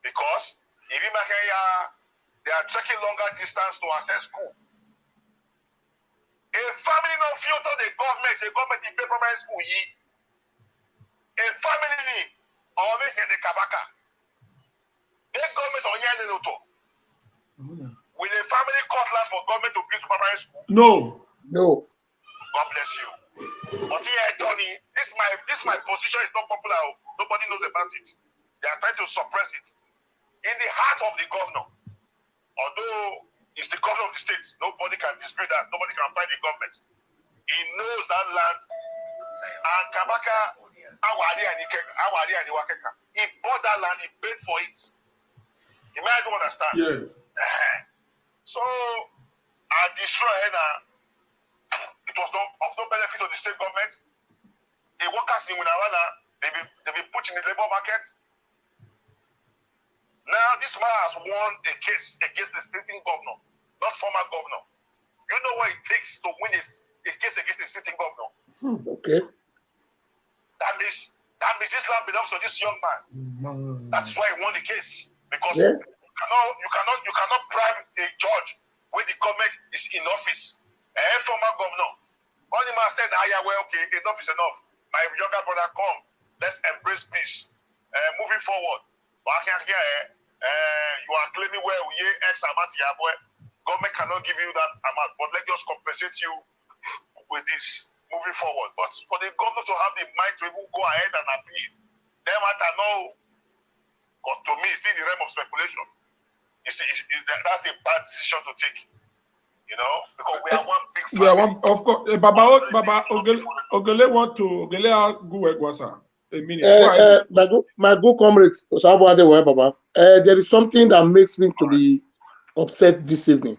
Because if they are trekking longer distance to access school. A family no feel to the government in pay primary school. A family or they can the Kabaka. The government on Yaninoto. Will a family cut land for government to build primary school? No. God bless you. But here, Tony, this my position is not popular. Nobody knows about it. They are trying to suppress it. In the heart of the governor, although it's the governor of the state, nobody can dispute that. Nobody can fight the government. He knows that land. And Kabaka, he bought that land, he paid for it. You might not understand. Yeah. So, I destroyed it was of no benefit to the state government. The workers in Winawana, they've been put in the labor market. Now, this man has won a case against the sitting governor, not former governor. You know what it takes to win a case against the sitting governor? Okay. That means this land belongs to this young man. That's why he won the case. Because Yes. you cannot bribe a judge when the government is in office. A former governor. All the man said, well, okay, enough is enough. My younger brother, come. Let's embrace peace. Moving forward. But you are claiming well, X amount boy. Government cannot give you that amount, but let us compensate you with this moving forward. But for the government to have the mind to even go ahead and appeal, them matter no. Because to me, it's still in the realm of speculation. You see, that's a bad decision to take. You know, because we are one big family. We are one, of course. Baba Ogele want to Ogele go Egwasa. A minute. My good comrades, Baba. There is something that makes me to be upset this evening.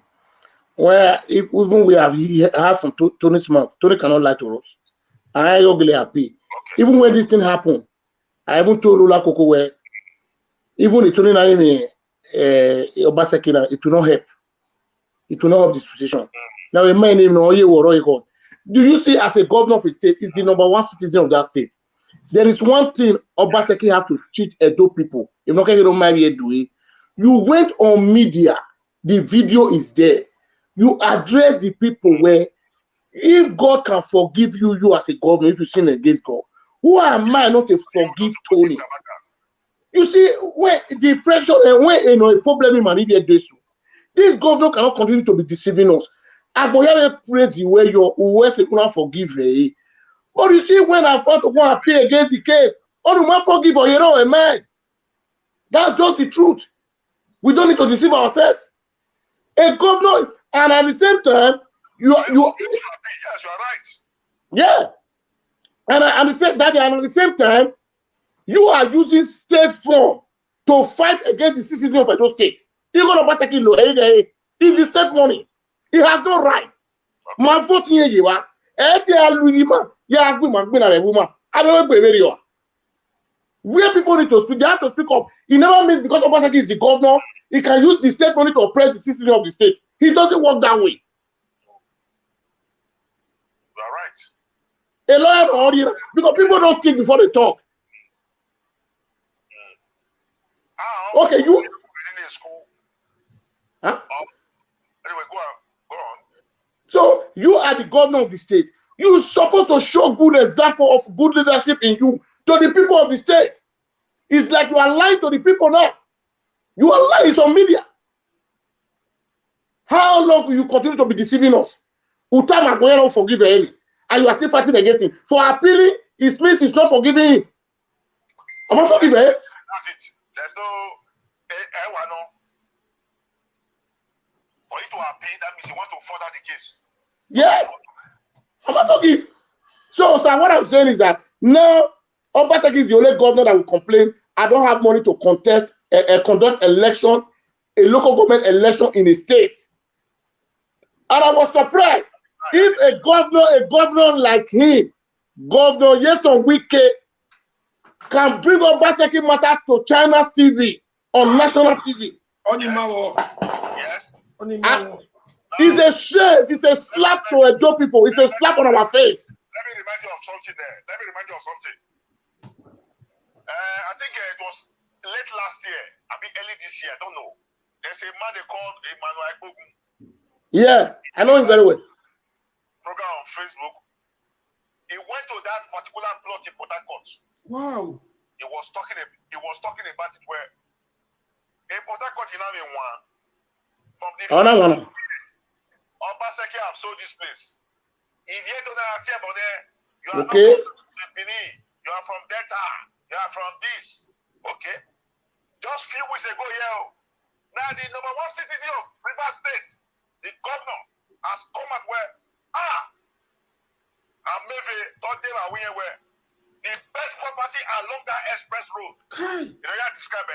Where if even we have heard from Tony's mouth, Tony cannot lie to us. And I Ogele happy. Okay. Even when this thing happened, I even told Lula Koko where even the Tony Naime Obaseki, it will not help. It will not help this position. Now, a man named Oye Woroiko. Do you see, as a governor of a state, is the #1 citizen of that state? There is one thing Obaseki have to treat Edo people. If not, you don't marry Edo. You went on media, the video is there. You address the people where, if God can forgive you as a governor, if you sin against God, who am I not to forgive Tony? You see, when the pressure and when a problem in Manivia Desu, this governor cannot continue to be deceiving us. I go have a crazy where you always forgive. But you see, when I fought to go and appeal against the case, oh, no, forgive or you know, man. That's just the truth. We don't need to deceive ourselves. A governor, and at the same time, you yes, you're right. Yeah. And at the same time, you are using state form to fight against the citizens of Edo State. Even Obaseki Lo, it's the state money. He has no right. My vote here, you are. Where people need to speak, they have to speak up. He never means because Obaseki is the governor, he can use the state money to oppress the citizens of the state. He doesn't work that way. You are right. A lawyer or audience, because people don't think before they talk. Okay, you. Huh? Anyway, go on. So you are the governor of the state. You're supposed to show good example of good leadership in you to the people of the state. It's like you are lying to the people now. You are lying on media. How long will you continue to be deceiving us? Utam Agoya don't forgive any, and you are still fighting against him. For appealing, it means he's not forgiving him. Am I forgiving him? That's it. There's no for you to appeal, that means you want to further the case. Yes. I'm not forgive. So, sir, what I'm saying is that now Obaseki is the only governor that will complain. I don't have money to contest, conduct election, a local government election in a state. And I was surprised if a governor like him, Governor Yeson Wike, can bring Obaseki matter to China's TV on national TV. Yes. It's a shame. It's a slap to Edo people. It's a slap on our face. Let me remind you of something there. I think it was late last year, I mean early this year, I don't know. There's a man they called Emmanuel Bogun. Yeah, I know him very well. Program on Facebook. He went to that particular plot in Port Harcourt. Wow. He was talking about it where in Port Harcourt, you know, from the Obaseki have sold this place. If you don't know about there, you are okay. Not from Benin, you are from Delta, you are from this. Okay. Just few weeks ago, now the #1 citizen of Rivers State, the governor, has come at where and maybe thought they were where the best property along that express road. You know, you describe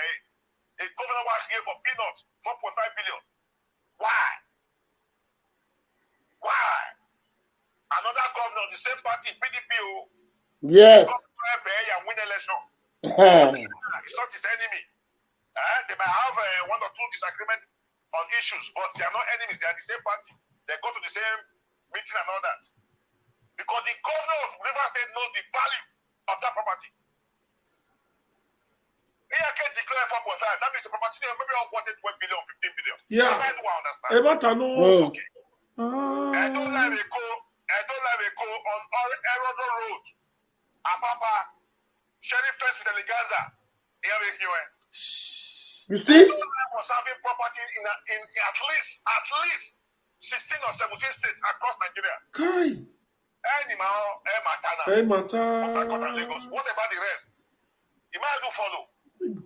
a governor was here for peanuts, 4.5 billion. Why? Another governor, the same party, PDP, yes, win election. It's not his enemy. They might have 1 or 2 disagreements on issues, but they are not enemies. They are the same party. They go to the same meeting and all that. Because the governor of Rivers State knows the value of that property. He can declare 4.5. That means the property maybe worth 12 billion, 15 billion. Yeah. I do understand. Okay. I don't like a go on Erodo Road. Apapa, Sheriff First with Eleganza. You see? Was having property in at least 16 or 17 states across Nigeria. What about the rest? You might do follow.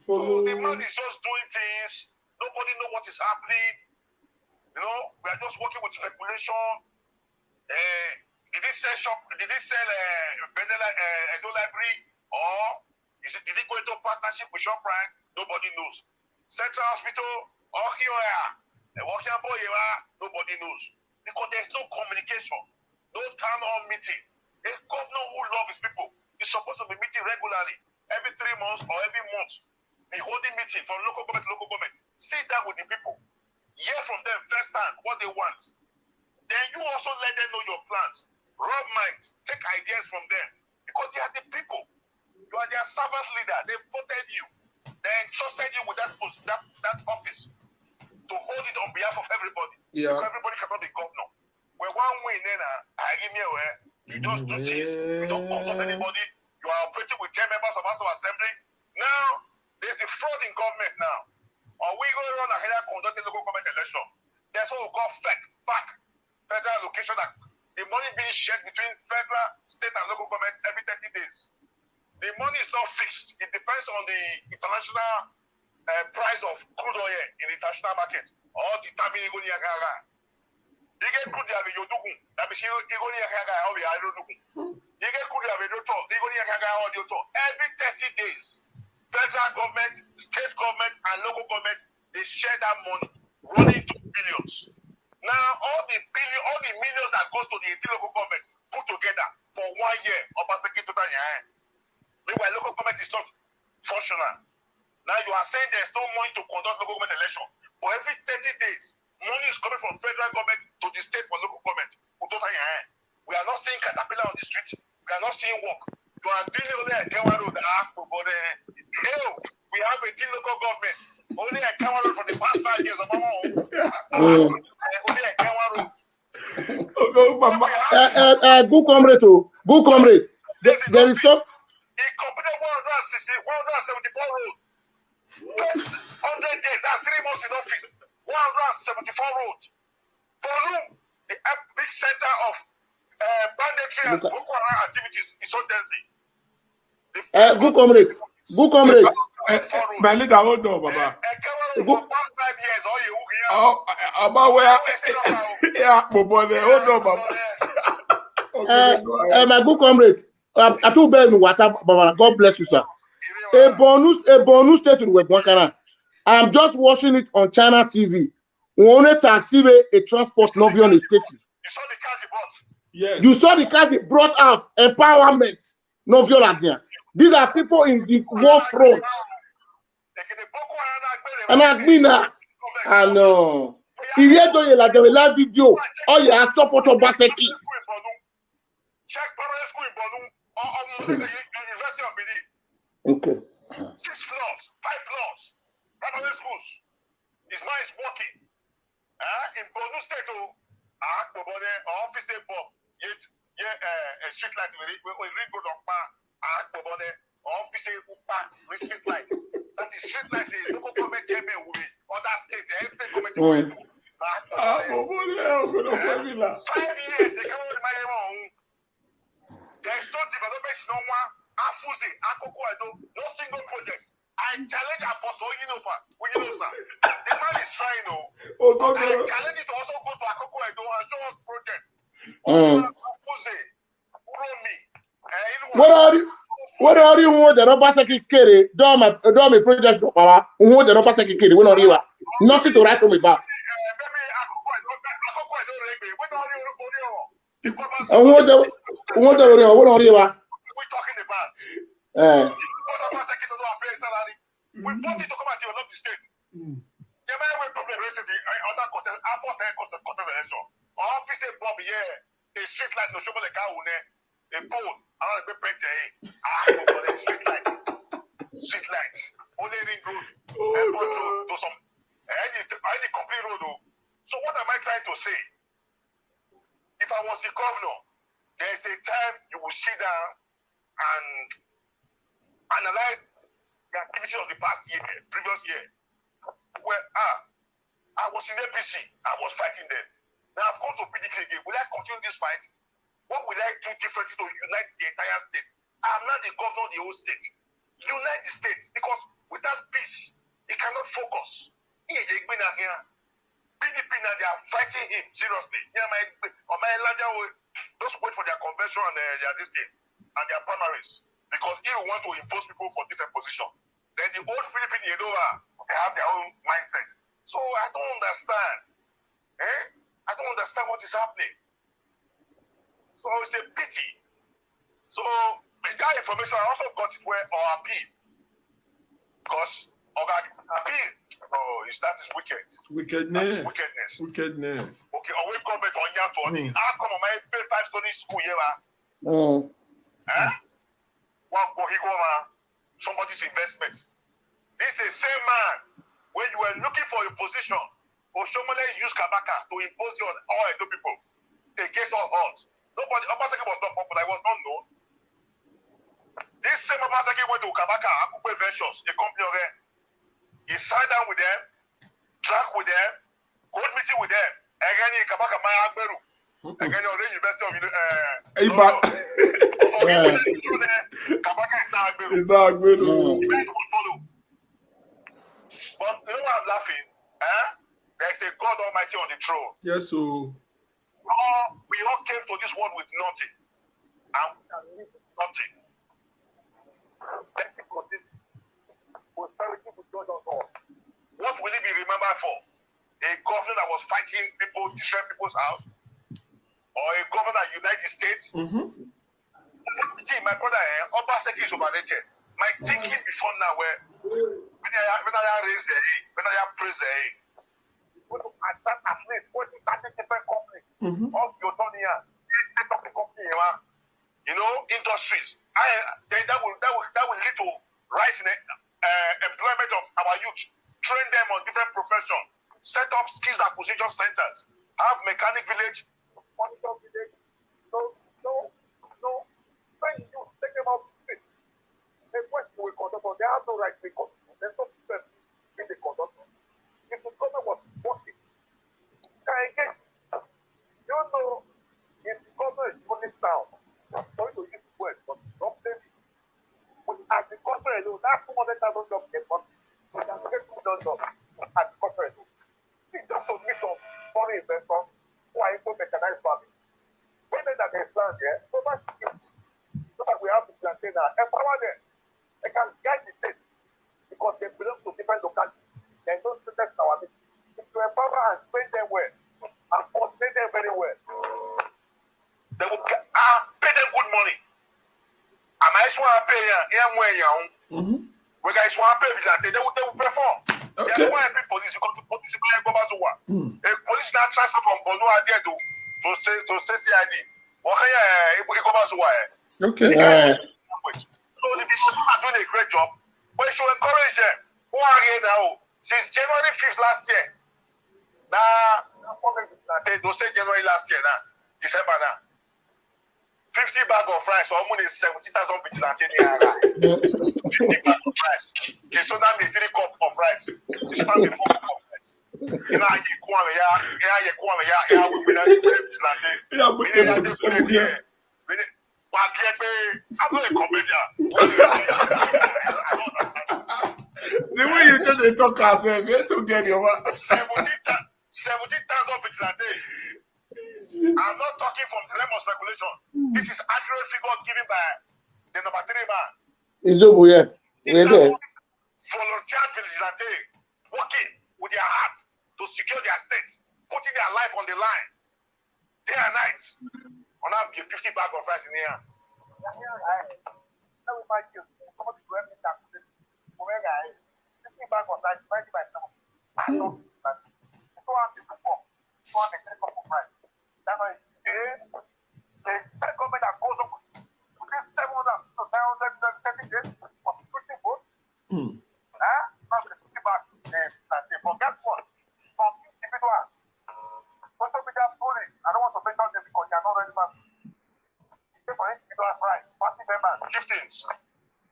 So the man is just doing things. Nobody know what is happening. You know, we are just working with speculation. Did he sell shop? Did he sell Edo Library? Or did he go into partnership with ShopRite? Nobody knows. Central Hospital, nobody knows. Because there's no communication, no town hall meeting. A governor who loves his people is supposed to be meeting regularly, every 3 months or every month. The holding meeting from local government to local government. Sit down with the people. Hear from them first hand what they want. Then you also let them know your plans. Rub minds, take ideas from them. Because they are the people. You are their servant leader. They voted you. They entrusted you with that office to hold it on behalf of everybody. Yeah. Because everybody cannot be governor. When one win, then you just do things. You don't consult anybody. You are operating with 10 members of House of Assembly. Now, there's the fraud in government now. Or we go around and conducting local government election. That's what we call FAC, federal allocation. The money being shared between federal, state, and local government every 30 days. The money is not fixed. It depends on the international price of crude oil in the international market. Or determining you get crude oil, you do. That means you get crude oil, every 30 days. Federal government, state government, and local government, they share that money, running to billions. Now, all the millions that goes to the local government put together for 1 year, Obaseki total. Meanwhile, local government is not functional. Now you are saying there's no money to conduct local government election. But every 30 days, money is coming from federal government to the state for local government. We are not seeing caterpillar on the street. We are not seeing work. You are dealing only at Kenwa Road. We have a team local government. Only at Kenwa Road for the past 5 years. Only at Kenwa Road. Good comrade. Good comrade. There is no. He completed 174 roads. First 100 days, that's 3 months in office. 174 roads. Bolu, the big center of banditry and Boko Haram activities is so dancing. Good comrade. Good comrade. My leader, hold on, Baba. For past 5 years, all you About where? Yeah, hold on, Baba. My good comrade. I told Ben Wata, Baba. God bless you, sir. A bonus statement with Wakana. I'm just watching it on China TV. One taxi a transport novi on the state. You saw the cars he bought. Yes. You saw the cars he brought out. Empowerment. Novi there. These are people in the war front. And Agmina. I know. If you don't like a live video, oh yeah, stop what Obaseki. Check primary school in Bonu or University of Benin. Okay. 6 floors, 5 floors, primary schools. His mind is working. In Bonu State, office Bob, yet a street light we read good on office street light. That is street light. The local government chairman will be other states, state government. 5 years, they can't my own. There is no development, no one. Afuze, Akoko Edo, no single project. I challenge Apostle Yinofa. The man is trying, I challenge it to also go to Akoko Edo and show us projects. Afuze, Uromi. What are you want the Obaseki Kere? Don't my project for power. Who want the Obaseki Kere? When are you? Nothing to write to me about. What are you? We're talking about. We fought it to come and develop the state. The man will probably arrested the other contest, election. Office Bob, a street light, no show the car, a pole, around the paint, street lights, only ring road, airport road, to some, any complete road. So what am I trying to say? If I was the governor, there's a time you will sit down and analyze the activities of the past year, previous year. Well, I was in APC, I was fighting them. Now I've come to PDP again. Will I continue this fight? What will I do differently to unite the entire state? I'm not the governor of the whole state. Unite the state, because Without peace, he cannot focus. PDP now they are fighting him seriously. Just wait for their convention and their this thing and their primaries. Because if we want to impose people for different position, then the old Philippine they have their own mindset. So I don't understand. I don't understand what is happening. So it's a pity. So that information I also got it where or appeal. Because appeal, that is wicked. Wickedness. Wickedness. Wickedness. Okay, or we government on your to come on my pay 5 story school here. One somebody's investment. This is the same man when you were looking for a position, Oshomole used Kabaka to impose it on all Edo people against all odds. Nobody, Obaseki was not popular, it was not known. This same Obaseki went to Kabaka, Akupe Ventures, a company already. He sat down with them, drank with them, hold meeting with them. Again, in Kabaka, Maya Agberu. Again, you're the University of Kabaka is not Agberu. It's not Agberu. But you know what I'm laughing? There's a God Almighty on the throne. Yes, so. We all came to this world with nothing. And we can live with nothing. What will it be remembered for? A governor that was fighting people, destroying people's house? Or a governor of the United States? See, my brother, Obaseki is overrated. My thinking before now, when I raise the A, when I praise the A, at least 40 different companies of Yotonia, set up the company, industries. Then that will lead to rise in employment of our youth, train them on different professions, set up skills acquisition centers, have mechanic village, monitor village. No. When you take them out, the question will conduct, they have no right to conduct. There's no system in the conductor. If the government was working, again, if the government is putting down, sorry to use the word, but don't blame me. With agriculture alone, that's 200,000 jobs a month. We can get 2,000 jobs agriculture alone. It's just to meet some foreign investors who are into mechanized farming. Women that can plant here, so much skills. So that we have to plantain now, empower them. They can guide the state because they belong to different localities. They don't protect our mission. If you empower and train them well and coordinate them very well, they will pay them good money. And I just want to pay when guys want to pay vigilante, they will perform. Okay. They don't want to pay police because the police is going to go back to work. A police now transfer from Bono Adedo to state CID. Okay. So if you are doing a great job, we should encourage them. Who are here now? Since January 5th last year. Now, they'll say January last year now. December now. 50 bag of rice, almost 70,000 vigilante. 50 bag of rice. They sold me 3 cup of rice. They sold me 4 cup of rice. I'm not a comedian. The way you just talk yourself, you have to get your 70,000 vigilante. I'm not talking from the realm of speculation. This is accurate figure given by the number 3 man. Yes. Volunteer vigilante working with their heart to secure their state, putting their life on the line, day and night. On have 50 bag of rice in here.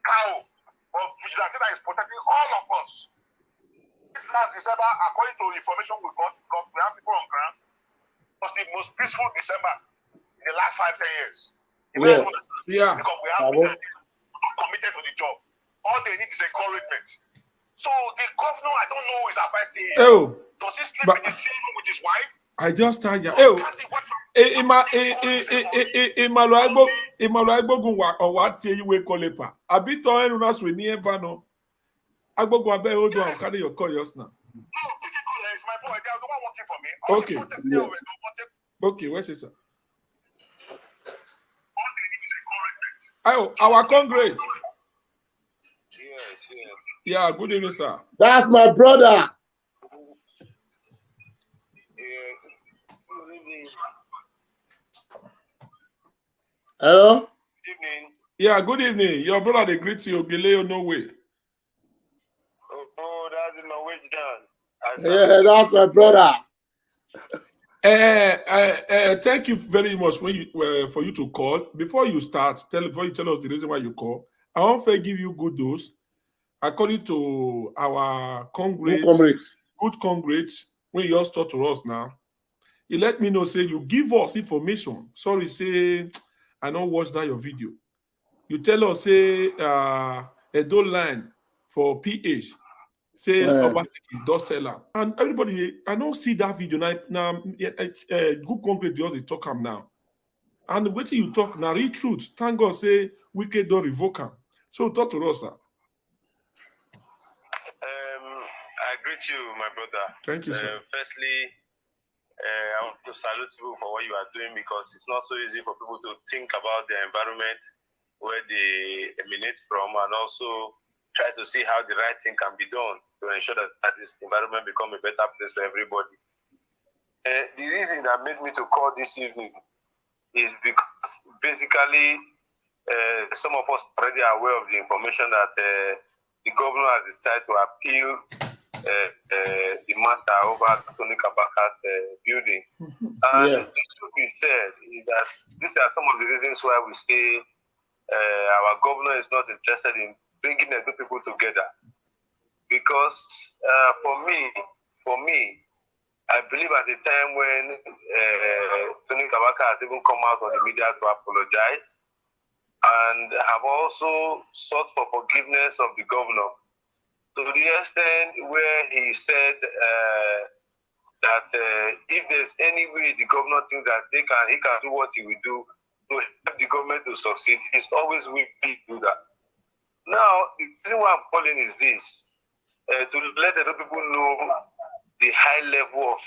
How of vigilante that is protecting all of us. This last December, according to information we got, because we have people on ground, was the most peaceful December in the last 5-10 years. Yeah. Because we have people committed to the job. All they need is encouragement. So the governor, I don't know, is advising him. Oh, Does he sleep but in the same room with his wife? I just tired. Or Oh, can't he watch Imalu Agbogun or what say you will call it? A bit on any us with near Bano. Agbogun Abe Odo and carry your call just now. No, it's my boy. They are the one working for me. Okay. The protests here, Okay, where's it, sir? Oh, our Congress. Yes. Yeah, good evening, sir. That's my brother. Hello? Good evening. Yeah, good evening. Your brother, they greet you. Gileo, no way. Oh, that's the Norwegian. Yeah, that's my brother. Thank you very much for you to call. Before you start, before you tell us the reason why you call, I want to give you good dose. According to our good Congress, when you just talk to us now, you let me know, say you give us information. Sorry, say I don't watch that your video. You tell us, say Edo line for PH. Say Obaseki does sell am, and everybody, I don't see that video now. Good concrete the talk am now, and what you talk now, real truth. Thank God, say wicked don't revoke am. So talk to us, sir. I greet you, my brother. Thank you, sir. Firstly, I want to salute you for what you are doing, because it's not so easy for people to think about the environment where they emanate from, and also try to see how the right thing can be done to ensure that this environment become a better place for everybody. The reason that made me to call this evening is because basically some of us already are aware of the information that the governor has decided to appeal the matter over Tony Kabaka's building. And the truth be said is that these are some of the reasons why we say our governor is not interested in bringing the two people together. Because for me, I believe at the time when Tony Kabaka has even come out on the media to apologize and have also sought for forgiveness of the governor, to the extent where he said that if there's any way the governor thinks that he can do what he will do to help the government to succeed, he's always willing to do that. Now, the reason why I'm calling is this, to let the people know the high level of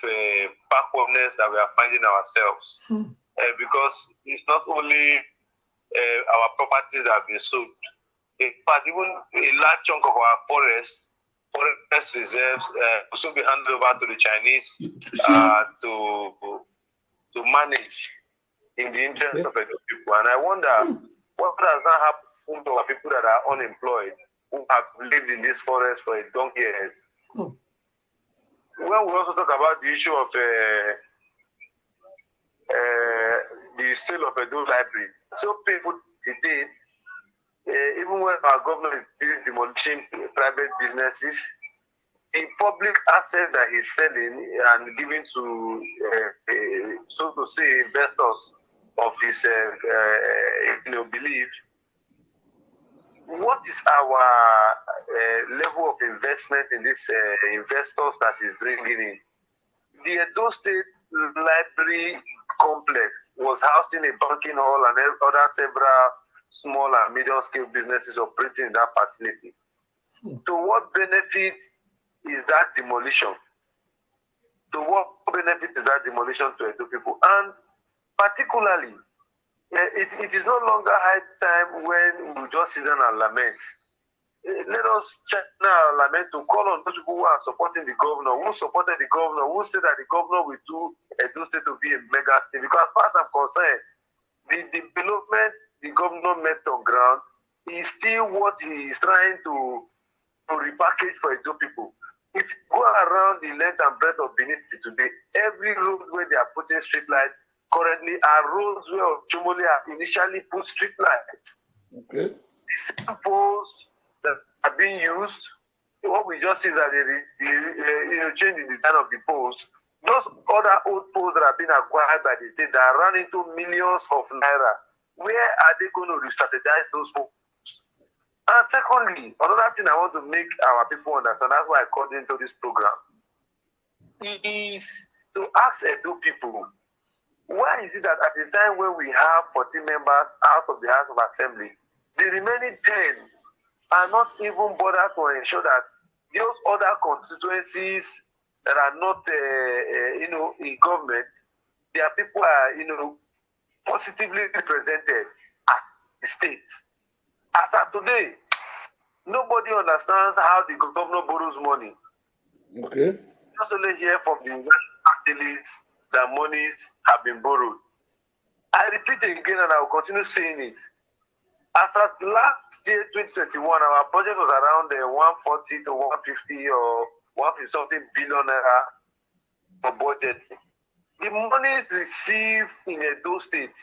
backwardness that we are finding ourselves. Because it's not only our properties that have been sold, but even a large chunk of our forest reserves will soon be handed over to the Chinese to manage in the interest of the people. And I wonder what does not happen to our people that are unemployed, who have lived in this forest for a donkey years. When we also talk about the issue of the sale of Edo library, so painful to date, even when our government is demolishing private businesses, the public asset that he's selling and giving to, so to say, investors of his belief, what is our level of investment in this investors that is bringing in? The Edo State Library Complex was housing a banking hall and other several small and medium-scale businesses operating in that facility. To what benefit is that demolition? To what benefit is that demolition to Edo people? And particularly, it is no longer high time when we just sit down and lament. Let us check now and lament to call on those people who are supporting the governor, who supported the governor, who said that the governor will do Edo State to be a mega state. Because as far as I'm concerned, the development the governor met on ground is still what he is trying to repackage for Edo people. If you go around the length and breadth of Benin City today, every road where they are putting street lights currently are roads where Chumole have initially put street lights. Okay. The same poles that are being used, what we just see that they change the design of the poles. Those other old poles that have been acquired by the state that are run into millions of naira, where are they going to re-strategize those poles? And secondly, another thing I want to make our people understand, that's why I called into this program, is to ask Edo people, why is it that at the time when we have 14 members out of the House of Assembly, the remaining 10 are not even bothered to ensure that those other constituencies that are not, in government, their people are, positively represented as the state. As of today, nobody understands how the governor borrows money. Okay. Just only hear from the activists that monies have been borrowed. I repeat again, and I will continue saying it. As at last year, 2021, our budget was around 140 to 150 or 150 something billion naira for budget. The monies received in Edo State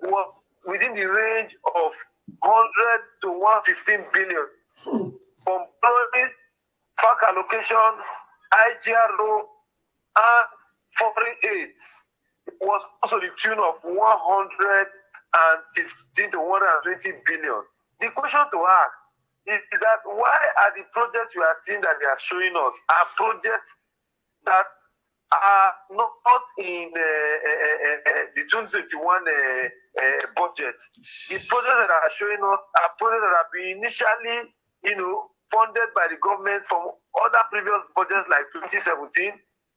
was within the range of 100 to 115 billion from borrowing, FAC allocation, IGRO, and foreign aids. It was also the tune of 115 to 120 billion. The question to ask is that why are the projects we are seeing that they are showing us are projects that are not in the 2021 budget? The projects that are showing us are projects that have been initially, funded by the government from other previous budgets like 2017,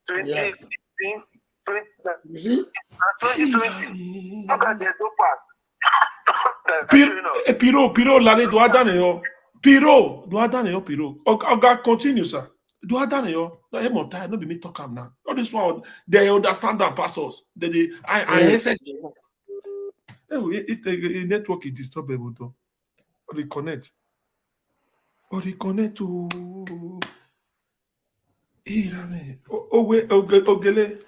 2018, 2020. Look at the Edo part. Piro, Lale, do adane yo. Piro, do adane yo, Piro. Oga, continue, sir. Do adane yo. No, I'm not tired. No be me talk am now. All this one, they understand and pass us. I said, it network is disturbable though. Reconnect to. Ogele.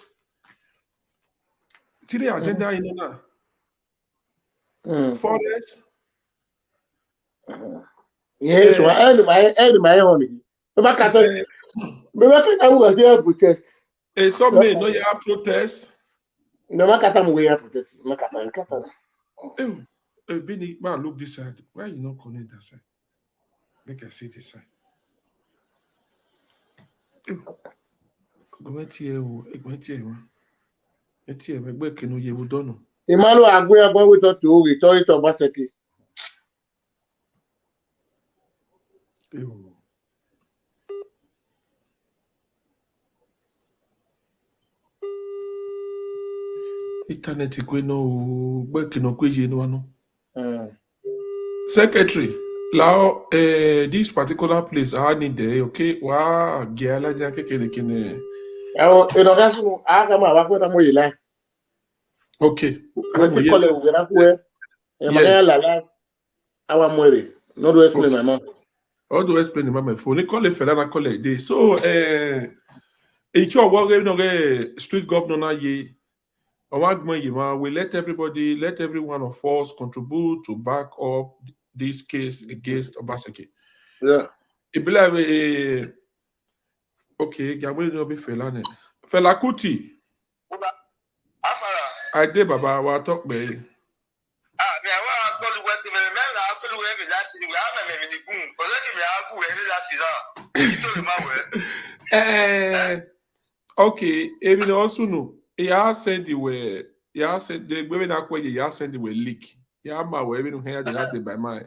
Today agenda in now. Forest. Yes, my own. But protest. Some may no ya protest. No matter we have protest. Bini, man, look this side. Why you not connect that side? Make I see this side. Emmanuel Agwe going with to return to Obaseki. Internet Secretary, now this particular place I need there, okay? Wow, Giala okay. How do I explain in my phone? They call it Federal College. So, street governor ye. We let every one of us contribute to back up this case against Obaseki. Yeah. It be like okay, Gabriel no be Fela Kuti. I did Baba, what talk me. Okay, even also know. He said the way. He said the women that way. He said the way leak. Yeah, my way. Even here they had by my.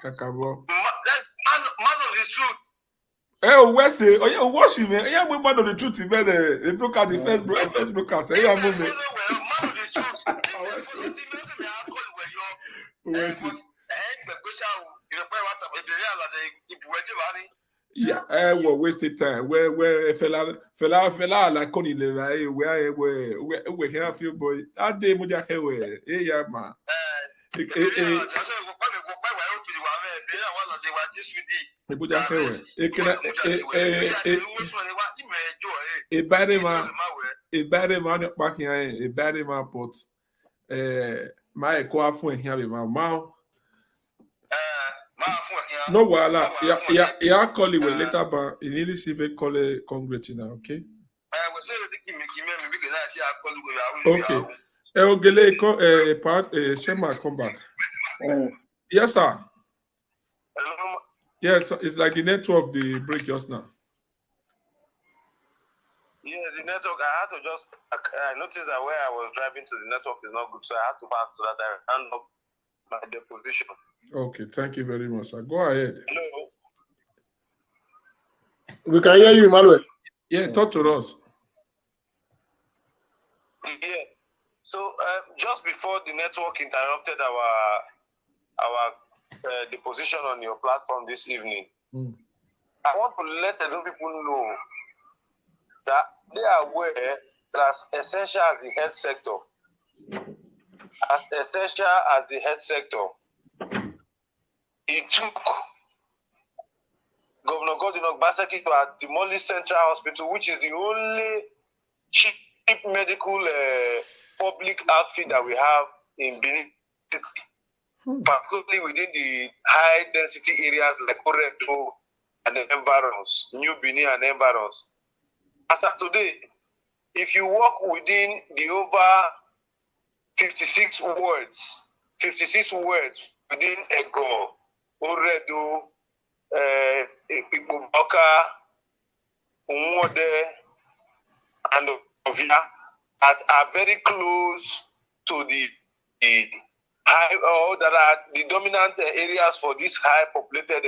Kakabo. Man of the truth. Oh, where's it? Oh, yeah, watch him, man. Yeah, we man of the truth. He made the broker, the first broker. Say, yeah, man. Where's it? Yeah, well, wasted time. Where fella, like Connie, where here feel boy. That day, Muja, yeah, man. My echo phone here with my mouth. No, wala. Yeah, call you later, but you need to see if call a Congress now, okay? Okay. Ogele, Shema, come back. Yes, sir. Yes, it's like the network, the break just now. Yeah, the network, I had to just, I noticed that where I was driving to, the network is not good, so I had to back so that I hand up my deposition. Okay, thank you very much, sir. Go ahead. Hello? We can hear you, Emmanuel. Yeah, talk to us. Yeah. So just before the network interrupted our deposition on your platform this evening, I want to let the people know that they are aware that as essential as the health sector, it took Governor Godwin Obaseki to demolish Central Hospital, which is the only cheap medical public outfit that we have in Benin City, particularly within the high density areas like Oredo and the environs, New Benin and environs. As of today, if you walk within the over 56 words within Ego, Oredo, Ibuboka, Umode, and Ovia that are very close to the high, or that are the dominant areas for these high populated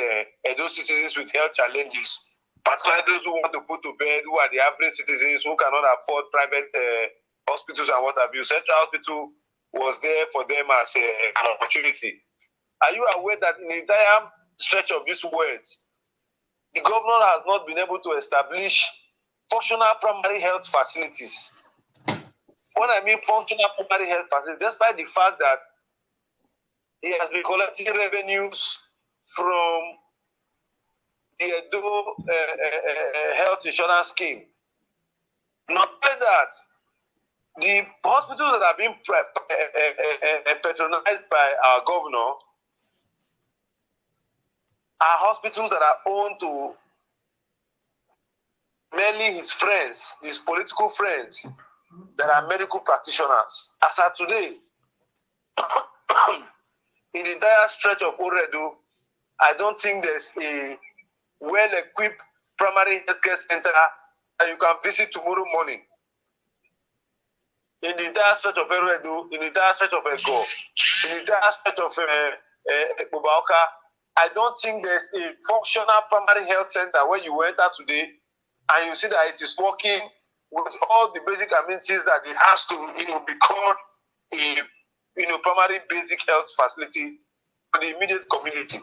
Edo citizens with health challenges, particularly those who want to put to bed, who are the average citizens who cannot afford private hospitals and what have you. Central Hospital was there for them as an opportunity. Are you aware that in the entire stretch of these words, the governor has not been able to establish functional primary health facilities? When I mean functional primary health facilities, despite the fact that he has been collecting revenues from the Edo health insurance scheme. Not only that, the hospitals that have been patronized by our governor are hospitals that are owned to mainly his friends, his political friends, that are medical practitioners. As of today, in the entire stretch of Oredo, I don't think there's a well-equipped primary healthcare center that you can visit tomorrow morning. In the entire stretch of Oredo, in the entire stretch of Ego, in the entire stretch of Bubaoka, I don't think there's a functional primary health center where you enter today and you see that it is working with all the basic amenities that it has to, be called a, primary basic health facility for the immediate community.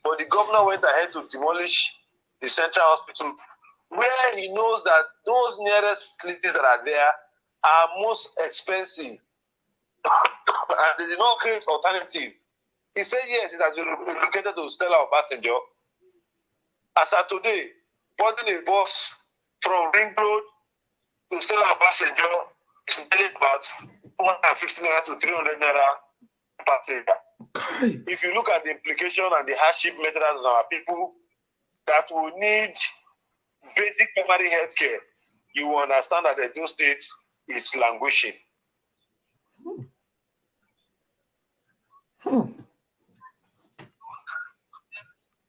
But the governor went ahead to demolish the Central Hospital, where he knows that those nearest facilities that are there are most expensive, and they did not create alternative. He said yes, it has been relocated to Stella Obasanjo. As of today, boarding a bus from Ring Road to Stella Obasanjo is nearly about 150 naira to 300 naira per fare. If you look at the implication and the hardship methods on our people that will need basic primary health care, you will understand that Edo State is languishing.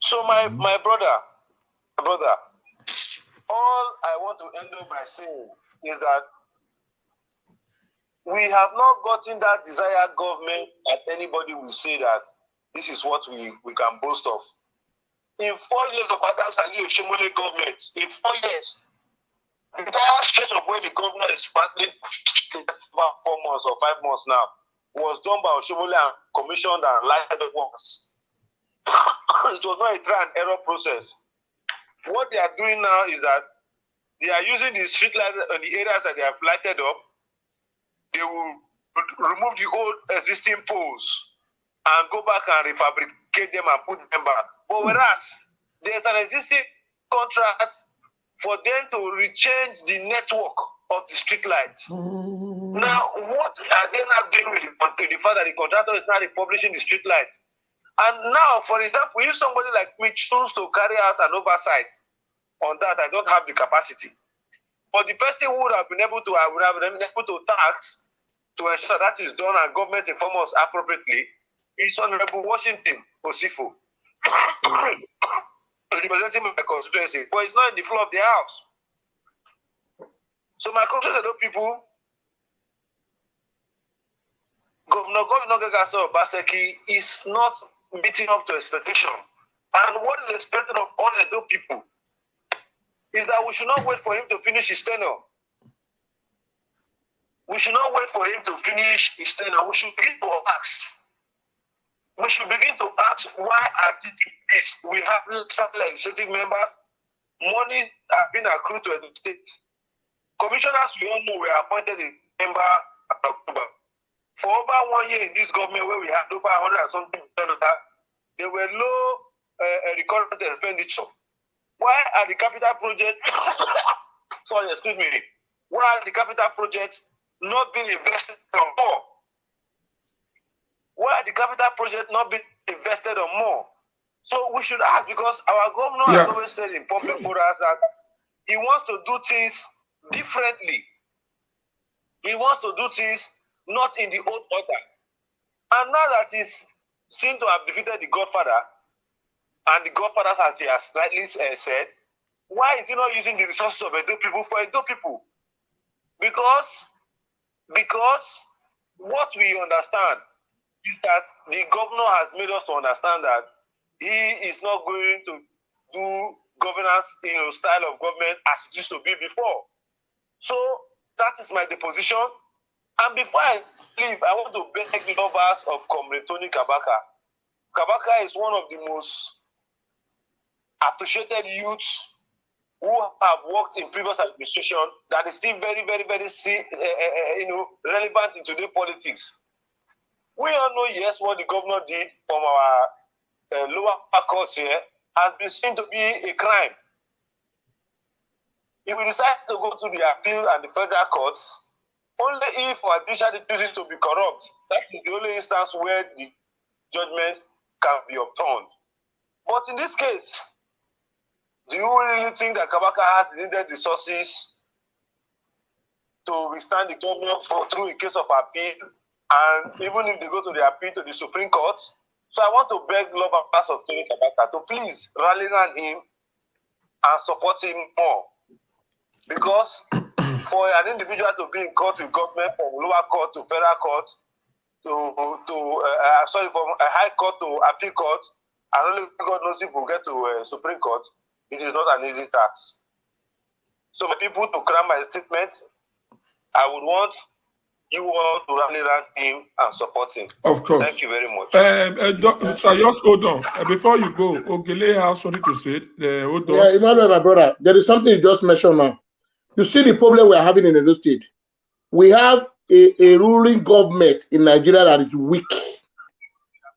So my brother, all I want to end up by saying is that we have not gotten that desired government that anybody will say that this is what we can boast of. In 4 years of Adams and Oshomole government, in 4 years, the entire stretch of where the governor is partly about 4 months or 5 months now was done by Oshomole and commissioned and lighted up once. It was not a trial and error process. What they are doing now is that they are using the street lights in the areas that they have lighted up. They will remove the old existing poles and go back and refabricate them and put them back. But whereas there's an existing contract for them to rechange the network of the street lights. Now, what are they now doing with the fact that the contractor is now republishing the street lights? And now, for example, if somebody like me chooses to carry out an oversight on that, I don't have the capacity. But the person who would have been able to, I would have been able to tax to ensure that is done and government inform us appropriately is Honorable Washington Osifo, representing my constituency, but it's not in the floor of the house. So my constituency people, Governor Godwin Obaseki is not meeting up to expectation. And what is expected of all Edo people is that we should not wait for him to finish his tenure. We should not wait for him to finish his tenure. We should begin to ask. We should begin to ask why at this we have legislative members, money has been accrued to the state. Commissioners we all know were appointed in December and October. For over 1 year in this government where we had over 100 and something, there were low recurrent expenditure. Why are the capital projects, sorry, excuse me, why are the capital projects not being invested on more? Why are the capital projects not being invested on more? So we should ask, because our governor has always said in public forums that he wants to do things differently. He wants to do things not in the old order. And now that he's seen to have defeated the Godfather, and the Godfather, as he has slightly said, why is he not using the resources of Edo people for Edo people? Because what we understand is that the governor has made us to understand that he is not going to do governance in a style of government as it used to be before. So that is my deposition. And before I leave, I want to beg the lovers of Comrade Tony Kabaka. Kabaka is one of the most appreciated youths who have worked in previous administration that is still very, very, very relevant in today's politics. We all know, yes, what the governor did from our lower courts here has been seen to be a crime. If we decide to go to the appeal and the federal courts, only if our judiciary chooses to be corrupt, that is the only instance where the judgments can be obtained. But in this case, do you really think that Kabaka has the needed resources to withstand the government through a case of appeal? And even if they go to the appeal to the Supreme Court? So I want to beg lovers of Tony Kabaka to please rally around him and support him more. Because for an individual to be in court with government, from lower court to federal court, from a high court to appeal court, and only God knows if we'll get to Supreme Court, it is not an easy task. So my people, to cram my statement, I would want you all to rally around him and support him. Of course. Thank you very much. Sir, just hold on. Before you go, Ogele has something to say. Hold on. Yeah, Emmanuel, my brother, there is something you just mentioned now. You see the problem we are having in Edo State. We have a ruling government in Nigeria that is weak.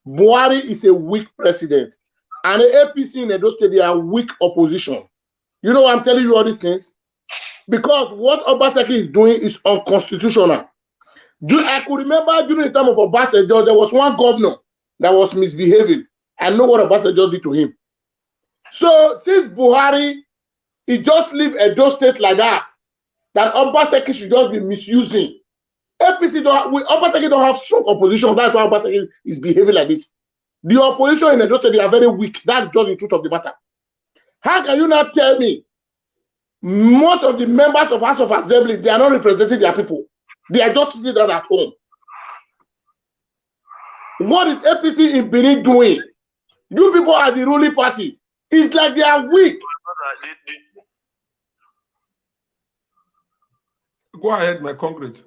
Buhari is a weak president. And the APC in Edo State, they are weak opposition. You know why I'm telling you all these things? Because what Obaseki is doing is unconstitutional. I could remember during the time of Obasanjo, there was one governor that was misbehaving. I know what Obasanjo did to him. So since Buhari, he just leave Edo State like that Obaseki should just be misusing. Obaseki don't have strong opposition. That's why Obaseki is behaving like this. The opposition in Edo State, they are very weak. That's just the truth of the matter. How can you not tell me most of the members of House of Assembly, they are not representing their people? They are just sitting down at home. What is APC in Benin doing? You people are the ruling party. It's like they are weak. Go ahead, my concrete.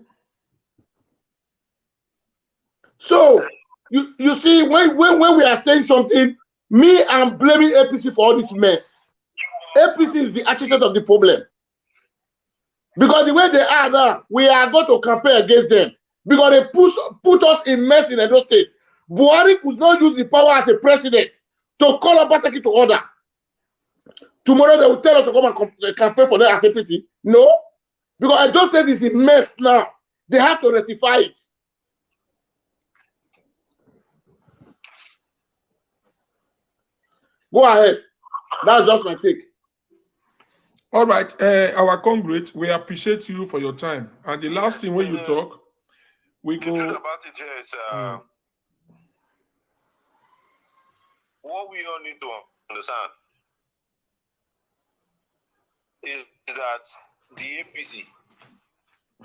So you see, when we are saying something, me, I'm blaming APC for all this mess. APC is the architect of the problem. Because the way they are now, we are going to campaign against them. Because they put us in mess in Edo State. Buhari could not use the power as a president to call Obaseki to order. Tomorrow they will tell us to come and campaign for them as APC. No. Because Edo State is a mess now. They have to rectify it. Go ahead. That's just my take. All right, our congregate, we appreciate you for your time. And the last thing when you talk, we The go. truth about it here is what we all need to understand is that the APC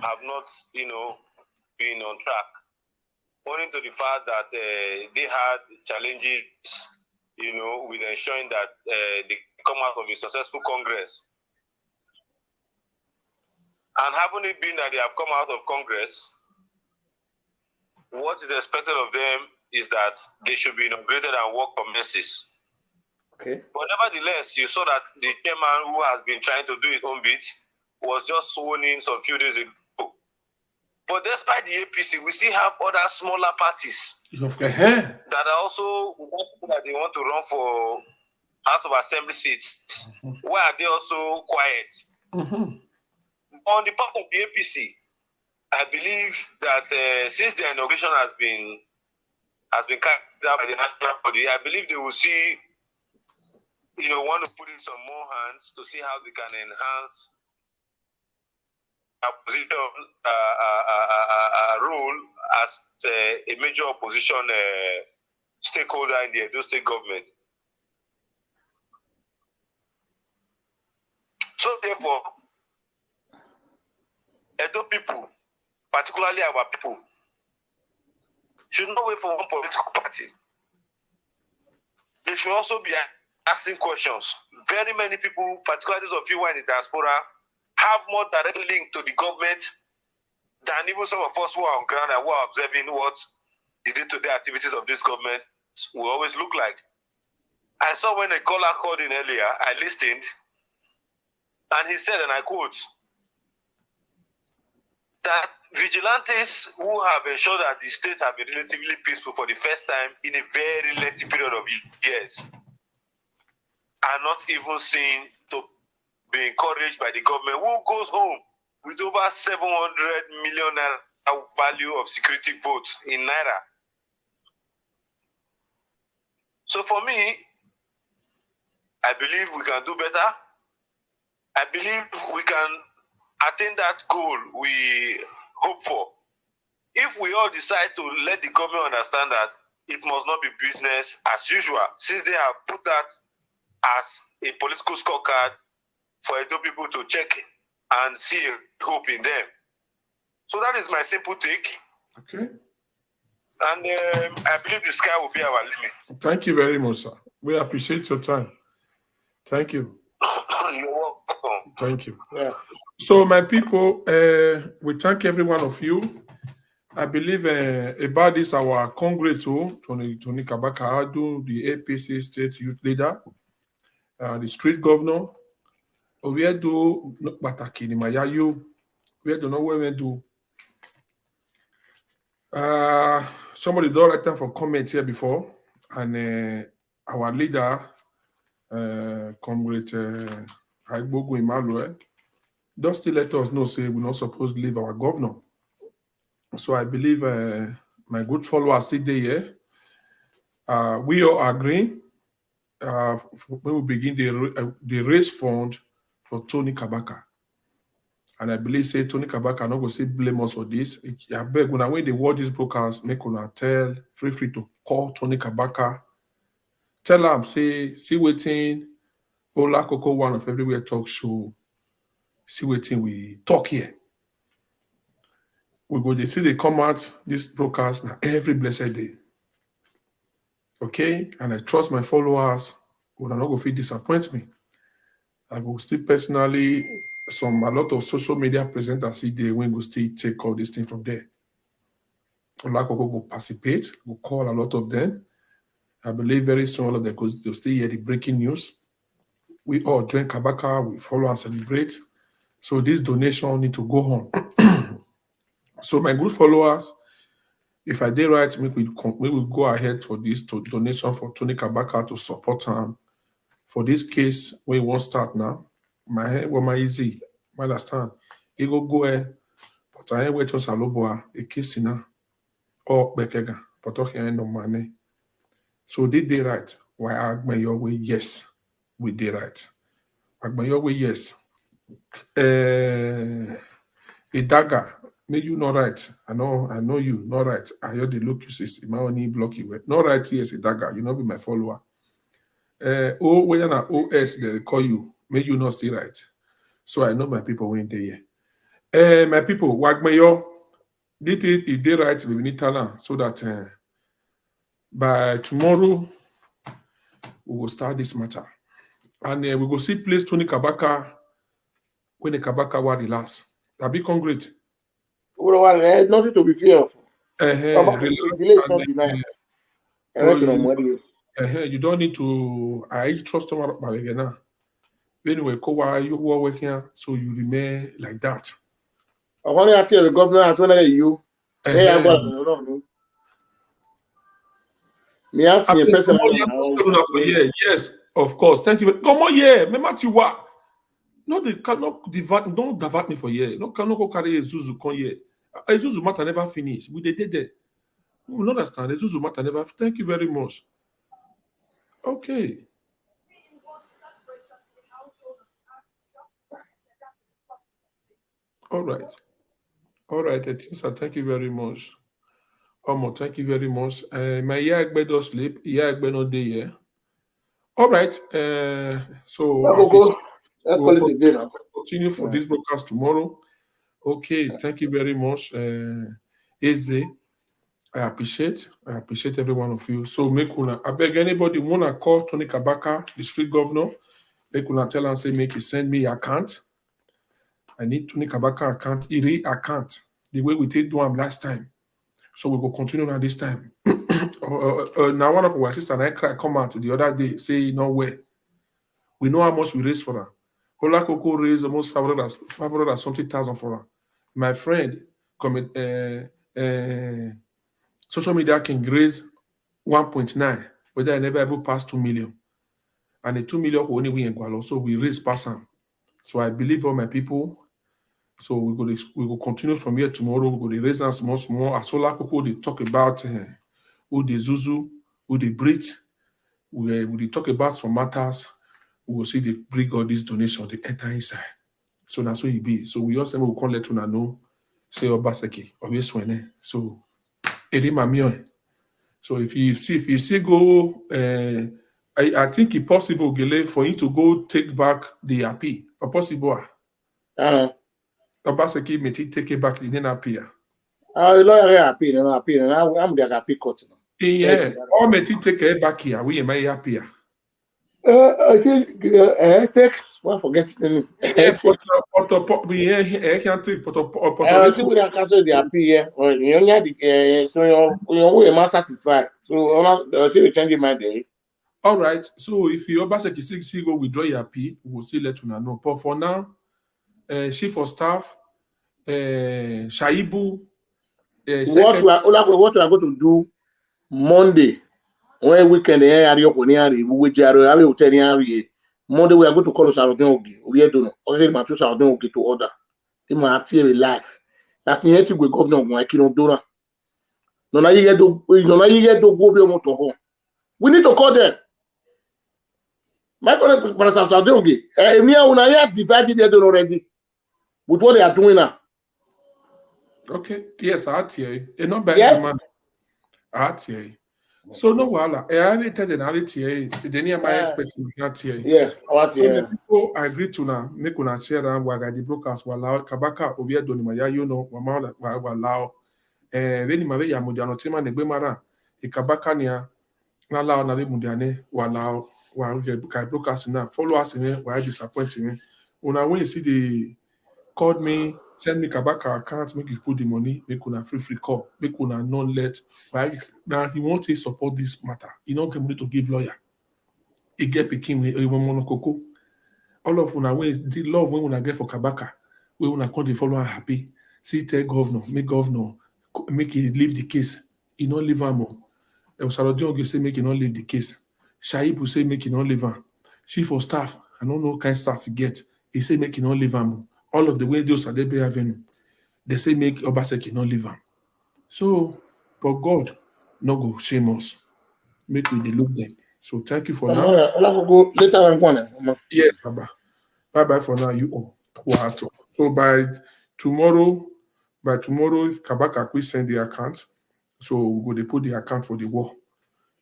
have not, been on track, owing to the fact that they had challenges, with ensuring that they come out of a successful Congress. And having it been that they have come out of Congress, what is expected of them is that they should be inaugurated and work commences. Okay. But nevertheless, you saw that the chairman who has been trying to do his own bit was just sworn in some few days ago. But despite the APC, we still have other smaller parties that are also that they want to run for House of Assembly seats. Why are they also quiet? On the part of the APC, I believe that since the inauguration has been carried out by the national body, I believe they will see, want to put in some more hands to see how they can enhance opposition role as a major opposition stakeholder in the Edo State government. So therefore, Edo people, particularly our people, should not wait for one political party. They should also be asking questions. Very many people, particularly those of you who are in the diaspora, have more direct link to the government than even some of us who are on ground and who are observing what the day-to-day activities of this government will always look like. I saw when a caller called in earlier, I listened, and he said, and I quote, that vigilantes who have ensured that the state have been relatively peaceful for the first time in a very lengthy period of years are not even seen to be encouraged by the government, who goes home with over 700 million naira value of security votes in naira. So for me, I believe we can do better. I believe we can attain that goal we hope for. If we all decide to let the government understand that it must not be business as usual, since they have put that as a political scorecard for Edo people to check and see a hope in them. So that is my simple take. Okay. And I believe the sky will be our limit. Thank you very much, sir. We appreciate your time. Thank you. You're welcome. Thank you. Yeah. So, my people, we thank every one of you. I believe about this, our congregate, Tony Kabaka Adu, the APC state youth leader, the street governor, we do Bataki ni Mayayo, we do know where we do. Somebody do write time for comment here before, and our leader, congregate Agbogu Emmanuel, just still let us know, say we're not supposed to leave our governor. So I believe my good followers still there here. We all agree when we begin the raise fund for Tony Kabaka. And I believe say Tony Kabaka not going to say blame us for this. I beg when they watch this broadcast, make una tell, free to call Tony Kabaka. Tell him, say, see waiting, Ola Coco one of everywhere talk show. See waiting we talk here. We go to see they come out this broadcast now every blessed day. Okay, and I trust my followers will not go feel disappoint me. I will still personally a lot of social media presenters see they when go still take all this thing from there. Olakoko will participate, will call a lot of them. I believe very soon all of them because they'll still hear the breaking news. We all join Kabaka, we follow and celebrate. So this donation need to go on. So my good followers, if I did right, we will go ahead for this donation for Tony Kabaka to support him. For this case, we won't start now. My head was my easy. I understand. He go ahead, but I ain't waiting for Saloboa, a case now. Or Bekega, but talking no money. So they did right. Why Agbayowe? Yes, we did right. Agbayowe, yes. A dagger. Make you not right. I know you, not right. I heard the look you sis. My only block you. Not right, yes, a dagger. You not be my follower. When na OS they call you, make you not stay right. So I know my people went there. My people, Wagmayo, did it did right with Nitala so that by tomorrow we will start this matter. And we will see place Tony Kabaka when the Kabaka will relax. That be concrete. Nothing to be fear of. Relax. Delay is not denied. You don't need to. I trust them again now. Anyway, you were working, so you remain like that. I want to tell the governor as well as you. Yes, of course. Thank you. Come on, yeah. Remember you what? No, they cannot don't divert me for here. No, cannot go carry a Zuzu come here. A Zuzu matter never finish. We did there. We will understand. A Zuzu matter never. Thank you very much. Okay. All right. All right, Etisa, thank you very much. Omo, thank you very much. My Yagbe does sleep. Yagbe no day here. All right. So let's call it a day now. Continue for this broadcast tomorrow. Okay, thank you very much, Eze. I appreciate every one of you. So make una, I beg anybody wanna call Tony Kabaka, the street governor, make una tell and say make he send me account. I need Tony Kabaka account, account, the way we did do him last time. So we will continue on this time. Now one of our sisters and I come out the other day, say no way. We know how much we raised for her. Ola Coco raised almost 500 and something thousand for her. My friend, social media can raise 1.9, whether I never ever pass 2 million. And the 2 million only we in Gualo, so we raise pass them. So I believe all my people. So we will continue from here tomorrow. We will raise them small. As Ola Coco, they talk about who the Zuzu, who the Brit. We talk about some matters. We will see they bring all these donations, they enter inside. So that's what it be. So we also will come let you know, say Obaseki, always when. So so if you see go, I think it's possible, Gele, for him to go take back the AP. Or possible. Obaseki may take it back, the then appear. Lawyer happy, I'm the happy court. Yeah, or may take it back here. We may appear. I think take one forget it. I think we are cancel the appeal. Or you only so you must satisfied. So I think change my day. All right. So if you Obaseki see go withdraw your appeal, we'll still let you know. But for now, chief of staff, Shaibu. What we are going to do Monday. When weekend Monday we are going to call Sarodin we are doing already my two Sarodin to order. He might see a life. That in to governor of my kino dora. No, na you get to go to home. We need to call them. My colleague Pastor Sarodin we divided their already with what they are doing now. Okay, yes, I hear you. It's not bad. Yes. I hear you. So no wala. I tell the narrative. The near my expecting that here. Yeah, so the people agree to now make una share and waga the brokers wala Kabaka ovia doni maya you know wama wala. Veni mabe ya mudiano tema negbe mara. Kabaka niya na la na be mudiane wala wa kai brokers na follow us in why disappointing me. Una when you see the called me, send me Kabaka account, make you put the money, make una free call, make una non let. Now he wants to support this matter. He don't get money to give lawyer. He get picking even monokoko. All of una when the love when una get for Kabaka, when una come to follow her happy. See tell governor, make he leave the case. He not leave her more. Sarodiongi say make he not leave the case. Shaibu say make he not leave her. Chief of staff, I don't know kind staff he get. He say make he not leave her more. All of the way those are there avenue, they say make Obaseki not leave them. So, but God no go shame us. Make we look them. So thank you for now. Later. Yes, Baba. Bye for now. You all. Wow. So by tomorrow, if Kabaka will send the account, so we go to put the account for the war.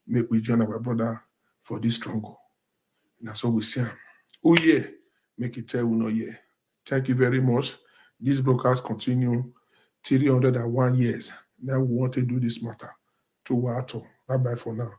Make we join our brother for this struggle. Now so we see him. Oh yeah, make it tell we no yeah. Thank you very much. This broadcast continue 301 years. Now we want to do this matter to Wato. Bye for now.